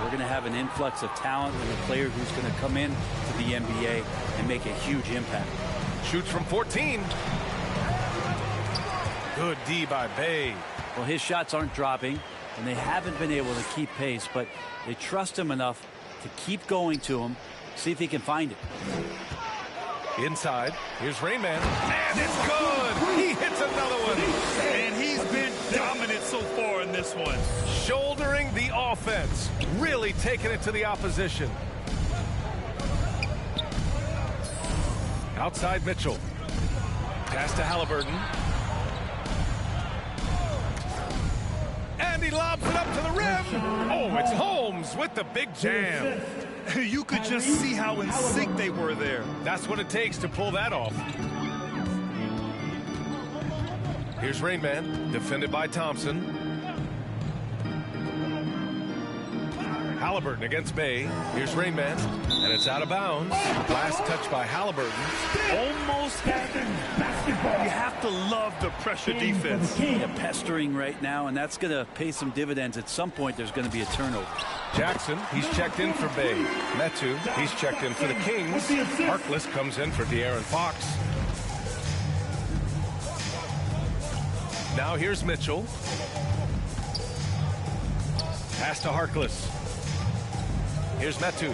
S20: we're going to have an influx of talent and a player who's going to come in to the NBA and make a huge impact.
S2: Shoots from 14. Good D by Bay.
S20: Well, his shots aren't dropping, and they haven't been able to keep pace, but they trust him enough to keep going to him, see if he can find it.
S2: Inside, here's Rayman, and it's good! He hits another one!
S1: And he's been dominant so far in this one.
S2: Shouldering the offense, really taking it to the opposition. Outside Mitchell. Pass to Halliburton. And he lobs it up to the rim. Oh, it's Holmes with the big jam.
S1: You could just see how in sync they were there.
S2: That's what it takes to pull that off. Here's Rayman, defended by Thompson. Halliburton against Bay. Here's Rayman, and it's out of bounds. Last touch by Halliburton.
S1: Almost happened. Basketball. You have to love the pressure defense.
S20: Yeah, pestering right now, and that's going to pay some dividends. At some point, there's going to be a turnover.
S2: Jackson, he's checked in for Bay. Metu, he's checked in for the Kings. Harkless comes in for De'Aaron Fox. Now here's Mitchell. Pass to Harkless. Here's Metu.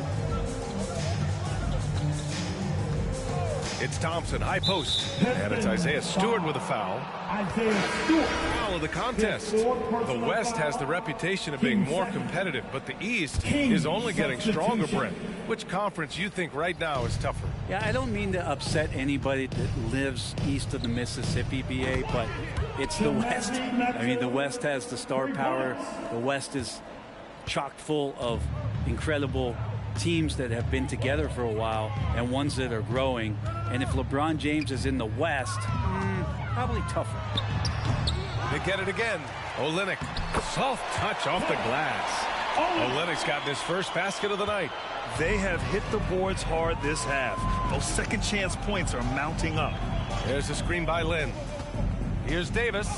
S2: It's Thompson, high post. And it's Isaiah Stewart with a foul. Foul of the contest. The West has the reputation of being more competitive, but the East is only getting stronger, Brent. Which conference you think right now is tougher?
S20: Yeah, I don't mean to upset anybody that lives east of the Mississippi, BA, but it's the West. I mean, the West has the star power. The West is chock full of incredible teams that have been together for a while and ones that are growing. And if LeBron James is in the West, probably tougher.
S2: They get it again. Olynyk, soft touch off the glass. Olynyk's gotten his first basket of the night.
S1: They have hit the boards hard this half. Those second chance points are mounting up.
S2: There's a screen by Lynn. Here's Davis.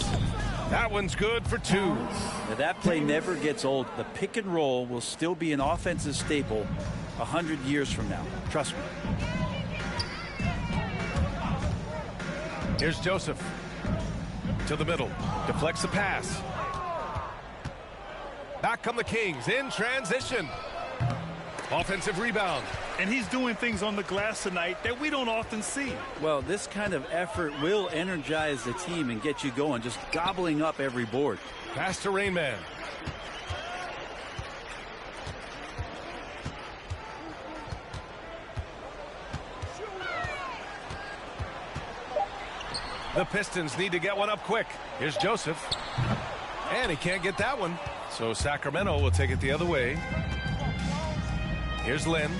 S2: That one's good for two.
S20: Now that play never gets old. The pick and roll will still be an offensive staple 100 years from now. Trust me.
S2: Here's Joseph. To the middle. Deflects the pass. Back come the Kings in transition. Offensive rebound.
S1: And he's doing things on the glass tonight that we don't often see.
S20: Well, this kind of effort will energize the team and get you going, just gobbling up every board.
S2: Pass to Rain Man. The Pistons need to get one up quick. Here's Joseph. And he can't get that one. So Sacramento will take it the other way. Here's Lynn.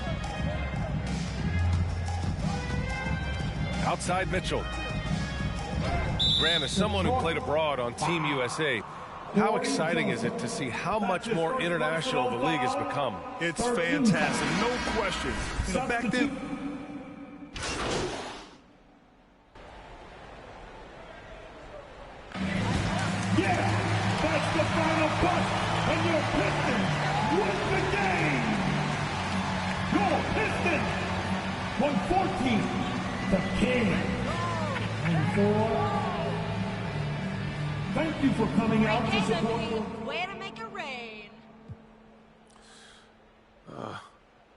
S2: Outside Mitchell. Graham, as someone who played abroad on Team USA, how exciting is it to see how much more international the league has become?
S1: It's fantastic, no question. You know, back then...
S3: Yeah, that's the final push, and your Pistons win the game. Your Pistons 114, the King. And 4. Thank you for coming out to support.
S5: Way to make it rain.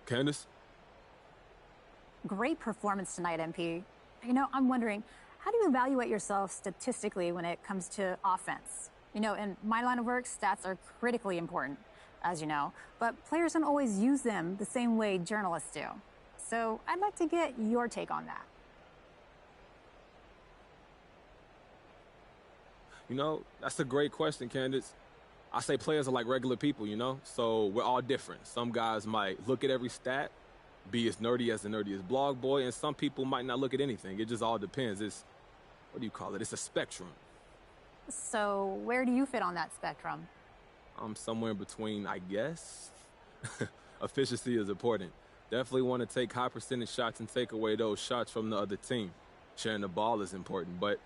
S10: Candace?
S18: Great performance tonight, MP. You know, I'm wondering, how do you evaluate yourself statistically when it comes to offense? You know, in my line of work, stats are critically important, as you know, but players don't always use them the same way journalists do. So I'd like to get your take on that.
S10: You know, that's a great question, Candace. I say players are like regular people, you know? So we're all different. Some guys might look at every stat, be as nerdy as the nerdiest blog boy, and some people might not look at anything. It just all depends. It's, what do you call it? It's a spectrum.
S18: So where do you fit on that spectrum?
S10: I'm somewhere in between, I guess. Efficiency is important. Definitely want to take high percentage shots and take away those shots from the other team. Sharing the ball is important, but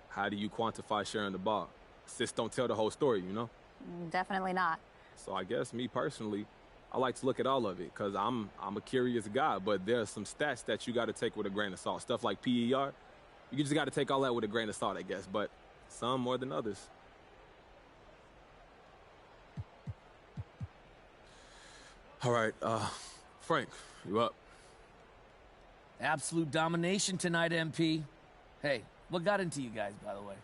S10: how do you quantify sharing the ball? Assists don't tell the whole story, you know?
S18: Definitely not.
S10: So I guess me personally, I like to look at all of it because I'm a curious guy, but there are some stats that you got to take with a grain of salt. Stuff like PER, you just got to take all that with a grain of salt, I guess, but some more than others. All right, Frank, you up?
S12: Absolute domination tonight, MP. Hey, what got into you guys, by the way?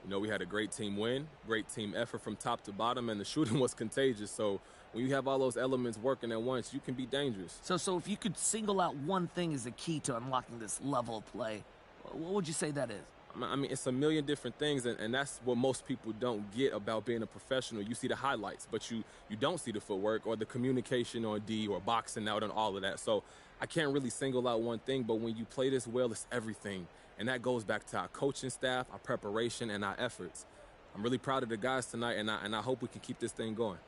S10: You know, we had a great team win, great team effort from top to bottom, and the shooting was contagious. So when you have all those elements working at once, you can be dangerous.
S12: So if you could single out one thing as the key to unlocking this level of play, what would you say that is?
S10: I mean, it's a million different things, and that's what most people don't get about being a professional. You see the highlights, but you don't see the footwork or the communication on D or boxing out and all of that. So I can't really single out one thing, but when you play this well, it's everything. And that goes back to our coaching staff, our preparation, and our efforts. I'm really proud of the guys tonight, and I hope we can keep this thing going.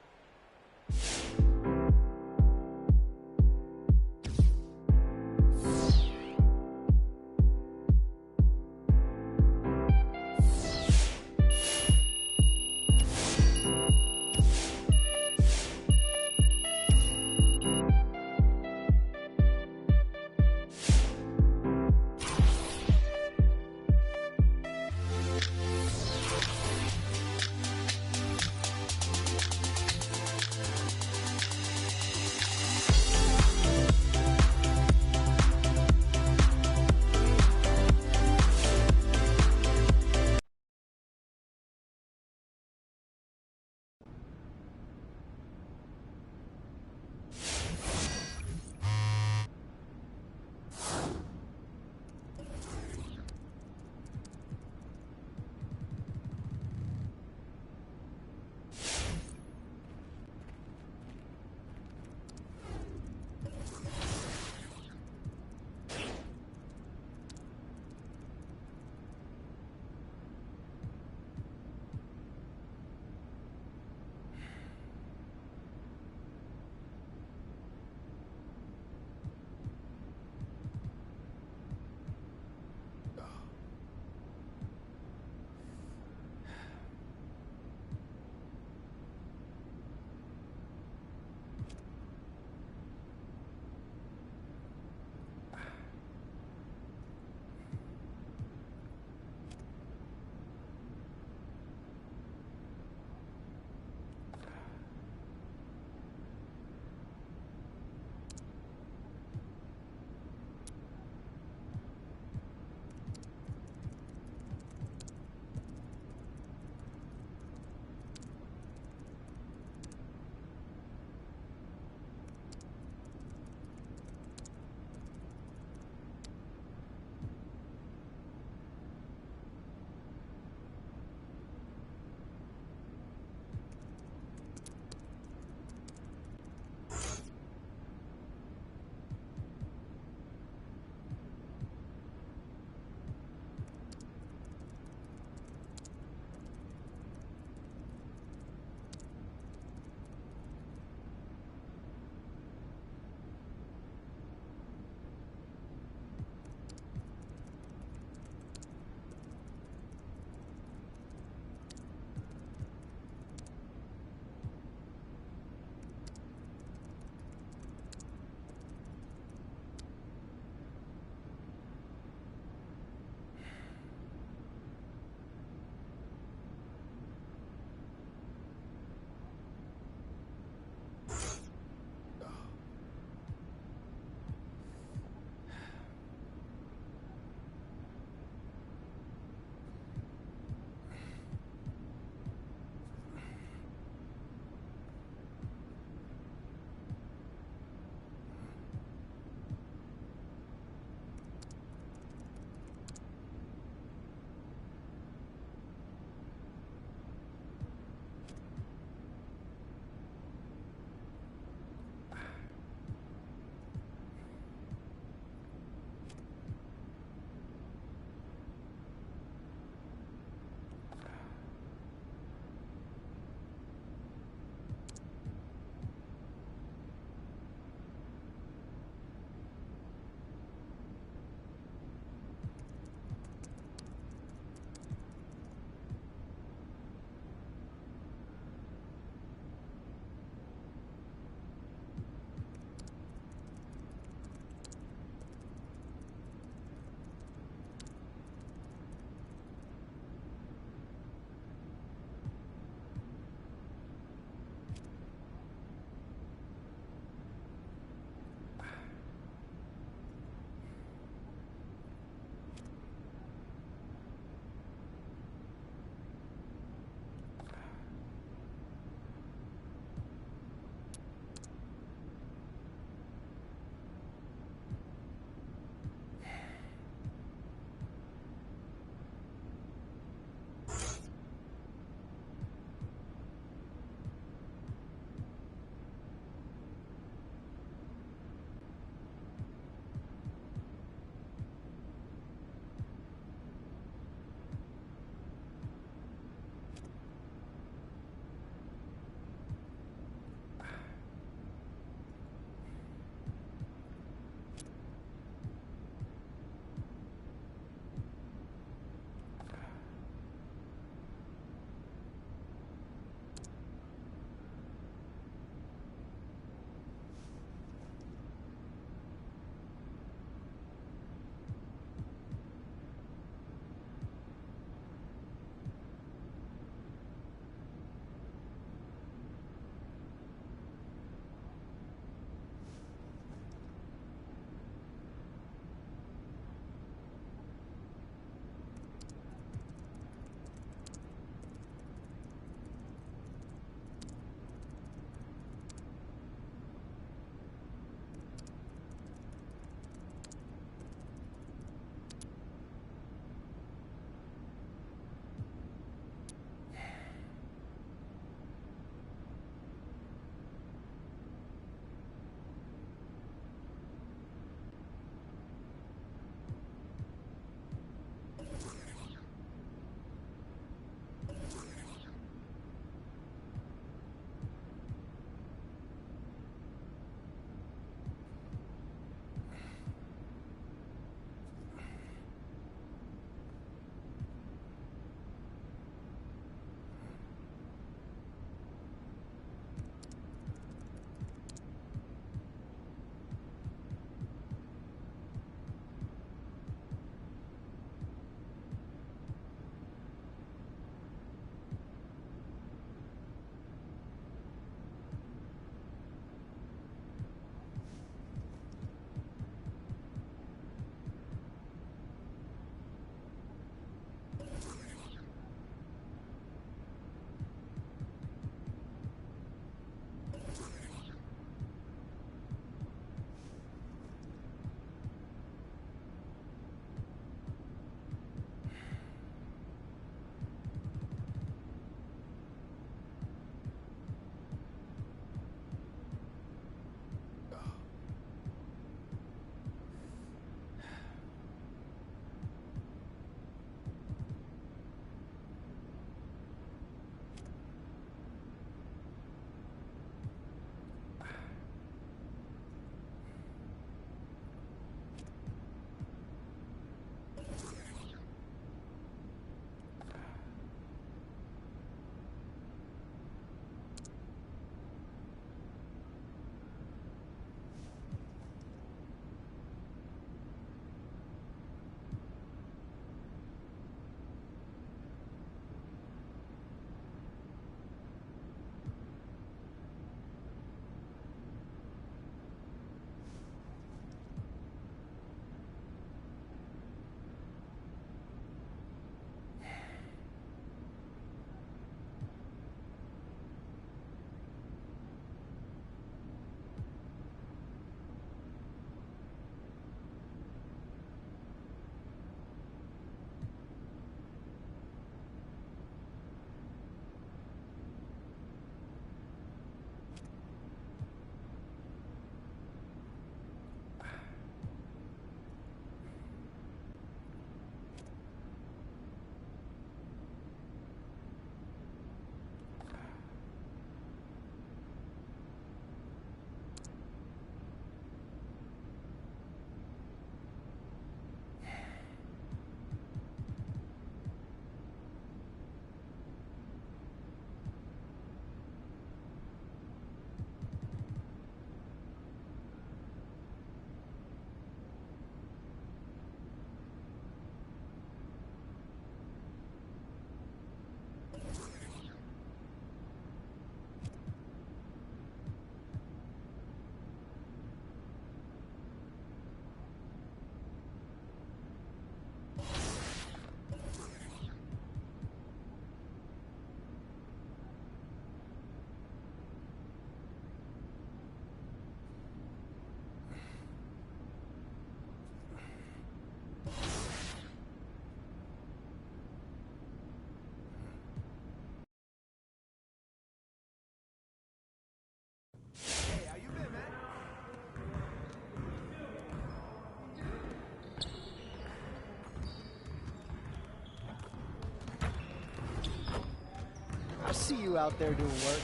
S19: I see you out there doing work.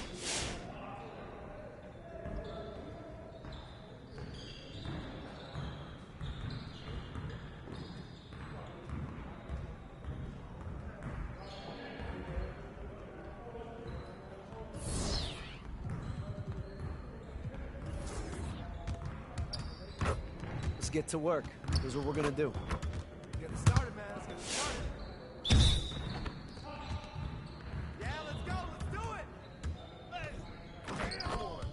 S19: Let's get to work. Here's what we're gonna do.
S7: Get it started, man. Let's get it started. Yeah, let's go. Let's do it. Come on.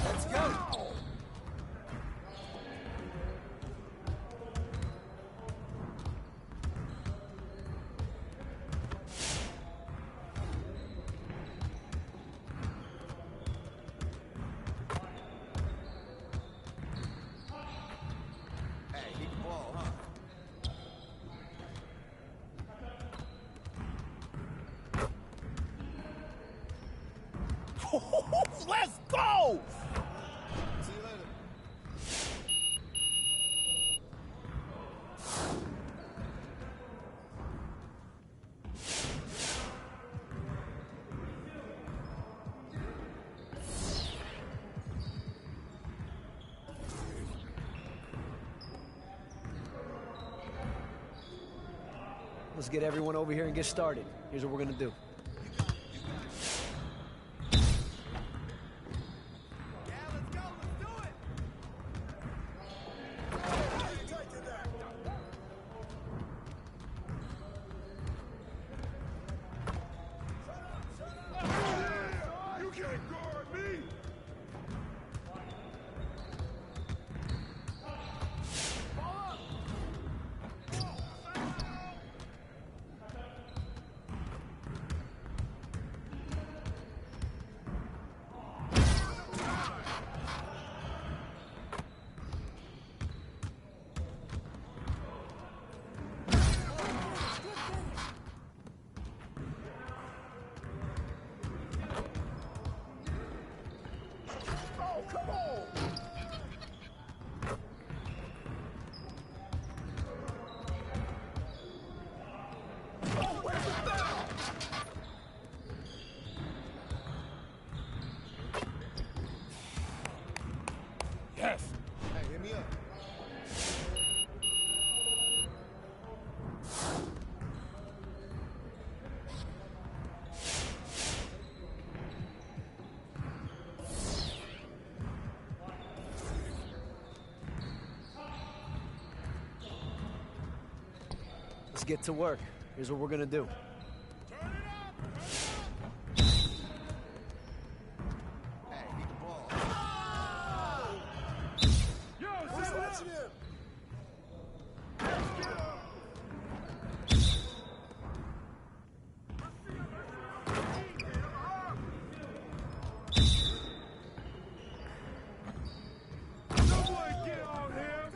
S7: Let's go. Hey, need the ball, huh?
S8: Let's go!
S7: See you later.
S19: Let's get everyone over here and get started. Here's what we're gonna do.
S7: You can't guard me. Oh, come on. Oh, where's the foul?
S8: Yes.
S7: Hey, hit me up.
S19: Let's get to work. Here's what we're gonna do.
S7: Hey, need the ball. Yo, who's watching him? Someone get on him.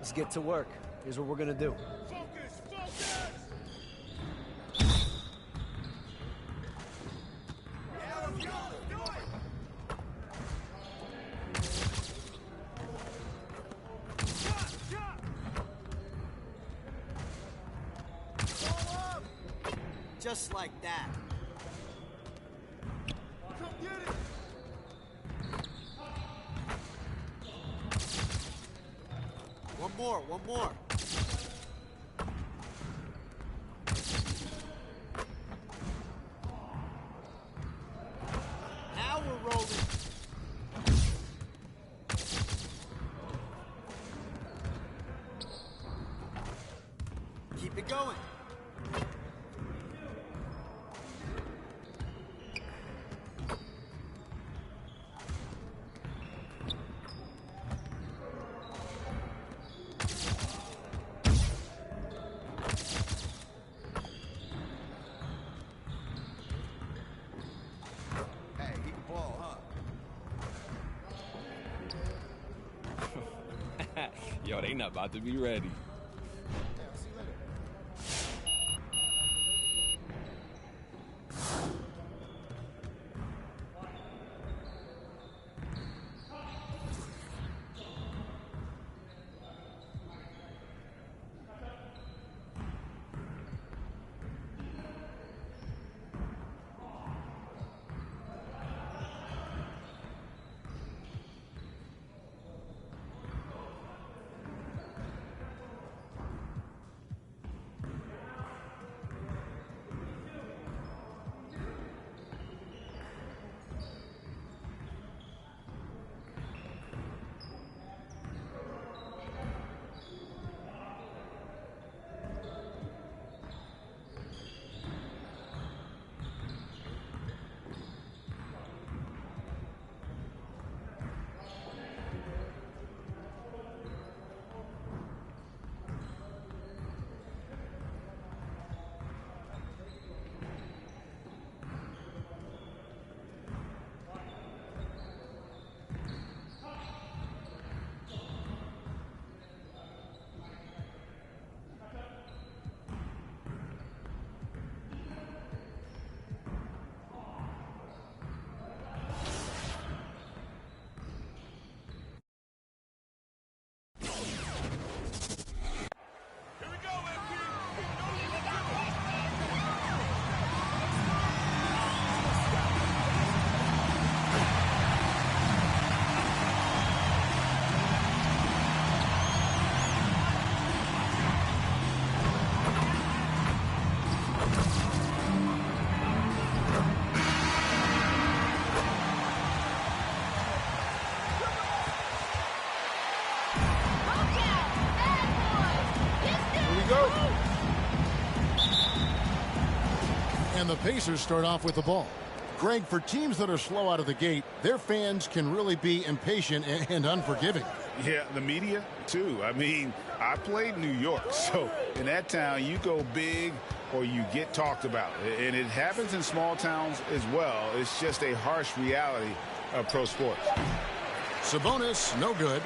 S19: Let's get to work. Here's what we're going to do.
S9: Just like that.
S7: Come get it.
S9: One more. Now we're rolling. Keep it going.
S10: Yo, they not about to be ready.
S13: And the Pacers start off with the ball. Greg, for teams that are slow out of the gate, their fans can really be impatient and unforgiving.
S14: Yeah, the media, too. I mean, I played New York, so in that town, you go big or you get talked about. And it happens in small towns as well. It's just a harsh reality of pro sports.
S13: Sabonis, no good.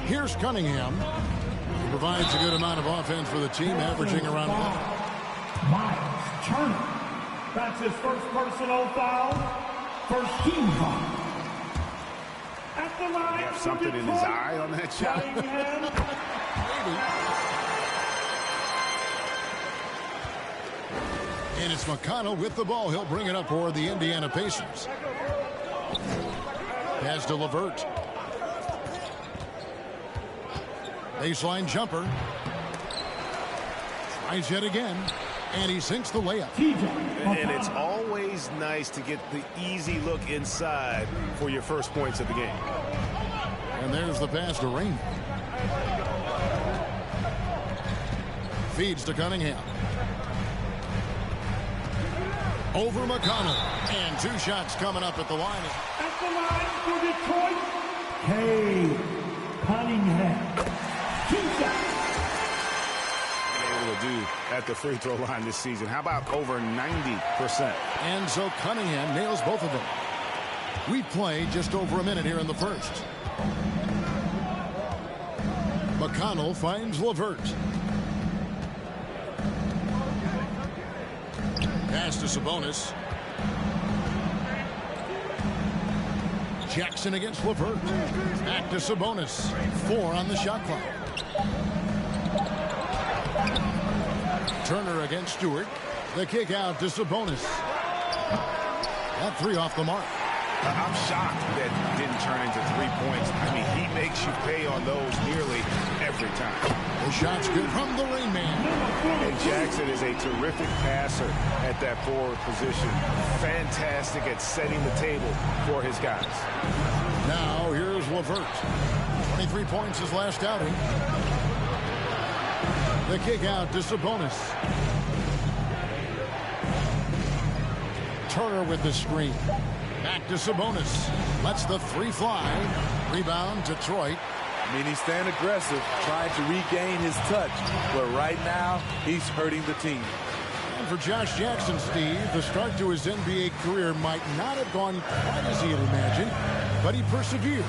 S13: Here's Cunningham. He provides a good amount of offense for the team, averaging around 11.
S3: Miles Turner. That's his first personal foul. First team foul. At the line,
S14: He have something in his eye on that shot.
S13: And it's McConnell with the ball. He'll bring it up for the Indiana Pacers. Pass to LeVert. Baseline jumper. Tries yet again. And he sinks the layup.
S16: And it's always nice to get the easy look inside for your first points of the game.
S13: And there's the pass to Rain. Feeds to Cunningham. Over McConnell. And two shots coming up at the line.
S3: At the line for Detroit, Cunningham. Two shots.
S14: Able to do at the free throw line this season. How about over 90%?
S13: And so Cunningham nails both of them. We play just over a minute here in the first. McConnell finds LeVert. Pass to Sabonis. Jackson against LeVert. Back to Sabonis. 4 on the shot clock. Turner against Stewart. The kick out to Sabonis. That 3 off the mark.
S14: I'm shocked that didn't turn into 3 points. I mean, he makes you pay on those nearly every time.
S13: The shot's good from the Rain Man.
S16: And Jackson is a terrific passer at that forward position. Fantastic at setting the table for his guys.
S13: Now here's LeVert. 23 points his last outing. The kick out to Sabonis. Turner with the screen. Back to Sabonis. Lets the 3 fly. Rebound, Detroit.
S21: I mean, he's staying aggressive, trying to regain his touch. But right now, he's hurting the team.
S13: And for Josh Jackson, Steve, the start to his NBA career might not have gone quite as he had imagined, but he persevered.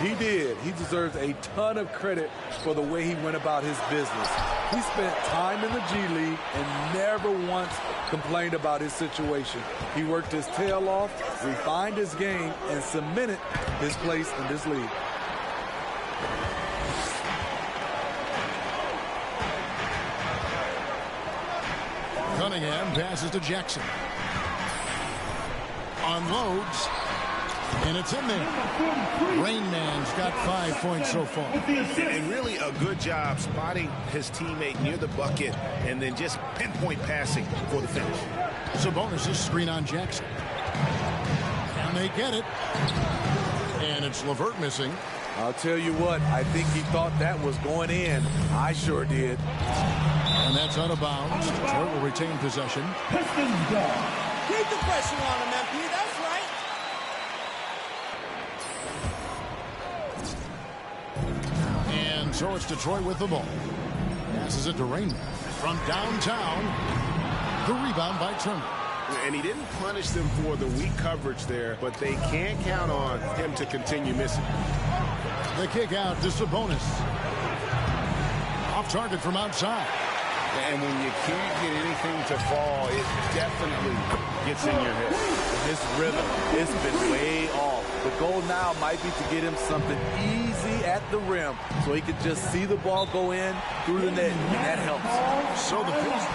S21: He did. He deserves a ton of credit for the way he went about his business. He spent time in the G League and never once complained about his situation. He worked his tail off, refined his game, and cemented his place in this league.
S13: Cunningham passes to Jackson. Unloads. And it's in there. Rain Man's got 5 points so far.
S16: And really a good job spotting his teammate near the bucket and then just pinpoint passing for the finish.
S13: Sabonis' screen on Jackson. And they get it. And it's LeVert missing.
S21: I'll tell you what, I think he thought that was going in. I sure did.
S13: And that's out of bounds. Detroit will retain possession.
S7: Keep the pressure on him, MP. That's right.
S13: And so it's Detroit with the ball. Passes it to Rainman. From downtown. The rebound by Turner.
S16: And he didn't punish them for the weak coverage there, but they can't count on him to continue missing.
S13: The kick out to Sabonis. Off target from outside.
S16: And when you can't get anything to fall, it definitely gets in your head.
S21: His rhythm, it's been way off. The goal now might be to get him something easy at the rim so he can just see the ball go in through the net, and that helps.
S13: So the pitch.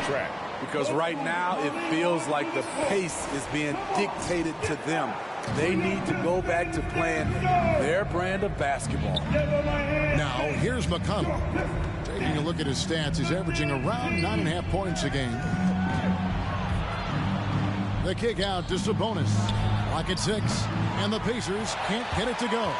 S16: Track.
S21: Because right now it feels like the pace is being dictated to them. They need to go back to playing their brand of basketball.
S13: Now here's McConnell. Taking a look at his stats, he's averaging around 9.5 points a game. The kick out to Sabonis. Clock at 6, and the Pacers can't get it to go.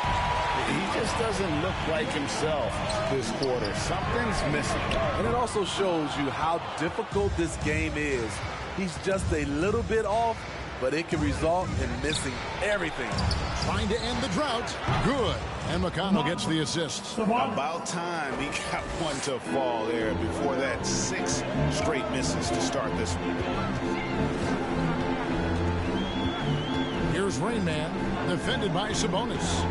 S16: He just doesn't look like himself this quarter. Something's missing.
S21: And it also shows you how difficult this game is. He's just a little bit off, but it can result in missing everything.
S13: Trying to end the drought. Good. And McConnell gets the assist.
S16: About time he got one to fall there before that 6 straight misses to start this one.
S13: Here's Rain Man, defended by Sabonis.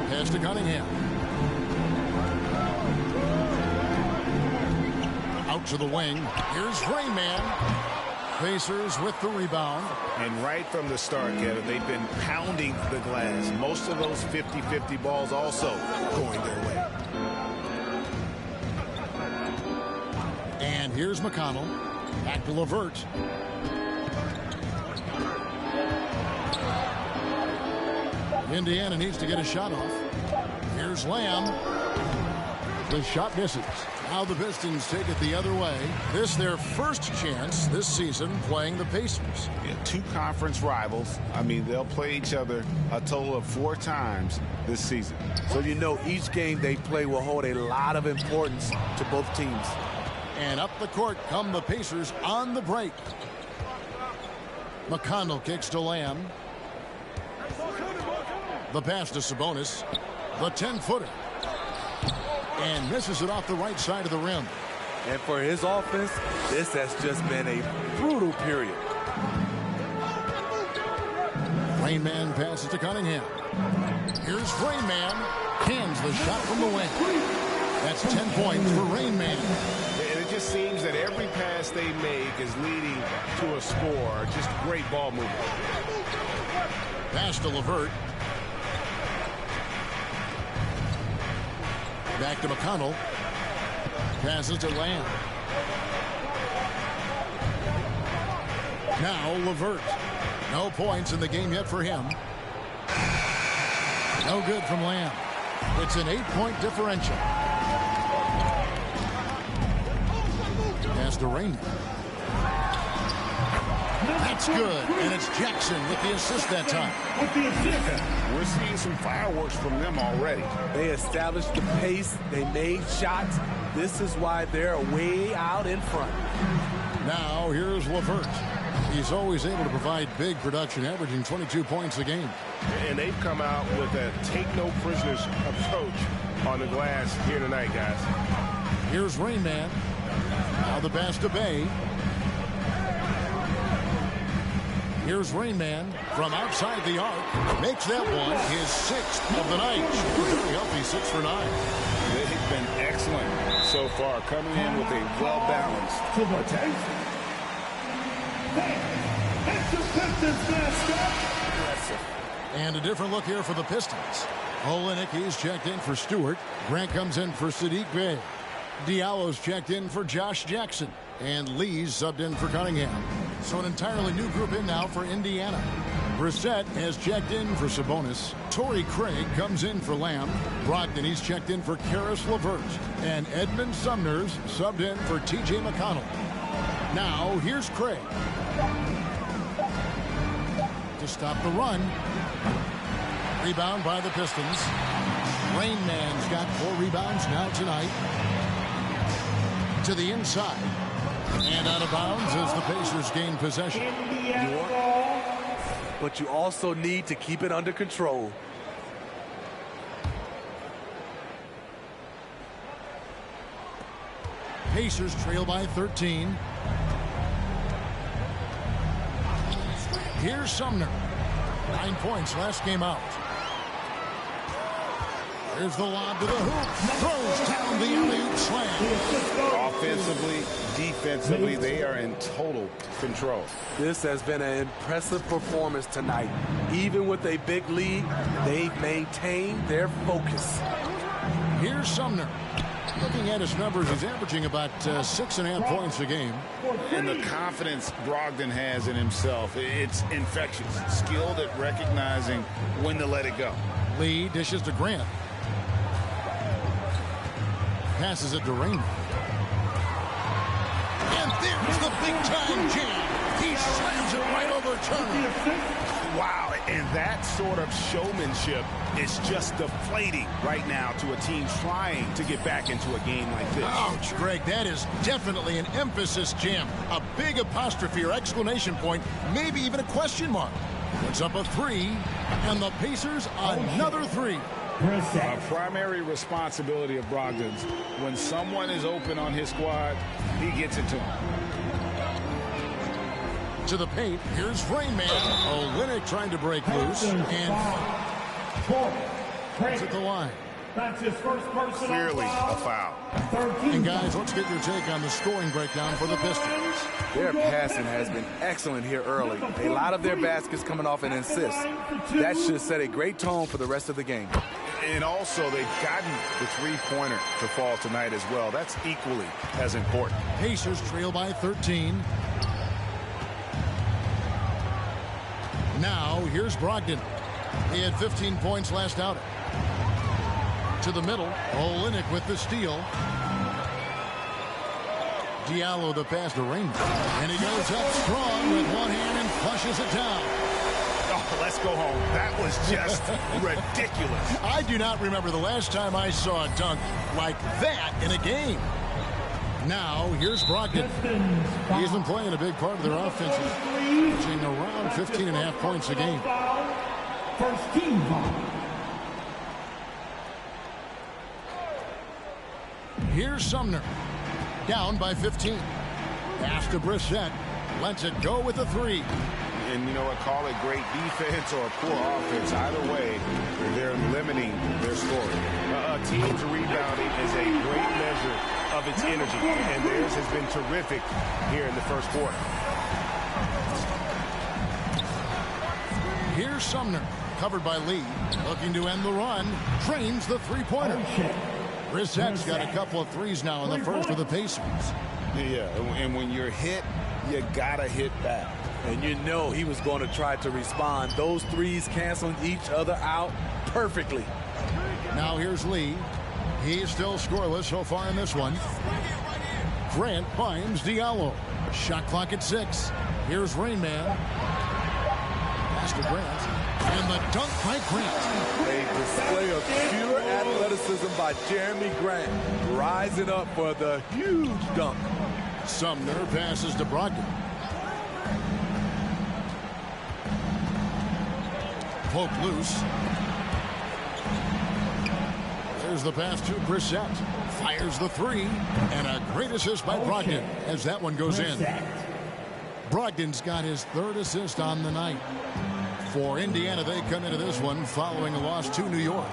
S13: Pass to Cunningham. Out to the wing. Here's Rain Man. Pacers with the rebound.
S16: And right from the start, Kevin, they've been pounding the glass. Most of those 50-50 balls also going their way.
S13: And here's McConnell. Back to LeVert. Indiana needs to get a shot off. Here's Lamb. The shot misses. Now the Pistons take it the other way. This their first chance this season playing the Pacers.
S16: Yeah, 2 conference rivals. I mean, they'll play each other a total of 4 times this season.
S21: So you know each game they play will hold a lot of importance to both teams.
S13: And up the court come the Pacers on the break. McConnell kicks to Lamb. The pass to Sabonis. The 10-footer. And misses it off the right side of the rim.
S21: And for his offense, this has just been a brutal period.
S13: Rain Man passes to Cunningham. Here's Rain Man. Hands the shot from the wing. That's 10 points for Rain Man.
S16: And it just seems that every pass they make is leading to a score. Just great ball movement.
S13: Pass to LeVert. Back to McConnell. Passes to Lamb. Now LeVert. No points in the game yet for him. No good from Lamb. It's an 8-point differential. Pass to Rain. That's good, and it's Jackson with the assist that time.
S14: We're seeing some fireworks from them already.
S21: They established the pace. They made shots. This is why they're way out in front.
S13: Now here's LeVert. He's always able to provide big production, averaging 22 points a game.
S16: And they've come out with a take-no-prisoners approach on the glass here tonight, guys.
S13: Here's Rain Man. Now the pass to Bay. Here's Rain Man from outside the arc. Makes that one his 6th of the night. Very healthy, 6 for 9.
S14: They've been excellent so far, coming in with a well-balanced attack.
S13: And a different look here for the Pistons. Olenek, he's checked in for Stewart. Grant comes in for Sadiq Bey. Diallo's checked in for Josh Jackson. And Lee's subbed in for Cunningham. So an entirely new group in now for Indiana. Brissett has checked in for Sabonis. Torrey Craig comes in for Lamb. Brogdon, he's checked in for Karis LeVert. And Edmund Sumner's subbed in for T.J. McConnell. Now, here's Craig. To stop the run. Rebound by the Pistons. Rain Man's got 4 rebounds now tonight. To the inside. And out of bounds as the Pacers gain possession.
S21: But you also need to keep it under control.
S13: Pacers trail by 13. Here's Sumner. 9 points last game out. Here's the lob to the hoop. Throws down the alley-oop slam.
S14: Offensively, defensively, they are in total control.
S21: This has been an impressive performance tonight. Even with a big lead, they've maintained their focus.
S13: Here's Sumner. Looking at his numbers, he's averaging about 6.5 points a game.
S14: And the confidence Brogdon has in himself, it's infectious. Skilled at recognizing when to let it go.
S13: Lee dishes to Grant. Passes it to Rain. And there's the big-time jam. He slams it right over Turner.
S14: Wow, and that sort of showmanship is just deflating right now to a team trying to get back into a game like this.
S13: Ouch, Greg, that is definitely an emphasis jam. A big apostrophe or exclamation point, maybe even a question mark. Puts up a 3, and the Pacers another 3.
S14: A primary responsibility of Brogdon's, when someone is open on his squad, he gets it to him.
S13: To the paint, here's Rain Man. Olenek trying to break loose, and it's at the line.
S3: That's his first personal
S14: Clearly a foul.
S13: And guys, let's get your take on the scoring breakdown for the Pistons.
S21: Their passing has been excellent here early. A lot of their baskets coming off an assist. That should set a great tone for the rest of the game.
S14: And also, they've gotten the three-pointer to fall tonight as well. That's equally as important.
S13: Pacers trail by 13. Now, here's Brogdon. He had 15 points last outing. To the middle, Olenek with the steal. Diallo the pass to Rain. And he goes up strong with one hand and flushes it down.
S14: Oh, let's go home. That was just ridiculous.
S13: I do not remember the last time I saw a dunk like that in a game. Now, here's Brogdon. He's been playing a big part of their offense, averaging around 15.5 points a game.
S3: First team foul.
S13: Here's Sumner. Down by 15. Pass to Brissett. Lets it go with a 3.
S14: And you know what, call it great defense or poor offense. Either way, they're limiting their scoring.
S16: A team's rebounding is a great measure of its energy, and theirs has been terrific here in the first quarter.
S13: Here's Sumner, covered by Lee, looking to end the run. Trains the three-pointer. Brissett's got a couple of threes now in the first for the Pacers.
S14: Yeah, and when you're hit, you gotta hit back.
S21: And you know he was going to try to respond. Those threes canceling each other out perfectly.
S13: Now here's Lee. He's still scoreless so far in this one. Grant finds Diallo. Shot clock at 6. Here's Rain Man. Pass to Grant. And the dunk by Grant.
S21: A display of pure athleticism by Jeremy Grant. Rising up for the huge dunk.
S13: Sumner passes to Brogdon. Poke loose. There's the pass to Brissett. Fires the 3. And a great assist by Brogdon as that one goes in. Brogdon's got his 3rd assist on the night. For Indiana, they come into this one following a loss to New York.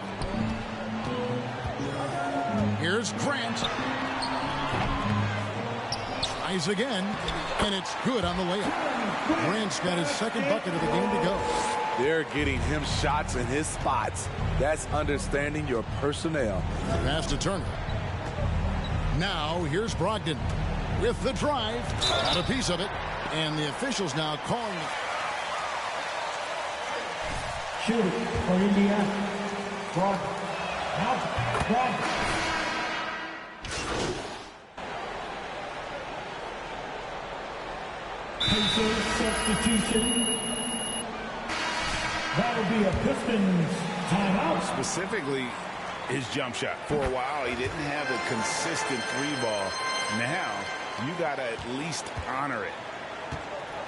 S13: Here's Grant. Tries again, and it's good on the layup. Grant's got his 2nd bucket of the game to go.
S21: They're getting him shots in his spots. That's understanding your personnel.
S13: Pass to Turner. Now here's Brogdon with the drive. Got a piece of it. And the officials now calling it.
S3: Shooting for Indiana. Out. Pacers substitution. That'll be a Pistons timeout.
S14: Specifically, his jump shot. For a while, he didn't have a consistent 3-ball. Now, you got to at least honor it.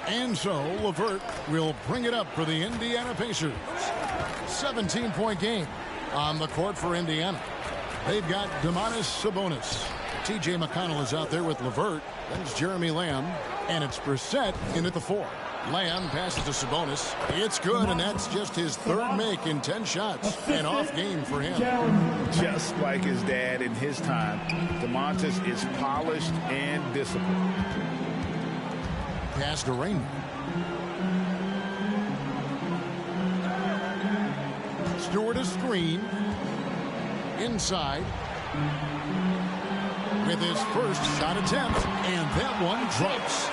S13: And so, LeVert will bring it up for the Indiana Pacers. 17-point game on the court for Indiana. They've got Domantas Sabonis. T.J. McConnell is out there with LeVert. Then it's Jeremy Lamb. And it's Brissett in at the 4. Lamb passes to Sabonis. It's good, and that's just his 3rd make in 10 shots. An off game for him.
S14: Just like his dad in his time, Domantas is polished and disciplined.
S13: Pass to Rain. Stewart a screen. Inside. With his first shot attempt, and that one drops.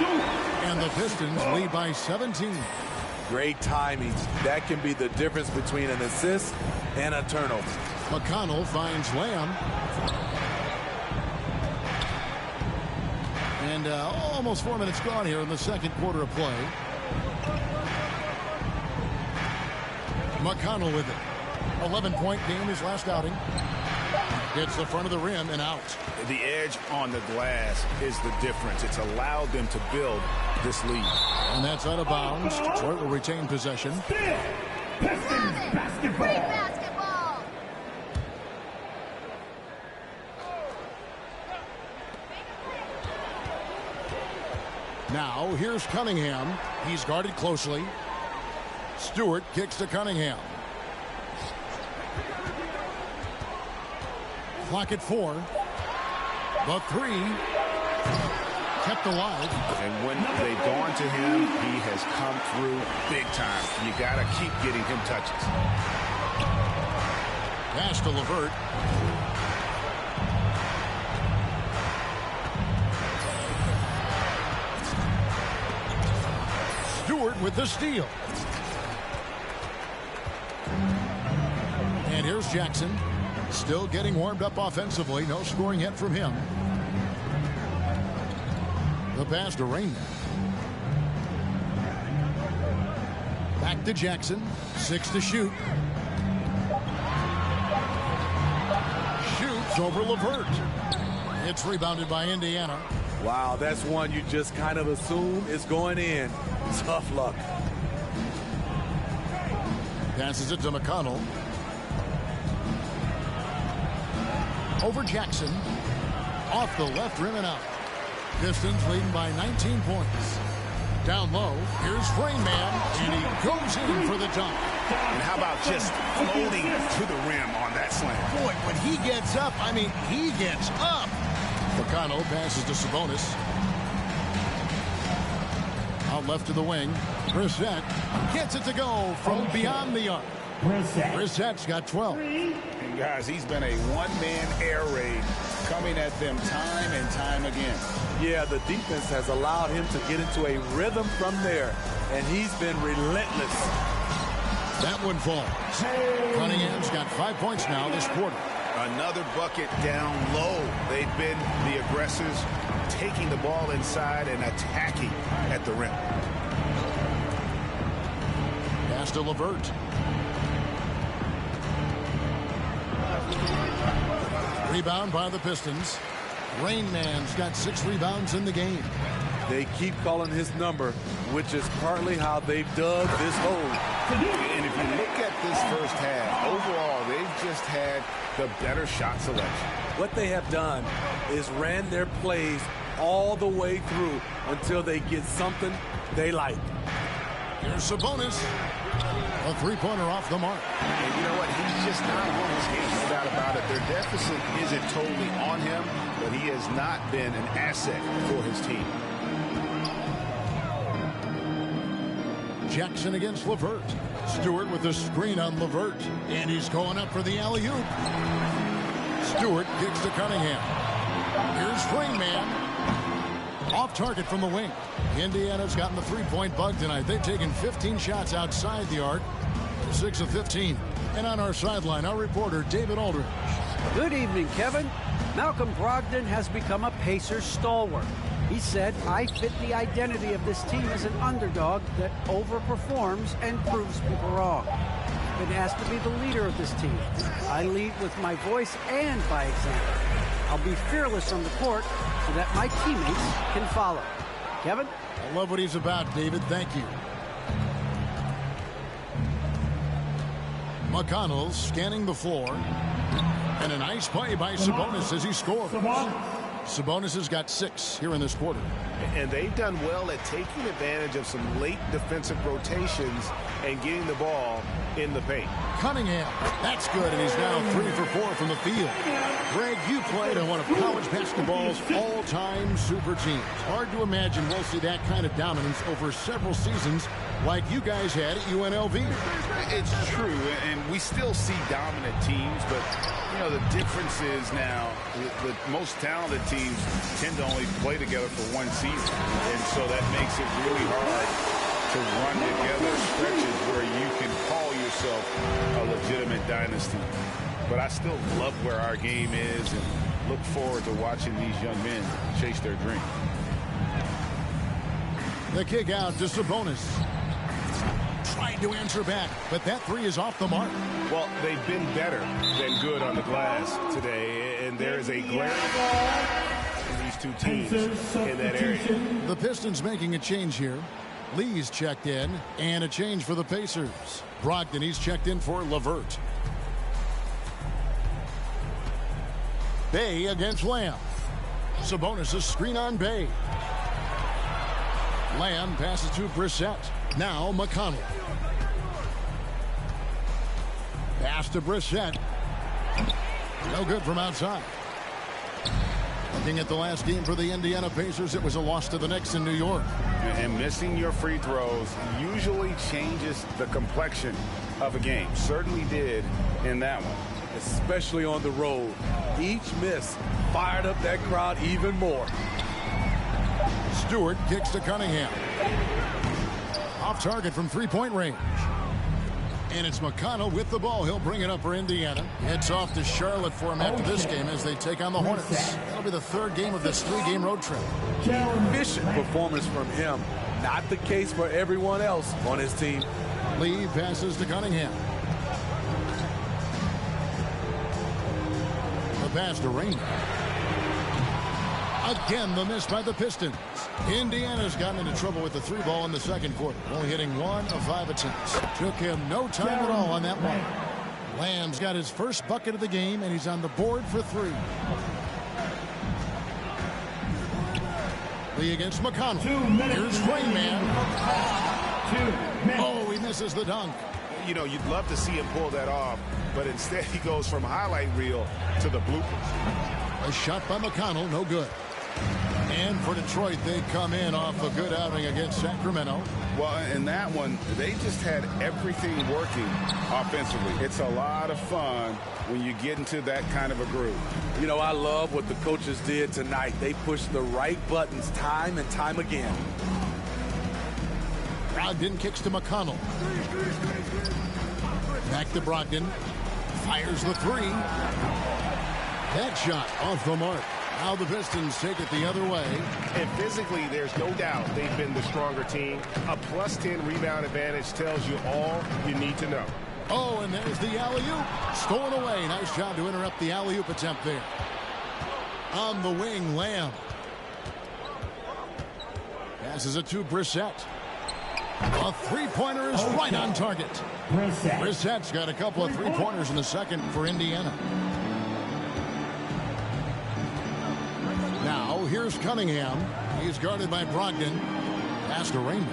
S13: And the Pistons lead by 17.
S21: Great timing. That can be the difference between an assist and a turnover.
S13: McConnell finds Lamb. And almost 4 minutes gone here in the second quarter of play. McConnell with it. 11-point game his last outing. Hits the front of the rim and out.
S14: The edge on the glass is the difference. It's allowed them to build this lead.
S13: And that's out of bounds. Detroit will retain possession.
S3: Pistons basketball.
S13: Now here's Cunningham. He's guarded closely. Stewart kicks to Cunningham. Clock at 4. The 3 kept alive.
S14: And when they've gone to him, he has come through big time. You got to keep getting him touches.
S13: Pass to LeVert. Stewart with the steal. And here's Jackson. Still getting warmed up offensively. No scoring yet from him. The pass to Rain. Back to Jackson. 6 to shoot. Shoots over LeVert. It's rebounded by Indiana.
S21: Wow, that's one you just kind of assume is going in. Tough luck.
S13: Passes it to McConnell. Over Jackson. Off the left rim and out. Pistons leading by 19 points. Down low, here's Rain Man, and he goes in for the dunk.
S14: And how about just floating to the rim on that slam?
S4: Boy, when he gets up, I mean, he gets up.
S13: McConnell passes to Sabonis. Out left to the wing. Brissett gets it to go from beyond the arc. Brissett's got 12.
S14: And guys, he's been a one-man air raid coming at them time and time again.
S21: Yeah, the defense has allowed him to get into a rhythm from there, and he's been relentless.
S13: That one falls. Cunningham's got 5 points now this quarter.
S14: Another bucket down low. They've been the aggressors, taking the ball inside and attacking at the rim.
S13: Pass to LeVert. Rebound by the Pistons. Rain Man's got 6 rebounds in the game.
S21: They keep calling his number, which is partly how they've dug this hole.
S14: And if you look at this first half, overall, they've just had the better shot selection.
S21: What they have done is ran their plays all the way through until they get something they like.
S13: Here's Sabonis. A three-pointer off the mark.
S14: And you know what? He's just not on his game, no doubt about it. Their deficit isn't totally on him, but he has not been an asset for his team.
S13: Jackson against LeVert. Stewart with the screen on LeVert. And he's going up for the alley-oop. Stewart kicks to Cunningham. Here's Rain Man. Off target from the wing. Indiana's gotten the three-point bug tonight. They've taken 15 shots outside the arc. 6 of 15. And on our sideline, our reporter, David Aldridge.
S9: Good evening, Kevin. Malcolm Brogdon has become a Pacers stalwart. He said, I fit the identity of this team as an underdog that overperforms and proves people wrong. Been asked to be the leader of this team. I lead with my voice and by example. I'll be fearless on the court so that my teammates can follow. Kevin?
S13: I love what he's about, David. Thank you. McConnell's scanning the floor. And a nice play by Sabonis as he scores. Sabonis has got 6 here in this quarter.
S16: And they've done well at taking advantage of some late defensive rotations and getting the ball in the paint.
S13: Cunningham, that's good, and he's now 3 for 4 from the field. Greg, you played on one of college basketball's all-time super teams. Hard to imagine we'll see that kind of dominance over several seasons like you guys had at UNLV.
S14: It's true, and we still see dominant teams, but you know, the difference is now the most talented teams tend to only play together for one season, and so that makes it really hard to run together stretches where you can call yourself a legitimate dynasty. But I still love where our game is and look forward to watching these young men chase their dream.
S13: The kick out to Sabonis. Tried to answer back, but that 3 is off the mark.
S16: Well, they've been better than good on the glass today, and there is a glaring in these two teams in that area.
S13: The Pistons making a change here. Lee's checked in, and a change for the Pacers. Brogdon, he's checked in for LeVert. Bay against Lamb. Sabonis a screen on Bay. Lamb passes to Brissett. Now McConnell. Pass to Brissett. No good from outside. Looking at the last game for the Indiana Pacers, it was a loss to the Knicks in New York.
S14: And missing your free throws usually changes the complexion of a game. Certainly did in that one.
S21: Especially on the road. Each miss fired up that crowd even more.
S13: Stewart kicks to Cunningham. Off target from three-point range. And it's McConnell with the ball. He'll bring it up for Indiana. Heads off to Charlotte for him after this game as they take on the Hornets. That'll be the 3rd game of this 3-game road trip.
S21: Efficient performance from him. Not the case for everyone else on his team.
S13: Lee passes to Cunningham. The pass to Rain. Again, the miss by the Pistons. Indiana's gotten into trouble with the 3-ball in the second quarter, only hitting 1 of 5 attempts. Took him no time at all on that one. Lamb's got his first bucket of the game, and he's on the board for 3. Lee against McConnell. Here's Rainman. Oh, he misses the dunk.
S16: You know, you'd love to see him pull that off, but instead he goes from highlight reel to the bloopers.
S13: A shot by McConnell, no good. And for Detroit, they come in off a good outing against Sacramento.
S14: Well, in that one, they just had everything working offensively. It's a lot of fun when you get into that kind of a groove.
S21: You know, I love what the coaches did tonight. They pushed the right buttons time and time again.
S13: Brogdon kicks to McConnell. Back to Brogdon. Fires the three. That shot off the mark. Now the Pistons take it the other way.
S16: And physically, there's no doubt they've been the stronger team. A +10 rebound advantage tells you all you need to know.
S13: Oh, and there's the alley-oop. Stolen away. Nice job to interrupt the alley-oop attempt there. On the wing, Lamb. Passes it to Brissett. A three-pointer is right on target. Brissett's got a couple of three-pointers in the second for Indiana. Now, here's Cunningham. He's guarded by Brogdon. Pass to Rainbow.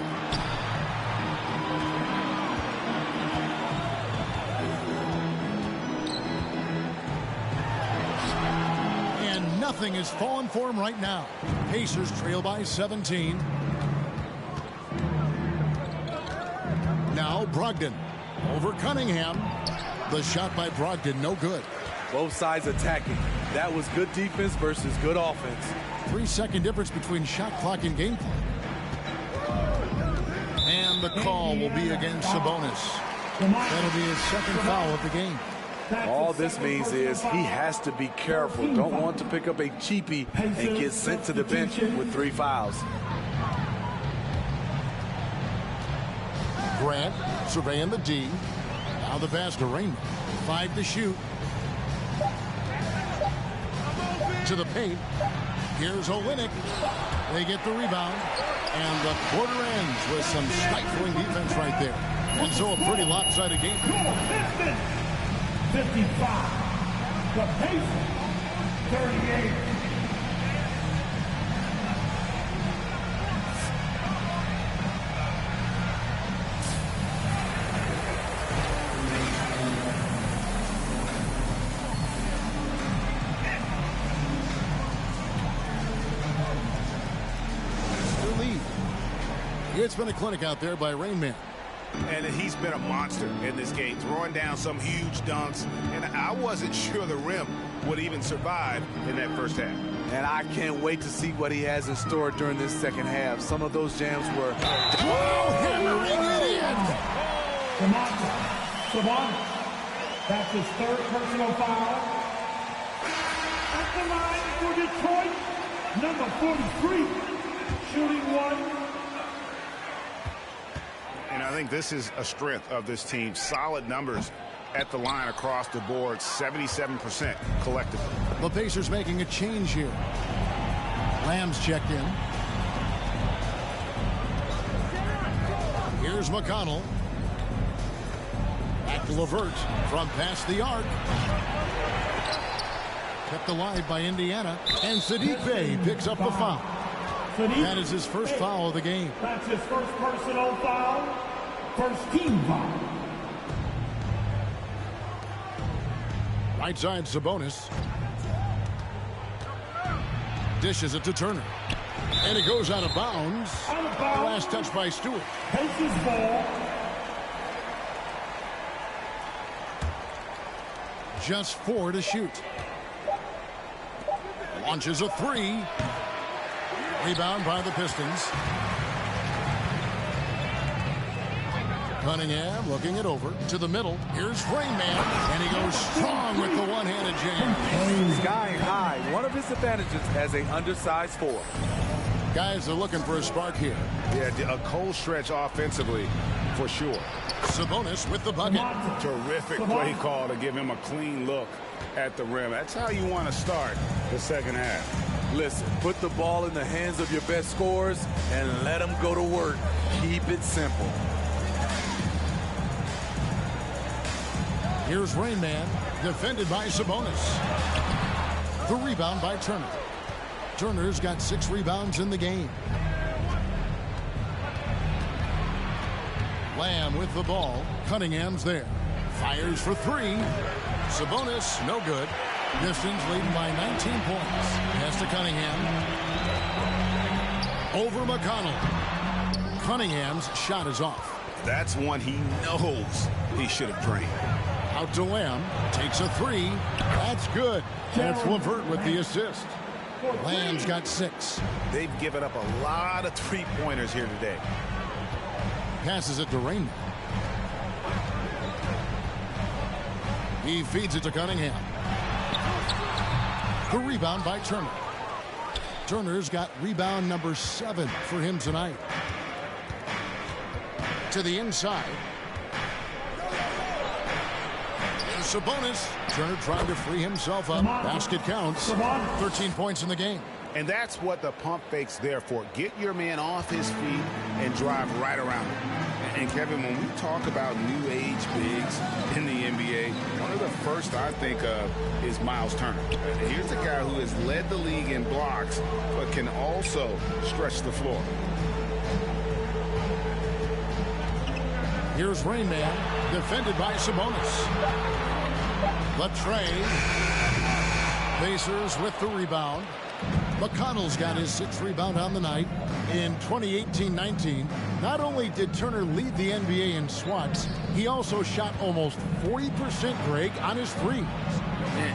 S13: And nothing is falling for him right now. Pacers trail by 17. Now Brogdon over Cunningham. The shot by Brogdon, no good.
S21: Both sides attacking. That was good defense versus good offense.
S13: 3-second difference between shot clock and game clock. And the call will be against Sabonis. That'll be his second foul of the game.
S21: All this means is he has to be careful. Don't want to pick up a cheapie and get sent to the bench with 3 fouls.
S13: Grant surveying the D. Now the pass to Rainbow. 5 to shoot. To the paint. Here's Olynyk. They get the rebound. And the quarter ends with some stifling defense right there. And so a pretty lopsided game.
S3: 55. The Pacers, 38.
S13: It's been a clinic out there by Rainman.
S16: And he's been a monster in this game, throwing down some huge dunks. And I wasn't sure the rim would even survive in that first half.
S21: And I can't wait to see what he has in store during this second half. Some of those jams were...
S13: hammering it in!
S3: Sabonis. That's his third personal foul. At the line for Detroit, number 43, shooting 1.
S16: And I think this is a strength of this team. Solid numbers at the line across the board, 77% collectively.
S13: The Pacers making a change here. Lamb's checked in. Here's McConnell. Back to LeVert from past the arc. Kept alive by Indiana. And Sadiq Bey picks up the foul. That is his first foul of the game.
S3: That's his first personal foul. First team foul.
S13: Right side, Sabonis. Dishes it to Turner. And it goes out of bounds. Last touch by Stewart.
S3: Pacers ball.
S13: Just 4 to shoot. Launches a 3. Rebound by the Pistons. Cunningham looking it over to the middle. Here's Rainman, and he goes strong with the one-handed jam.
S21: Skying high, one of his advantages as an undersized 4.
S13: Guys are looking for a spark here.
S16: Yeah, a cold stretch offensively for sure.
S13: Sabonis with the bucket.
S16: Terrific play call to give him a clean look at the rim. That's how you want to start the second half.
S21: Listen, put the ball in the hands of your best scorers and let them go to work. Keep it simple.
S13: Here's Rainman, defended by Sabonis. The rebound by Turner. Turner's got 6 rebounds in the game. Lamb with the ball. Cunningham's there. Fires for 3. Sabonis, no good. Pistons leading by 19 points. Pass to Cunningham. Over McConnell. Cunningham's shot is off.
S14: That's one he knows he should have drained.
S13: Out to Lamb. Takes a 3. That's good. That's LeVert with the assist. Lamb's got 6.
S14: They've given up a lot of three-pointers here today.
S13: Passes it to Raymond. He feeds it to Cunningham. The rebound by Turner. Turner's got rebound number 7 for him tonight. To the inside. There's Sabonis. Turner trying to free himself up. Basket counts. 13 points in the game.
S14: And that's what the pump fake's there for. Get your man off his feet and drive right around him. And Kevin, when we talk about new age bigs in the NBA, one of the first I think of is Miles Turner. Here's a guy who has led the league in blocks, but can also stretch the floor.
S13: Here's Rain Man, defended by Sabonis. Latrey. Pacers with the rebound. McConnell's got his 6th rebound on the night. In 2018-19, not only did Turner lead the NBA in swats, he also shot almost 40%, Greg, on his threes.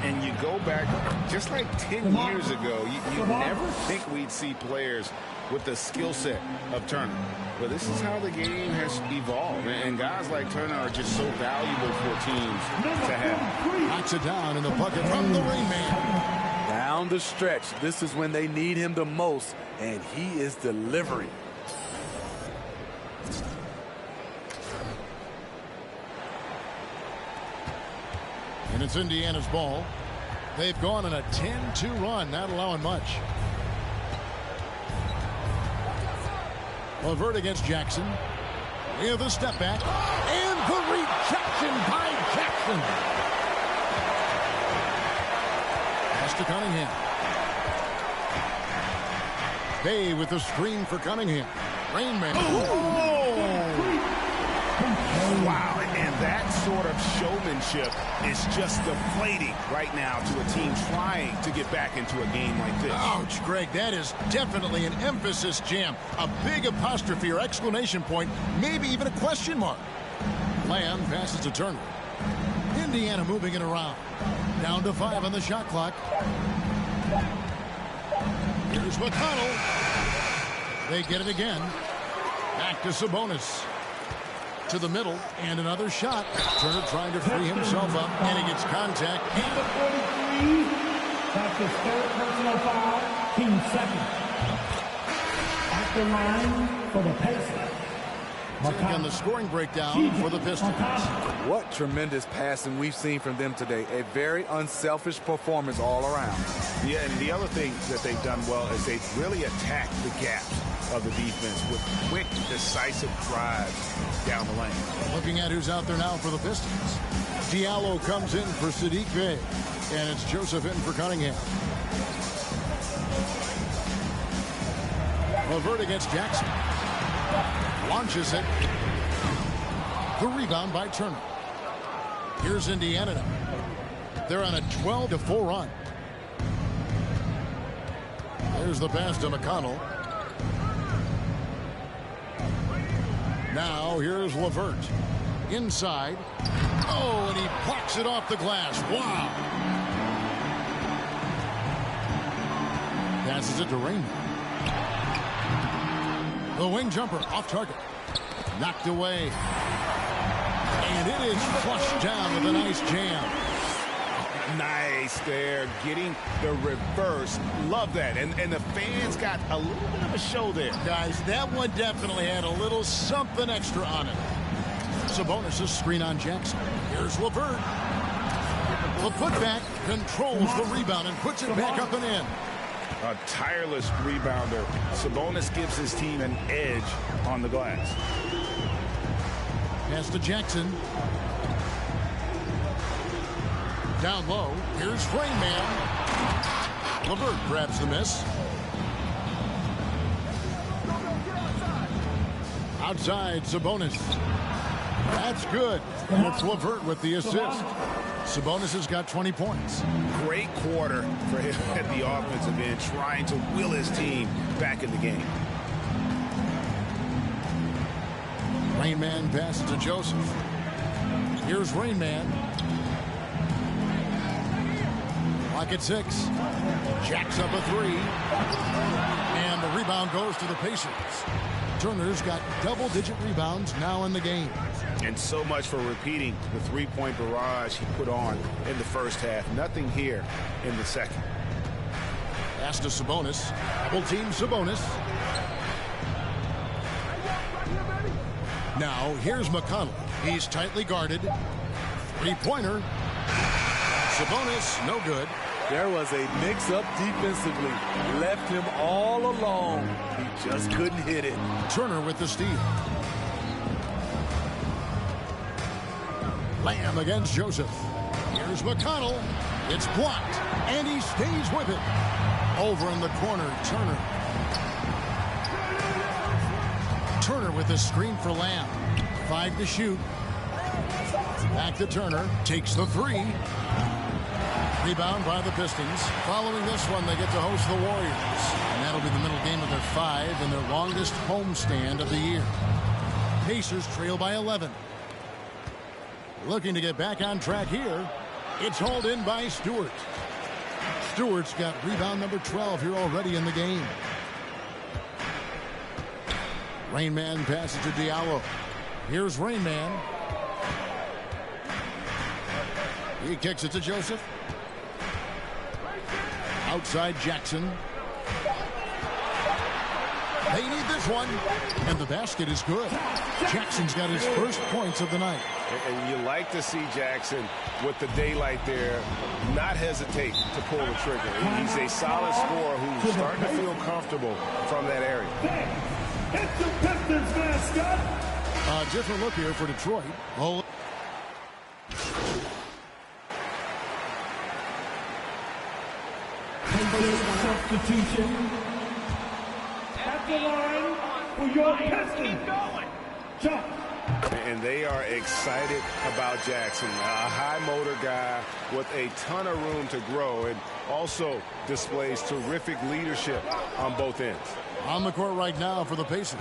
S14: And you go back just like 10 years ago, you never think we'd see players with the skill set of Turner. But this is how the game has evolved. And guys like Turner are just so valuable for teams to have.
S13: Knocks it down in the bucket from the Rain Man.
S21: Down the stretch, this is when they need him the most, and he is delivering.
S13: And it's Indiana's ball. They've gone on a 10-2 run, not allowing much. LeVert against Jackson. With a step back. And the rejection by Jackson. Pass to Cunningham. Bay with the screen for Cunningham. Rainman.
S14: Wow, and that sort of showmanship is just deflating right now to a team trying to get back into a game like this.
S13: Ouch, Greg, that is definitely an emphasis jam. A big apostrophe or exclamation point, maybe even a question mark. Lamb passes to Turner. Indiana moving it around. Down to 5 on the shot clock. Here's McConnell. They get it again. Back to Sabonis. To the middle, and another shot. Turner trying to free himself up, and he gets contact.
S3: Number 43, that's his 3rd personal foul, team 2nd. At the line for the Pacers.
S13: Again, the scoring breakdown for the Pistons.
S21: What tremendous passing we've seen from them today. A very unselfish performance all around.
S14: Yeah, and the other thing that they've done well is they've really attacked the gaps of the defense with quick, decisive drives down the lane.
S13: Looking at who's out there now for the Pistons. Diallo comes in for Sadiq Bey, and it's Joseph in for Cunningham. LeVert against Jackson. Launches it. The rebound by Turner. Here's Indiana now. They're on a 12-4 run. There's the pass to McConnell. Now here's LeVert. Inside. Oh, and he blocks it off the glass. Wow. Passes it to Raymond. The wing jumper off target. Knocked away. And it is flushed down with a nice jam.
S14: Nice there, getting the reverse. Love that. And the fans got a little bit of a show there.
S13: Guys, that one definitely had a little something extra on it. Sabonis' screen on Jackson. Here's LeVert. The putback controls the rebound and puts it back up and in.
S14: A tireless rebounder. Sabonis gives his team an edge on the glass.
S13: Pass to Jackson. Down low. Here's Rainman. LeVert grabs the miss. Outside, Sabonis. That's good. And it's LeVert with the assist. Sabonis has got 20 points.
S16: Great quarter for him at the offensive end, trying to will his team back in the game.
S13: Rain Man passes to Joseph. Here's Rain Man. Clock at 6. Jacks up a 3. And the rebound goes to the Pacers. Turner's got double-digit rebounds now in the game.
S16: And so much for repeating the three-point barrage he put on in the first half. Nothing here in the second.
S13: Pass to Sabonis. Double team Sabonis. Now here's McConnell. He's tightly guarded. Three-pointer. Sabonis, no good.
S21: There was a mix-up defensively. Left him all alone. He just couldn't hit it.
S13: Turner with the steal. Lamb against Joseph. Here's McConnell. It's blocked, and he stays with it. Over in the corner, Turner. Turner with the screen for Lamb. 5 to shoot. Back to Turner. Takes the 3. Rebound by the Pistons. Following this one, they get to host the Warriors. And that'll be the middle game of their 5 and their longest homestand of the year. Pacers trail by 11. Looking to get back on track here. It's hauled in by Stewart. Stewart's got rebound number 12 here already in the game. Rain Man passes to Diallo. Here's Rain Man. He kicks it to Joseph. Outside Jackson. They need this one. And the basket is good. Jackson's got his first points of the night.
S16: And you like to see Jackson with the daylight there not hesitate to pull the trigger. He's a solid scorer who's starting to feel comfortable from that area.
S3: It's the Pistons mascot.
S13: A different look here for Detroit. Oh.
S3: Substitution at the line for your Pistons. Chuck.
S16: And they are excited about Jackson, a high motor guy with a ton of room to grow and also displays terrific leadership on both ends.
S13: On the court right now for the Pacers.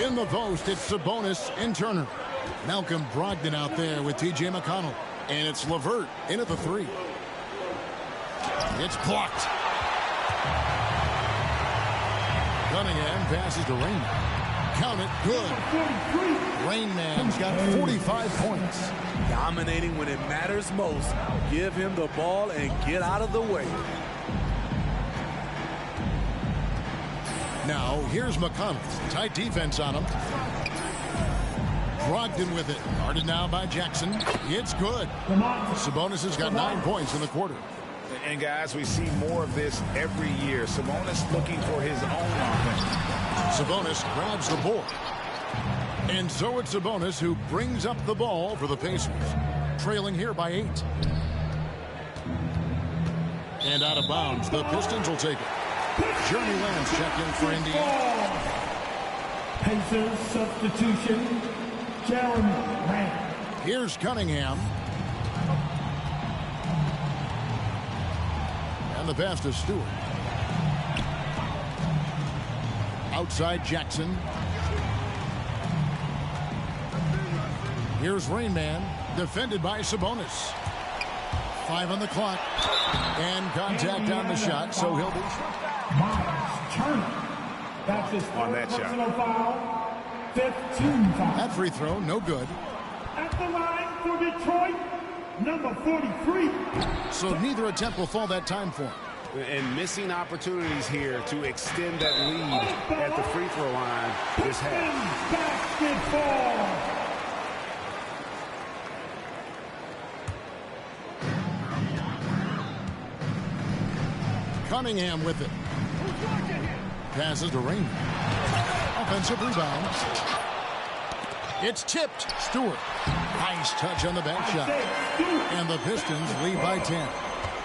S13: In the post, it's Sabonis and Turner. Malcolm Brogdon out there with T.J. McConnell. And it's LeVert in at the 3. It's blocked. Cunningham passes to Rain. Count it, good. Rain Man's got 45 points.
S21: Dominating when it matters most. Give him the ball and get out of the way.
S13: Now, here's McConnell. Tight defense on him. Brogdon with it. Guarded now by Jackson. It's good. Sabonis has got 9 points in the quarter.
S16: And, guys, we see more of this every year. Sabonis looking for his own offense.
S13: Sabonis grabs the board. And so it's Sabonis who brings up the ball for the Pacers. Trailing here by 8. And out of bounds, the Pistons will take it. Jeremy Lamb's check in for Indiana.
S3: Pacers substitution, Jeremy Lamb.
S13: Here's Cunningham. And the pass to Stewart. Outside Jackson. Here's Rain Man, defended by Sabonis. 5 on the clock. And contact on the shot, so he'll be...
S3: That's his
S16: on that
S3: personal
S16: shot.
S3: Foul. 15 foul.
S13: That free throw, no good.
S3: At the line for Detroit, number 43.
S13: So neither attempt will fall that time for him.
S16: And missing opportunities here to extend that lead at the free throw line this half.
S3: Basketball.
S13: Cunningham with it. Passes to Rain. Offensive rebound. It's tipped. Stewart. Nice touch on the back shot. And the Pistons lead by 10.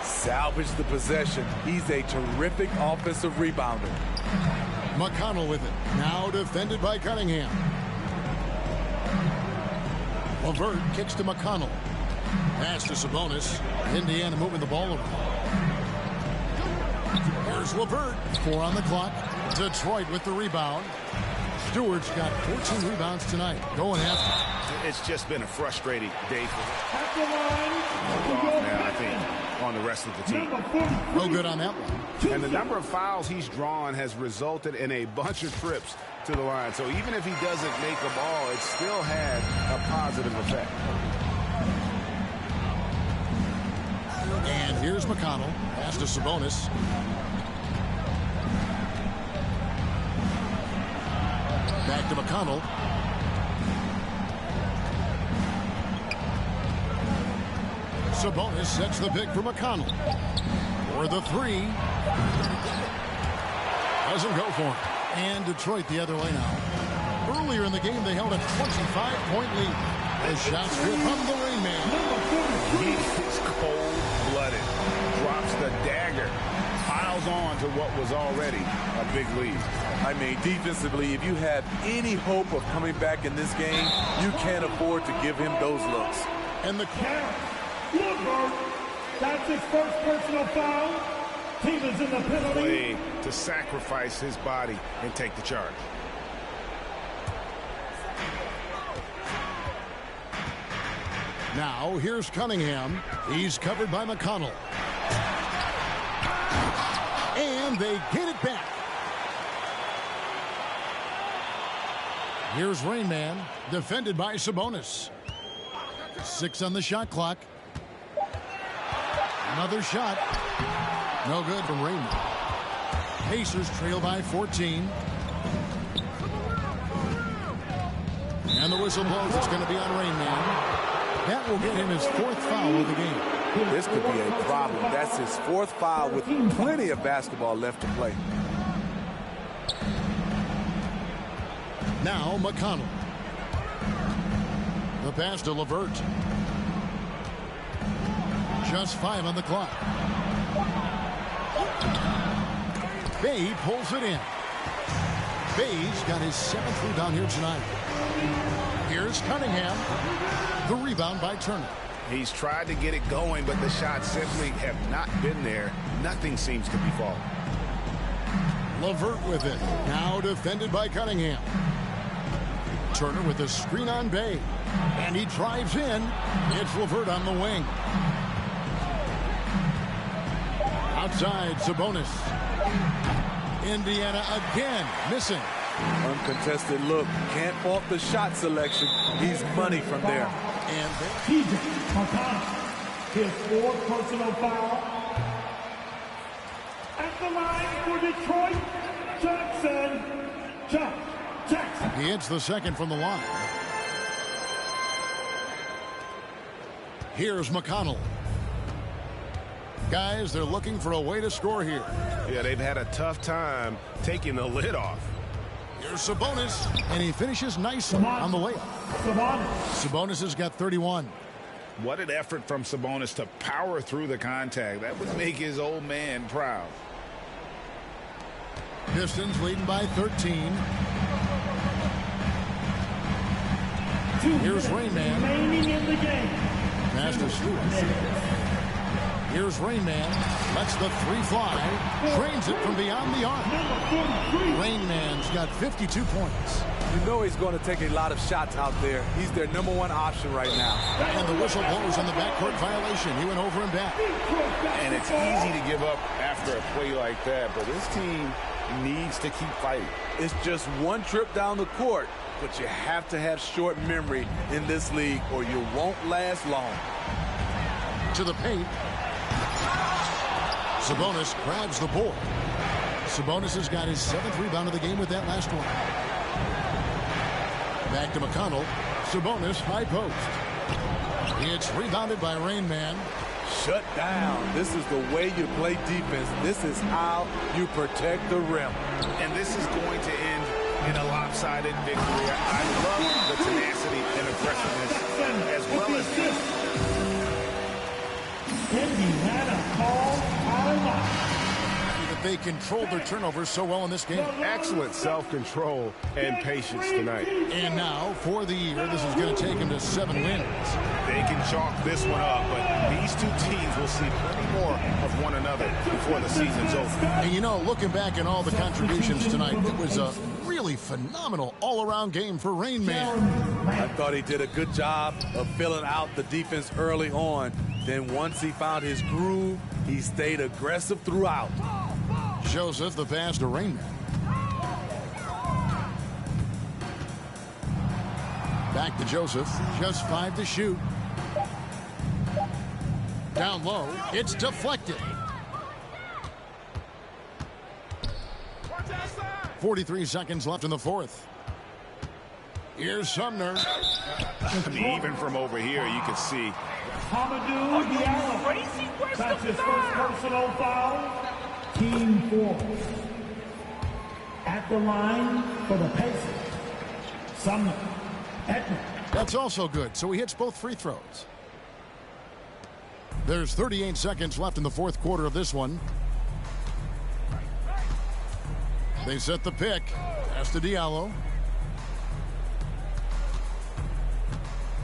S21: Salvage the possession. He's a terrific offensive rebounder.
S13: McConnell with it. Now defended by Cunningham. LeVert kicks to McConnell. Pass to Sabonis. Indiana moving the ball around. Here's LeVert. 4 on the clock. Detroit with the rebound. Stewart's got 14 rebounds tonight. Going after.
S14: It's just been a frustrating day for him. Now, I think, on the rest of the team.
S13: No good on that one.
S14: And the number of fouls he's drawn has resulted in a bunch of trips to the line. So even if he doesn't make a ball, it still had a positive effect.
S13: And here's McConnell. Pass to Sabonis. Back to McConnell. Sabonis sets the pick for McConnell. For the 3. Doesn't go for it. And Detroit the other way now. Earlier in the game, they held a 25-point lead. The shots good from the Rain Man.
S14: He is cold-blooded. Drops the dagger. Piles on to what was already a big lead.
S21: I mean, defensively, if you have any hope of coming back in this game, you can't afford to give him those looks.
S13: And the
S3: that's his first personal foul. Team is in the penalty.
S14: Play to sacrifice his body and take the charge.
S13: Now, here's Cunningham. He's covered by McConnell. And they get it back. Here's Rain Man, defended by Sabonis. 6 on the shot clock. Another shot. No good from Rain Man. Pacers trail by 14. And the whistle blows. It's going to be on Rain Man. That will get him his 4th foul of the game.
S21: This could be a problem. That's his 4th foul with plenty of basketball left to play.
S13: Now McConnell. The pass to LeVert. Just 5 on the clock. Bay pulls it in. Bay's got his 7th rebound here tonight. Here's Cunningham. The rebound by Turner.
S14: He's tried to get it going, but the shots simply have not been there. Nothing seems to be falling.
S13: LeVert with it. Now defended by Cunningham. Turner with a screen on Bay. And he drives in. It's LeVert on the wing. Outside, Sabonis. Indiana again missing.
S21: Uncontested look. Can't fault the shot selection. He's money from there.
S13: And
S3: TJ McConnell, his 4th personal foul. At the line for Detroit, Jackson.
S13: He hits the 2nd from the line. Here's McConnell. Guys, they're looking for a way to score here.
S14: Yeah, they've had a tough time taking the lid off.
S13: Here's Sabonis, and he finishes nicely on the layup. Sabonis has got 31.
S14: What an effort from Sabonis to power through the contact. That would make his old man proud.
S13: Pistons leading by 13. Here's Rain Man. Pass to Stewart. Here's Rain Man. Lets the 3 fly. Drains it from beyond the arc. Rain Man's got 52 points.
S21: You know he's going to take a lot of shots out there. He's their #1 option right now.
S13: And the whistle blows on the backcourt violation. He went over and back.
S14: And it's easy to give up after a play like that, but this team needs to keep fighting.
S21: It's just one trip down the court, but you have to have short memory in this league or you won't last long.
S13: To the paint. Sabonis grabs the board. Sabonis has got his 7th rebound of the game with that last one. Back to McConnell. Sabonis, high post. It's rebounded by Rain Man.
S21: Shut down. This is the way you play defense. This is how you protect the rim.
S14: And this is going to end in a lopsided victory. I love the tenacity and aggressiveness as well as this.
S3: Indiana call timeout.
S13: The that they controlled their turnovers so well in this game.
S16: Excellent self-control and patience tonight.
S13: And now, for the year, this is going to take them to 7 wins.
S16: They can chalk this one up, but these two teams will see plenty more of one another before the season's over.
S13: And you know, looking back at all the contributions tonight, it was a really phenomenal all-around game for Rain Man.
S21: I thought he did a good job of filling out the defense early on. Then once he found his groove, he stayed aggressive throughout.
S13: Joseph, the pass to Rain Man. Back to Joseph, just 5 to shoot. Down low, it's deflected. 43 seconds left in the fourth. Here's Sumner.
S16: Even from over here, you can see.
S3: Hamidou Diallo. That's his first personal foul. Team 4. At the line for the Pacers. Sumner. Edmond.
S13: That's also good, so he hits both free throws. There's 38 seconds left in the fourth quarter of this one. They set the pick. Pass to Diallo.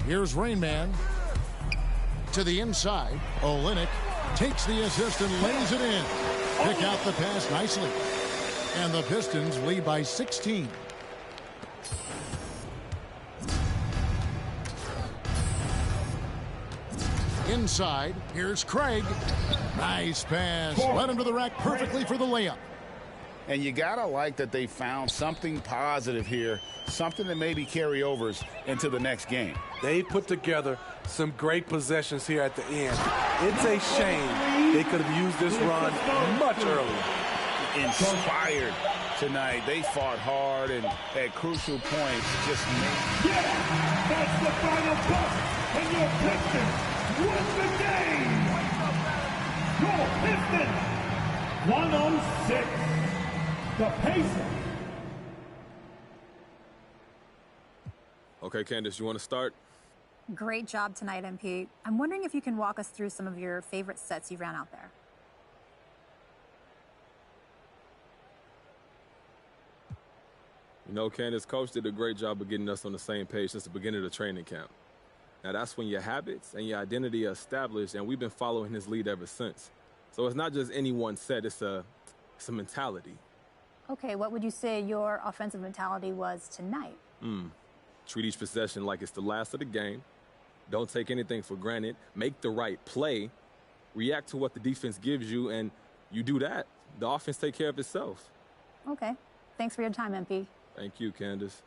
S13: Here's Rain Man. To the inside. Olynyk takes the assist and lays it in. Pick out the pass nicely. And the Pistons lead by 16. Inside, here's Craig. Nice pass. Led him to the rack perfectly for the layup.
S14: And you got to like that they found something positive here, something that maybe carry overs into the next game.
S21: They put together some great possessions here at the end. It's a shame they could have used this run much earlier.
S14: Inspired tonight. They fought hard and at crucial points just made.
S3: Yeah, that's the final push, and your Pistons win the game. Your Pistons 106. The Pacers.
S10: Okay, Candace, you want to start?
S18: Great job tonight, MP. I'm wondering if you can walk us through some of your favorite sets you ran out there.
S10: You know, Candace, Coach did a great job of getting us on the same page since the beginning of the training camp. Now, that's when your habits and your identity are established, and we've been following his lead ever since. So it's not just any one set, it's a mentality.
S18: Okay, what would you say your offensive mentality was tonight?
S10: Treat each possession like it's the last of the game. Don't take anything for granted. Make the right play. React to what the defense gives you, and you do that, the offense take care of itself.
S18: Okay. Thanks for your time, MP.
S10: Thank you, Candace.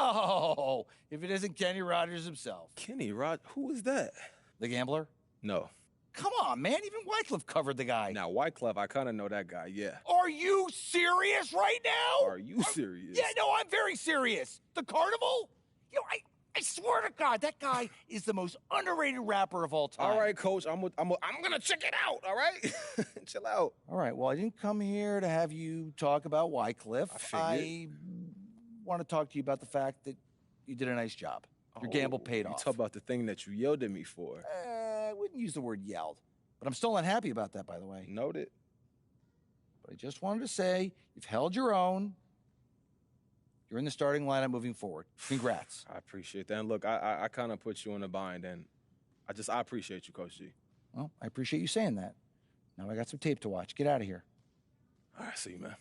S11: Oh, if it isn't Kenny Rogers himself.
S10: Kenny Rogers? Who is that?
S11: The gambler?
S10: No.
S11: Come on, man. Even Wycliffe covered the guy.
S10: Now, Wycliffe, I kind of know that guy, yeah.
S11: Are you serious right now?
S10: Are you serious?
S11: Yeah, no, I'm very serious. The Carnival? You know, I swear to God, that guy is the most underrated rapper of all time.
S10: All right, Coach, I'm gonna check it out. All right, chill out.
S11: All right. Well, I didn't come here to have you talk about Wycliffe. I want to talk to you about the fact that you did a nice job. Your gamble paid off.
S10: You talk about the thing that you yelled at me for.
S11: I wouldn't use the word yelled, but I'm still unhappy about that, by the way.
S10: Noted.
S11: But I just wanted to say you've held your own. You're in the starting lineup moving forward. Congrats.
S10: I appreciate that. And look, I kind of put you in a bind, and I appreciate you, Coach G.
S11: Well, I appreciate you saying that. Now I got some tape to watch. Get out of here.
S10: All right, see you, man.